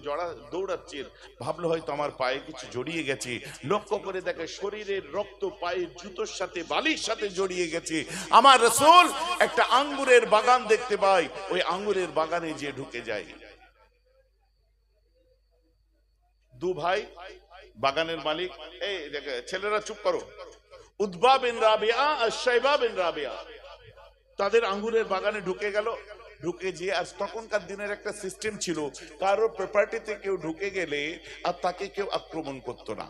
দৌড়াচ্ছেন, ভাবলো হয়তো আমার পায়ে কিছু জড়িয়ে গেছে। লক্ষ্য করে দেখে শরীরের রক্ত পায়ের জুতোর সাথে বালির সাথে জড়িয়ে গেছে। আমার রাসূল একটা আঙ্গুরের বাগান দেখতে পায়, ওই আঙ্গুরের বাগানে যে ঢুকে যায়। 2 ভাই বাগানের মালিক, এই ছেলেরা চুপ করো, উতবা বিন রাবিয়া আর শাইবা বিন রাবিয়া, তাদের আঙ্গুরের বাগানে ঢুকে গেল। ঢুকে যে, আজ তখনকার দিনের একটা সিস্টেম ছিল, কারো প্রপার্টিতে কেউ ঢুকে গেলে আর তাকে কেউ আক্রমণ করতো না।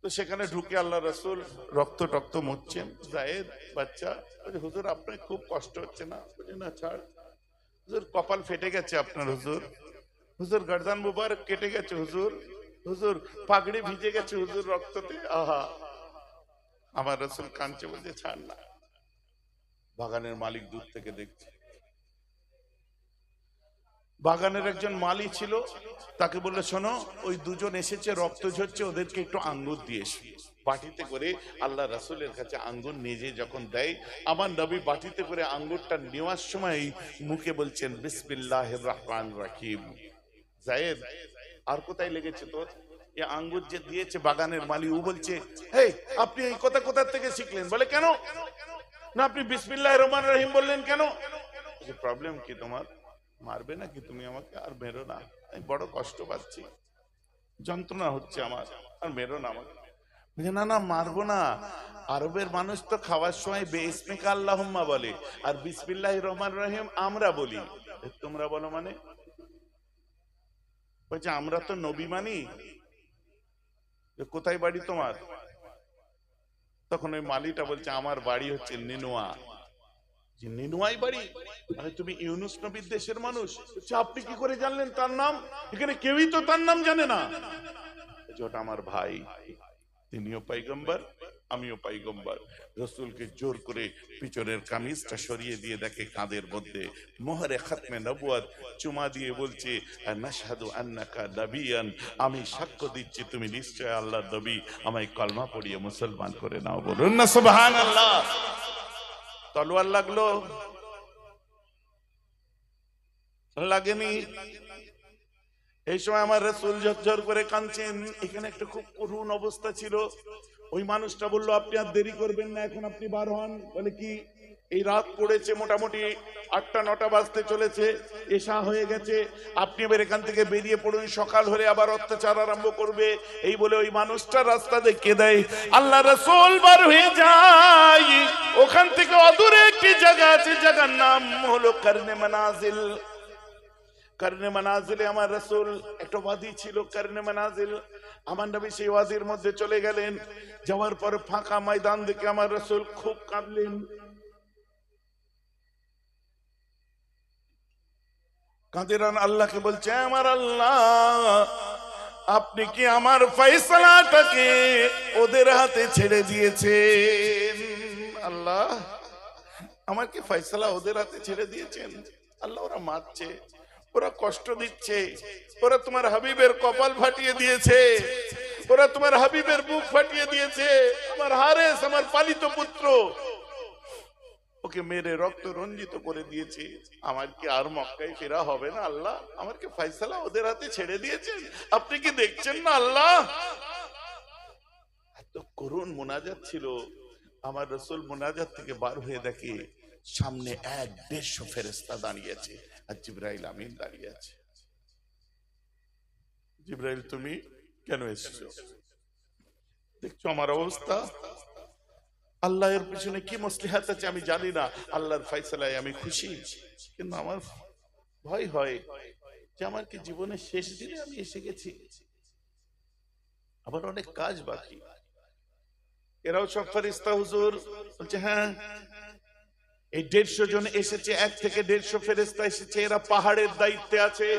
তো সেখানে ঢুকে আল্লাহ রাসূল রক্ত টক্ত মুছছেন। যায়েদ বাচ্চা বলে হুজুর আপনার খুব কষ্ট হচ্ছে না? বলে না ছাড় হুজুর, কপাল ফেটে গেছে আপনার হুজুর, হুজুর গর্দান মুবারক কেটে গেছে হুজুর, হুজুর পাগড়ি ভিজে গেছে হুজুর রক্ততে। আহা, আমার রাসূল কাঁদছে, বলছে ছাড় না। বাগানের মালিক দূর থেকে দেখছে। বাগানের একজন মালি ছিল, তাকে বললো শোনো, ওই দুজন এসেছে, রক্ত ঝরছে, ওদেরকে একটু আঙ্গুর দিয়ে এসো। বাটিতে করে আল্লাহ রাসূলের কাছে আঙ্গুর নিজে যখন দেয়, আমার নবী বাটিতে করে আঙ্গুরটা নেওয়ার সময় মুখে বলছেন বিসমিল্লাহির রহমানির রহিম। জায়েদ, আর কোথায় লেগেছে তোর? এই আঙ্গুর যে দিয়েছে বাগানের মালি, ও বলছে এই আপনি এই কথা কোথা থেকে শিখলেন? বলে কেন না আপনি বিসমিল্লাহির রহমানির রহিম বললেন কেন? প্রবলেম কি তোমার? মারবে নাকি তুমি আমাকে? আর মেরো না, আমি বড় কষ্ট পাচ্ছি, যন্ত্রণা হচ্ছে আমার, আর মেরো না আমাকে। না না মারবো না, আরবের মানুষ তো খাওয়ার সময় বিসমিকা আল্লাহুম্মা বলে, আর বিসমিল্লাহির রহমানির রহিম আমরা বলি, তোমরা বলো মানে? বলছে আমরা তো নবী মানি। কোথায় বাড়ি তোমার? তখন ওই মালিটা বলছে আমার বাড়ি হচ্ছে নিনুয়া। নিনুয়াই বাড়ি? মানে তুমি ইউনুস নবীর দেশের মানুষ? আপনি কি করে জানলেন তার নাম? এখানে কেউই তো তার নাম জানে না। ওটা আমার ভাই, তিনিও পয়গম্বর, আমিও পয়গম্বর। রাসূলকে জোর করে পিছনের কামিজটা সরিয়ে দিয়ে দেখে কাঁধের মধ্যে মোহরে খাতমে নবুয়ত চুমা দিয়ে বলছে নাশহাদু আন্নাকা নবিয়ান, আমি সাক্ষ্য দিচ্ছি তুমি নিশ্চয় আল্লাহর নবী, আমায় কলমা পড়িয়ে মুসলমান করে নাও। বলুন না সুবহানাল্লাহ। তলোয়ার লাগলো? লাগেনি। এই সময় আমার রাসূল ঝরঝর করে কাঁদছেন। এখানে একটা খুব করুণ অবস্থা ছিল। ওই মানুষটা বলল আপনি আর দেরি করবেন না, এখন আপনি বার হন। বলে কি? এই রাত পড়েছে, মোটামুটি 8টা-9টা বাজতে চলেছে, এশা হয়ে গেছে, আপনি এবার এখান থেকে বেরিয়ে পড়ুন, সকাল হলে আবার অত্যাচার আরম্ভ করবে। এই বলে ওই মানুষটা রাস্তা দেখিয়ে দেয়। আল্লাহ রাসূল বার হয়ে যায়। ওখান থেকে অদূরে একটি জায়গা আছে, জায়গার নাম হলো কারনে মানাজিল। কারনে মানাজিলে আমার রাসূল, একটা ওয়াদি ছিল কারনে মানাজিল, আমার নবী সেই ওয়াদির মধ্যে চলে গেলেন। যাওয়ার পর ফাঁকা ময়দান দেখে আমার রাসূল খুব কাঁদলেন। কাঁদেন আল্লাহকে, বলছে আমার আল্লাহ, আপনি কি আমার ফয়সালাটাকে ওদের হাতে ছেড়ে দিয়েছেন? আল্লাহ, আমার কি ফয়সালা ওদের হাতে ছেড়ে দিয়েছেন? আল্লাহ, ওরা মারছে, ওরা কষ্ট দিচ্ছে, ওরা তোমার হাবিবের কপাল ফাটিয়ে দিয়েছে, ওরা তোমার হাবিবের বুক ফাটিয়ে দিয়েছে। আমার হারেস, আমার পালিত পুত্র, ওকে মেরে রক্ত রঞ্জিত করে দিয়েছে। আমার কি আর মক্কায় ফেরা হবে না? আল্লাহ, আমার কি ফয়সালা ওদের হাতে ছেড়ে দিয়েছেন? আপনি কি দেখছেন না আল্লাহ? এত করুণ মোনাজাত ছিল। আমার রাসূল মোনাজাত থেকে বার হয়ে দেখে সামনে 1-150 ফেরেশতা দাঁড়িয়ে আছে, আর জিবরাইল আমিন দাঁড়িয়ে আছে। জিবরাইল, তুমি কেন এসেছো? দেখছো আমার অবস্থা? আল্লাহ এর পিছনে কি মসলিহাত আছে আমি জানি না, আল্লাহর ফয়সালায় আমি খুশি, কিন্তু আমার ভয় হয় যে আমার কি জীবনের শেষ দিনে আমি এসে গেছি, আবার অনেক কাজ বাকি। এরাও সব ফেরেশতা হুজুর? বলছে হ্যাঁ, এই 150 জন এসেছে, 1 থেকে 150 ফেরেশতা এসেছে, এরা পাহাড়ের দায়িত্বে আছে।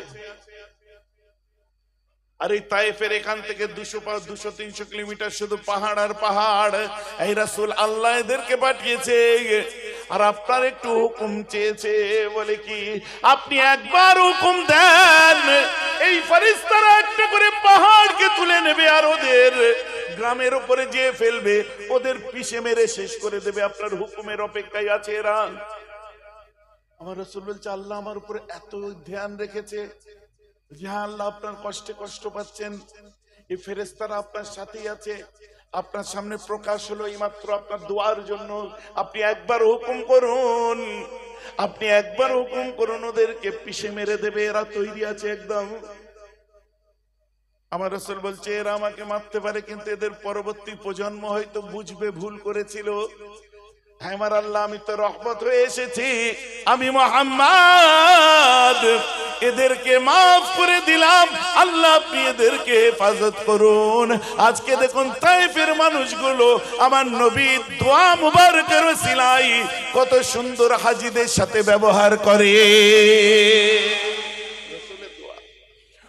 আর এই তায়েফের এখান থেকে 200-300 কিলোমিটার শুধু পাহাড় আর পাহাড়। এই রাসূল আল্লাহ এদেরকে পাঠিয়েছে, আর আপনার একটু হুকুম চেয়েছে। বলে কি? আপনি একবার হুকুম দেন, এই ফেরেশতারা একটা করে পাহাড়কে তুলে নেবে আর ওদের গ্রামের উপরে যে ফেলবে, ওদের পিষে মেরে শেষ করে দেবে। আপনার হুকুমের অপেক্ষায় আছে এরা। আমার রাসূল বলছে আল্লাহ আমার উপরে এত ধ্যান রেখেছে যে আল্লাহ আপনার কষ্টে কষ্ট পাচ্ছেন, এই ফেরেশতারা আপনার সাথেই আছে, আপনার সামনে প্রকাশ হলো এইমাত্র আপনার দোয়ার জন্য। আপনি একবার হুকুম করুন, আপনি একবার হুকুম করুন, ওদেরকে পিষে মেরে দেবে, এরা তৈরি আছে একদম। আমার রাসূল বলছে এরা আমাকে মারতে পারে, কিন্তু এদের পরবর্তী প্রজন্ম হয়তো বুঝবে ভুল করেছিল। আমার আল্লাহ, আমি তো রহমত হয়ে এসেছি, আমি মুহাম্মদ, এদেরকে মাফ করে দিলাম। আল্লাহ আপনি এদেরকে হেফাজত করুন। আজকে দেখুন তায়েফের মানুষগুলো আমার নবীর দোয়া মুবারকের ওসিলায় কত সুন্দর হাজীদের সাথে ব্যবহার করে।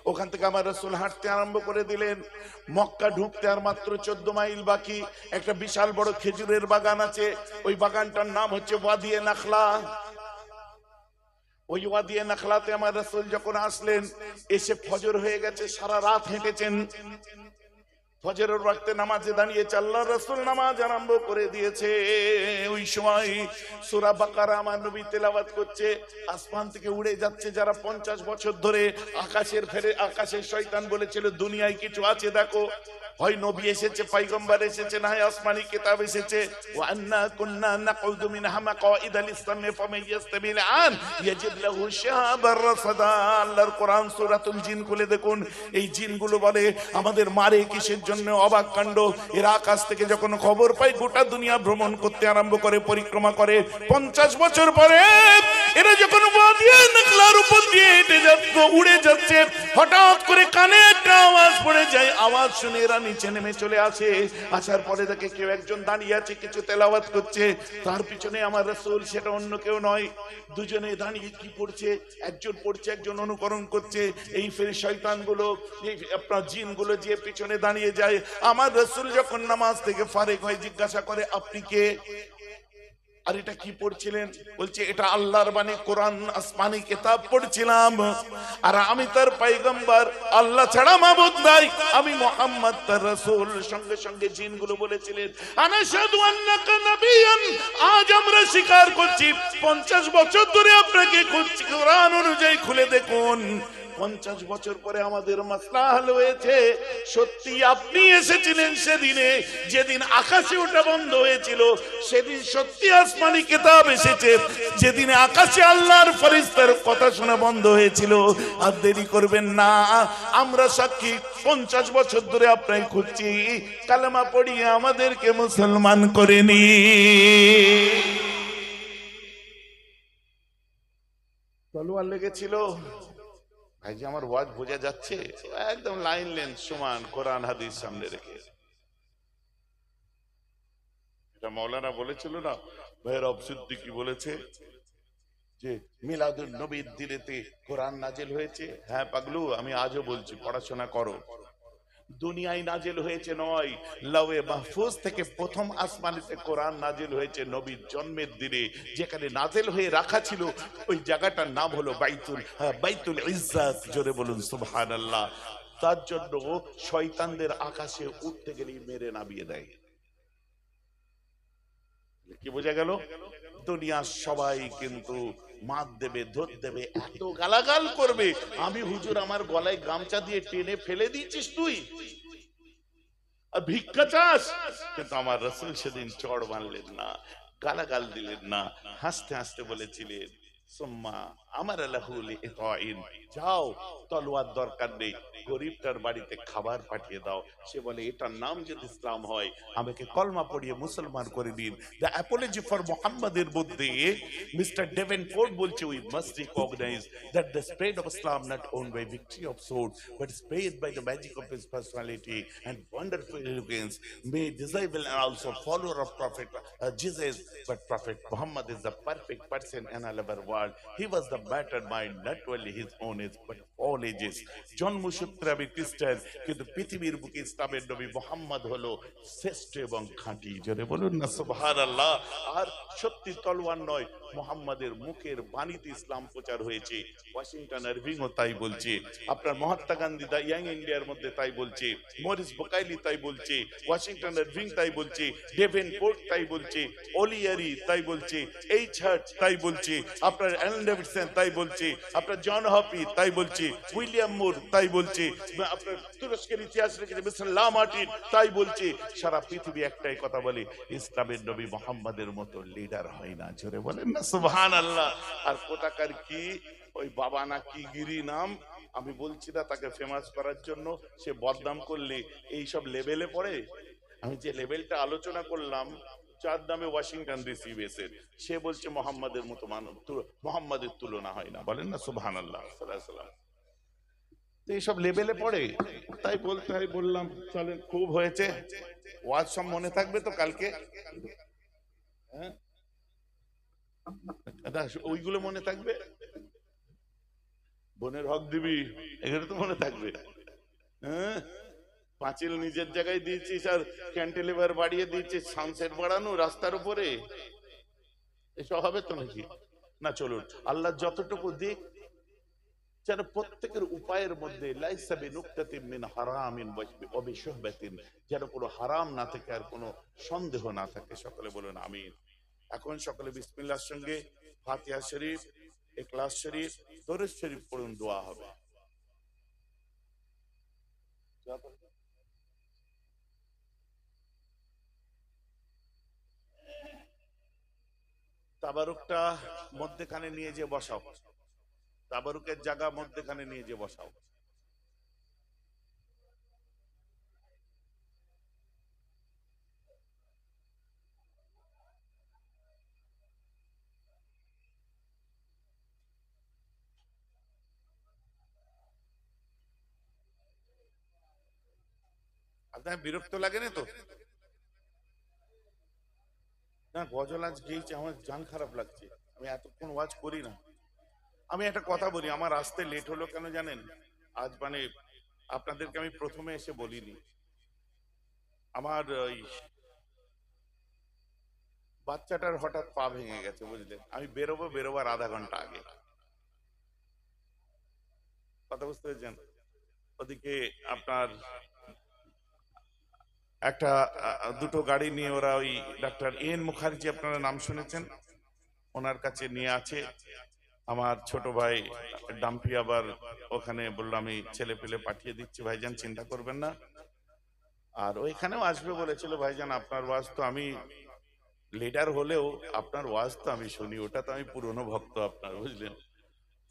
ওখান থেকে আমার রাসূল হাঁটতে আরম্ভ করে দিলেন। মক্কা ঢুকতে আর মাত্র 14 মাইল বাকি। একটা বিশাল বড় খেজুরের বাগান আছে, ওই বাগানটার নাম হচ্ছে ওয়াদিয়ে নাখলা। ওই ওয়াদিয়ে নাখলাতে আমার রাসূল যখন আসলেন, এসে ফজর হয়ে গেছে, সারা রাত হেঁটেছেন। ফজরের ওয়াক্তে নামাজে দাঁড়িয়েছে, আল্লাহর রাসূল নামাজ আরম্ভ করে দিয়েছে। ওই সময় সূরা বাকারা আমার নবী তেলাওয়াত করছে, আসমান থেকে উড়ে যাচ্ছে যারা 50 বছর ধরে আকাশের শয়তান বলেছিল দুনিয়ায় কিছু আছে দেখো, হয় নবী এসেছে, পয়গম্বর এসেছে, না হয় আসমানি কিতাব এসেছে। ওয়া আন্না কুন্না নাকুযু মিনহা মাকঈদা লিস-সামঈ ফামান ইয়াসতামিল আন ইয়াজিদ লাহু শিহাবার রাসাদা। আল্লাহর কোরআন সূরাতুল জিন খুলে দেখুন, এই জিনগুলো বলে আমাদের মারে কিসের জন্য, অবাক কাণ্ড। এরা আকাশ থেকে যখন খবর পায় গোটা দুনিয়া ভ্রমণ করতে আরম্ভ করে, পরিক্রমা করে। 50 বছর পরে এরা যখন ওয়াদিয়ে নাখলার উপর দিয়ে হেঁটে যাচ্ছে, উড়ে যাচ্ছে, হঠাৎ করে কানে একটা আওয়াজ পড়ে যায়। আওয়াজ শুনে এরা নিচে নেমে চলে আসে। আসার পরে দেখে কেউ একজন দাঁড়িয়ে আছে, কিছু তেলাওয়াত করছে, তার পিছনে আমার রাসূল, সেটা অন্য কেউ নয়। দুজনে দাঁড়িয়ে কি পড়ছে, একজন পড়ছে, একজন অনুকরণ করছে। এই ফের শয়তানগুলো, এই আপনার জিনগুলো যে পিছনে দাঁড়িয়ে যায়। আমার রাসূল যখন নামাজ থেকে ফারেক হয়, জিজ্ঞাসা করে আপনি কে? আর এটা কি পড়ছিলেন? বলছে এটা আল্লাহর বাণী, কোরআন, আসমানি কিতাব পড়ছিলাম। আর আমি তার পয়গম্বর, আল্লাহ ছাড়া মাবুদ নাই, আমি মুহাম্মদ তার রাসূল। সঙ্গে সঙ্গে জিনগুলো বলেছিলেন আনাশহাদু আন্নাকা নাবিয়্যুন, আজ আমরা স্বীকার করছি 50 বছর ধরে আপনাকে খুঁজছি, কোরআন অনুযায়ী খুলে দেখুন। 50 বছর পরে আমাদের মাসলা হল হয়েছে। সত্যি আপনি এসেছিলেন সেদিনে, যেদিন আকাশে ওঠা বন্ধ হয়েছিল, সেদিন সত্যি আসমানি কিতাব এসেছে, যেদিন আকাশে আল্লাহর ফেরেশতার কথা শোনা বন্ধ হয়েছিল। আর দেরি করবেন না, আমরা সাক্ষী 50 বছর ধরে আপনাকে খুঁজছি, কালেমা পড়িয়ে আমাদেরকে মুসলমান করে নি। তলোয়ার লেগেছিল। ভাই যে আমার ওয়াজ বোঝা যাচ্ছে, একদম লাইন লেন্থ সমান কোরআন হাদিস সামনে রেখে। এটা মাওলানা বলেছিল না, ভৈরব সিদ্দিকী বলেছে যে মিলাদুন নবীর দিনেতে কোরআন নাজিল হয়েছে। হ্যাঁ পাগলু, আমি আজও বলছি পড়াশোনা করো। দুনিয়ায় নাজিল হয়েছে নয়, লাওহে মাহফুজ থেকে প্রথম আসমানিতে কোরআন নাজিল হয়েছে নবীর জন্মের দিনে। যেখানে নাজিল হয়ে রাখা ছিল ওই জায়গাটার নাম হলো বাইতুল ইজ্জাত। জোরে বলুন সুবহানাল্লাহ। তার জন্য শয়তানদের আকাশে উঠতে গেলেই মেরে নামিয়ে দেয়। কি বোঝা গেল? দুনিয়ার সবাই কিন্তু মাত দেবে, ধর দেবে, এত গালাগাল করবে। আমি হুজুর আমার গলায় গামছা দিয়ে টেনে ফেলে দিয়েছিস তুই, আর ভিক্ষা চাস? কিন্তু আমার রাসূল সেদিন চড় মারলেন না, গালাগাল দিলেন না, হাসতে হাসতে বলেছিলেন সুম্মা আমার লাহুল ইতাইন, যাও তলোয়ার দরকার নেই, গরিবটার বাড়িতে খাবার পাঠিয়ে দাও। সে বলে এটার নাম যদি ইসলাম হয়, আমাকে কলমা পড়িয়ে মুসলমান করে দিন। দ্য অ্যাপোলজি ফর মুহাম্মাদের মধ্যে মিস্টার ডেভেনপোর্ট বলছে we must recognise that the spread of Islam not won by victory of sword but spread by the magic of his personality and wonderful elegance may disciple and also follower of Prophet Jesus, but Prophet Muhammad is the perfect person in all our world. He was the battered mind, not only his own age but all ages. জন্মসূত্রে আমি খ্রিস্টান, কিন্তু পৃথিবীর বুকে ইসলামের নবী মুহাম্মদ হলো শ্রেষ্ঠ এবং খাঁটি। জোরে বলুন না সুবহানাল্লাহ। আর সত্যি তলোয়ার নয়, মুহাম্মাদের মুখের বাণীতে ইসলাম প্রচার হয়েছে। ওয়াশিংটন আরভিংও তাই বলছে, আপনার মহাত্মা গান্ধী দা ইয়াং ইন্ডিয়ার মধ্যে তাই বলছে, মরিস বুকাইলি তাই বলছে, ওয়াশিংটন আরভিং তাই বলছে, ডেভেনপোর্ট তাই বলছে, ওলিয়ারি তাই বলছে, এইচ হার্ট তাই বলছে, আপনার অ্যালেন ডেভিডসন তাই বলছে, আপনার জন হপি তাই বলছে, উইলিয়াম মুর তাই বলছে, আপনার তুরস্কের ইতিহাস রেখেছে মিস্টার লা মার্টিন তাই বলছে। সারা পৃথিবী একটাই কথা বলে, ইসলামের নবী মুহাম্মাদের মতো লিডার হয় না। জোরে বলেন না সুবহানাল্লাহ। আর কোথাকার কি ওই বাবা না কি গিরি নাম, আমি বলছি না তাকে ফেমাস করার জন্য, সে বদনাম করলে এই সব লেভেলে পড়ে। আমি যে লেভেলটা আলোচনা করলাম, যার নামে ওয়াশিংটন ডিসি বেসের, সে বলছে মুহাম্মাদের মতো মুহাম্মাদের তুলনা হয় না। বলেন না সুবহানাল্লাহ। এইসব লেভেলে পড়ে, তাই বলতে হয় বললাম। চলেন, খুব হয়েছে, ওয়াজ সব মনে থাকবে তো কালকে? হ্যাঁ, ওইগুলো মনে থাকবে। বোনের হক দিবি, এখানে তো মনে থাকবে। হ্যাঁ, পাঁচিল নিজের জায়গায় দিয়েছিস আর ক্যান্টিলিভার বাড়িয়ে দিয়েছিস, সানসেট বাড়ানো রাস্তার উপরে, এসব হবে তো নাকি? না, চলুন আল্লাহ যতটুকু দিক যেন প্রত্যেকের উপায়ের মধ্যে লাইসা বিনুক্তাতিন মিন হারামিন ওয়া বিশুহবাতিন, যেন কোনো হারাম না থাকে আর কোনো সন্দেহ না থাকে। সকলে বলুন আমিন। এখন সকলে বিসমিল্লাহর সঙ্গে ফাতিহা শরীফ, ইখলাস শরীফ, দরুদ শরীফ পড়ুন, দোয়া হবে। তাবারুকটা মধ্যখানে নিয়ে যে বসাও, তাবারুকের জায়গা মধ্যখানে নিয়ে যে বসাও। আপনার বিরক্ত লাগে না তো? না, গজল আজ গেয়েছে, আমার জান খারাপ লাগছে, আমি এতক্ষণ ওয়াজ করি না। আমি একটা কথা বলি, আমার আসতে লেট হলো কেন জানেন? আজ মানে আপনাদেরকে আমি প্রথমে এসে বলিনি, আমার ওই বাচ্চাটার হঠাৎ পা ভেঙে গেছে, বুঝলেন? আমি বেরোবার আধা ঘন্টা আগে। কথা বুঝতে পেরেছেন? ওদিকে আপনার একটা দুটো গাড়ি নিয়ে ওরা ওই ডাক্তার এন মুখার্জি, আপনারা নাম শুনেছেন, ওনার কাছে নিয়ে আছে। আমার ছোট ভাই ডাম্পি আবার ওখানে বললো আমি ছেলে পেলে পাঠিয়ে দিচ্ছি ভাইজান, চিন্তা করবেন না। আর ওইখানেও আসবে বলেছিল ভাইজান, আপনার ওয়াজ তো আমি লিডার হলেও আপনার ওয়াজ তো আমি শুনি, ওটা তো আমি পুরনো ভক্ত আপনার, বুঝলেন?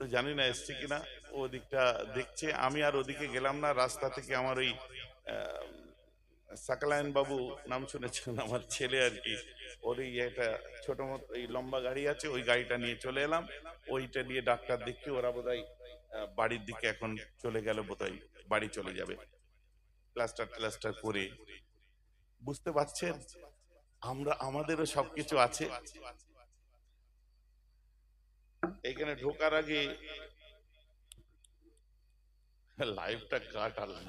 তো জানি না এসছে কিনা, ও দিকটা দেখছে। আমি আর ওদিকে গেলাম না, রাস্তা থেকে আমার ওই সাকালায়ন বাবু নাম শুনেছেন, আমার ছেলে আর কি, ওর এই একটা ছোট মতো এই লম্বা গাড়ি আছে, ওই গাড়িটা নিয়ে চলে এলাম। ওইটা নিয়ে ডাক্তার দেখি, ওরা বোধহয় বাড়ির দিকে এখন চলে গেল, বোধহয় বাড়ি চলে যাবে প্লাস্টার ট্লাস্টার করে। বুঝতে পারছেন, আমরা আমাদেরও সবকিছু আছে। এখানে ঢোকার আগে লাইভটা কাট, আল্লাহ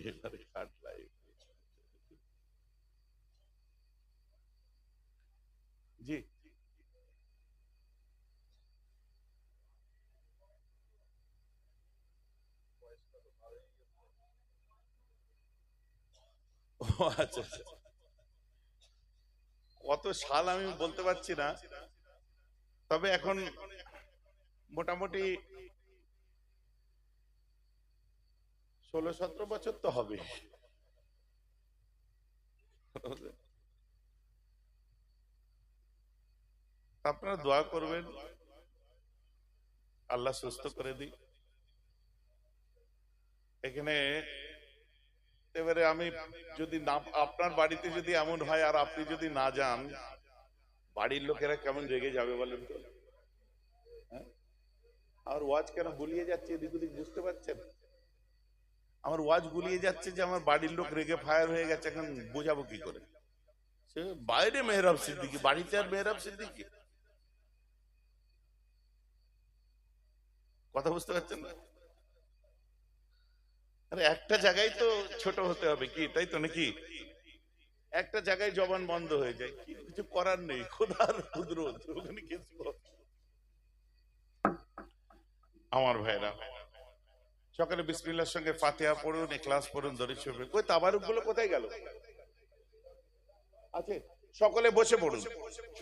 এবারে কাট লাইভ। জি, ও আচ্ছা আচ্ছা। কত সাল আমি বলতে পারছি না, তবে এখন মোটামুটি 16-17 বছর তো হবে। আপনারা দোয়া করবেন আল্লাহ সুস্থ করে দিই। এখানে এবারে আমি যদি না, আপনার বাড়িতে যদি এমন হয় আর আপনি যদি না যান, বাড়ির লোকেরা কেমন রেগে যাবে বলেন তো? হ্যাঁ? আমার ওয়াজ কেন গুলিয়ে যাচ্ছে এদিক ওদিক, বুঝতে পারছেন? আমার ওয়াজ গুলিয়ে যাচ্ছে যে আমার বাড়ির লোক রেগে ফায়ার হয়ে গেছে, এখন বোঝাবো কি করে? সে বাইরে মেহরাব সিদ্দিকী, বাড়িতে আর মেহরাব সিদ্দিকী। কথা বুঝতে পারছেন না? আরে একটা জায়গায় তো ছোট হতে হবে, কি তাই তো নাকি? একটা জায়গায় জবান বন্ধ হয়ে যায়, কিছু করার নেই, খোদার কুদরত ওখানে কিছু। আমার ভাইরা, সকালে বিসমিল্লাহর সঙ্গে ফাতিহা পড়ুন, ইখলাস পড়ুন, দরুদ শরীফ। কই তাবারুক গুলো কোথায় গেল? আছে, সকলে বসে পড়ুন,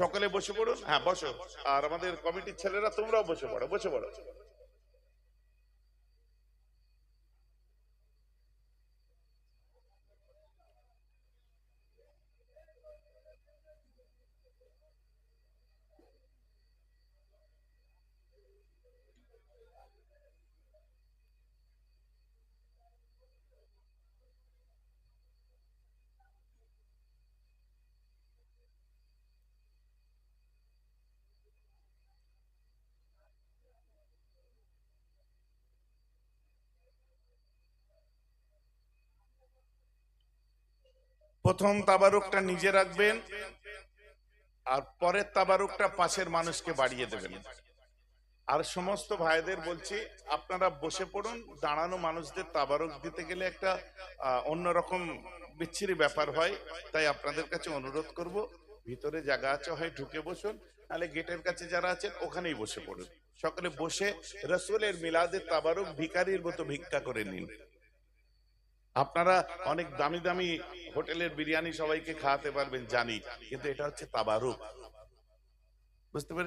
সকলে বসে পড়ুন। হ্যাঁ বসো, আর আমাদের কমিটির ছেলেরা তোমরাও বসে পড়ো, বসে পড়ো। প্রথম তাবারুকটা নিজে রাখবেন, আর পরের তাবারুকটা পাশের মানুষকে বাড়িয়ে দেবেন। আর সমস্ত ভাইদের বলছি আপনারা বসে পড়ুন। দাঁড়ানো মানুষদের তাবারক দিতে গেলে একটা অন্যরকম বিচ্ছিরি ব্যাপার হয়, তাই আপনাদের কাছে অনুরোধ করব, ভিতরে জায়গা আছে হয় ঢুকে বসুন, নাহলে গেটের কাছে যারা আছেন ওখানেই বসে পড়ুন। সকলে বসে রসুলের মিলাদের তাবারক ভিখারির মতো ভিক্ষা করে নিন। আপনারা অনেক দামি দামি হোটেলের বিরিয়ানি সবাইকে খাওয়াতে পারবেন জানি, কিন্তু এটা হচ্ছে তাবারুক, বুঝতে পেরেছেন?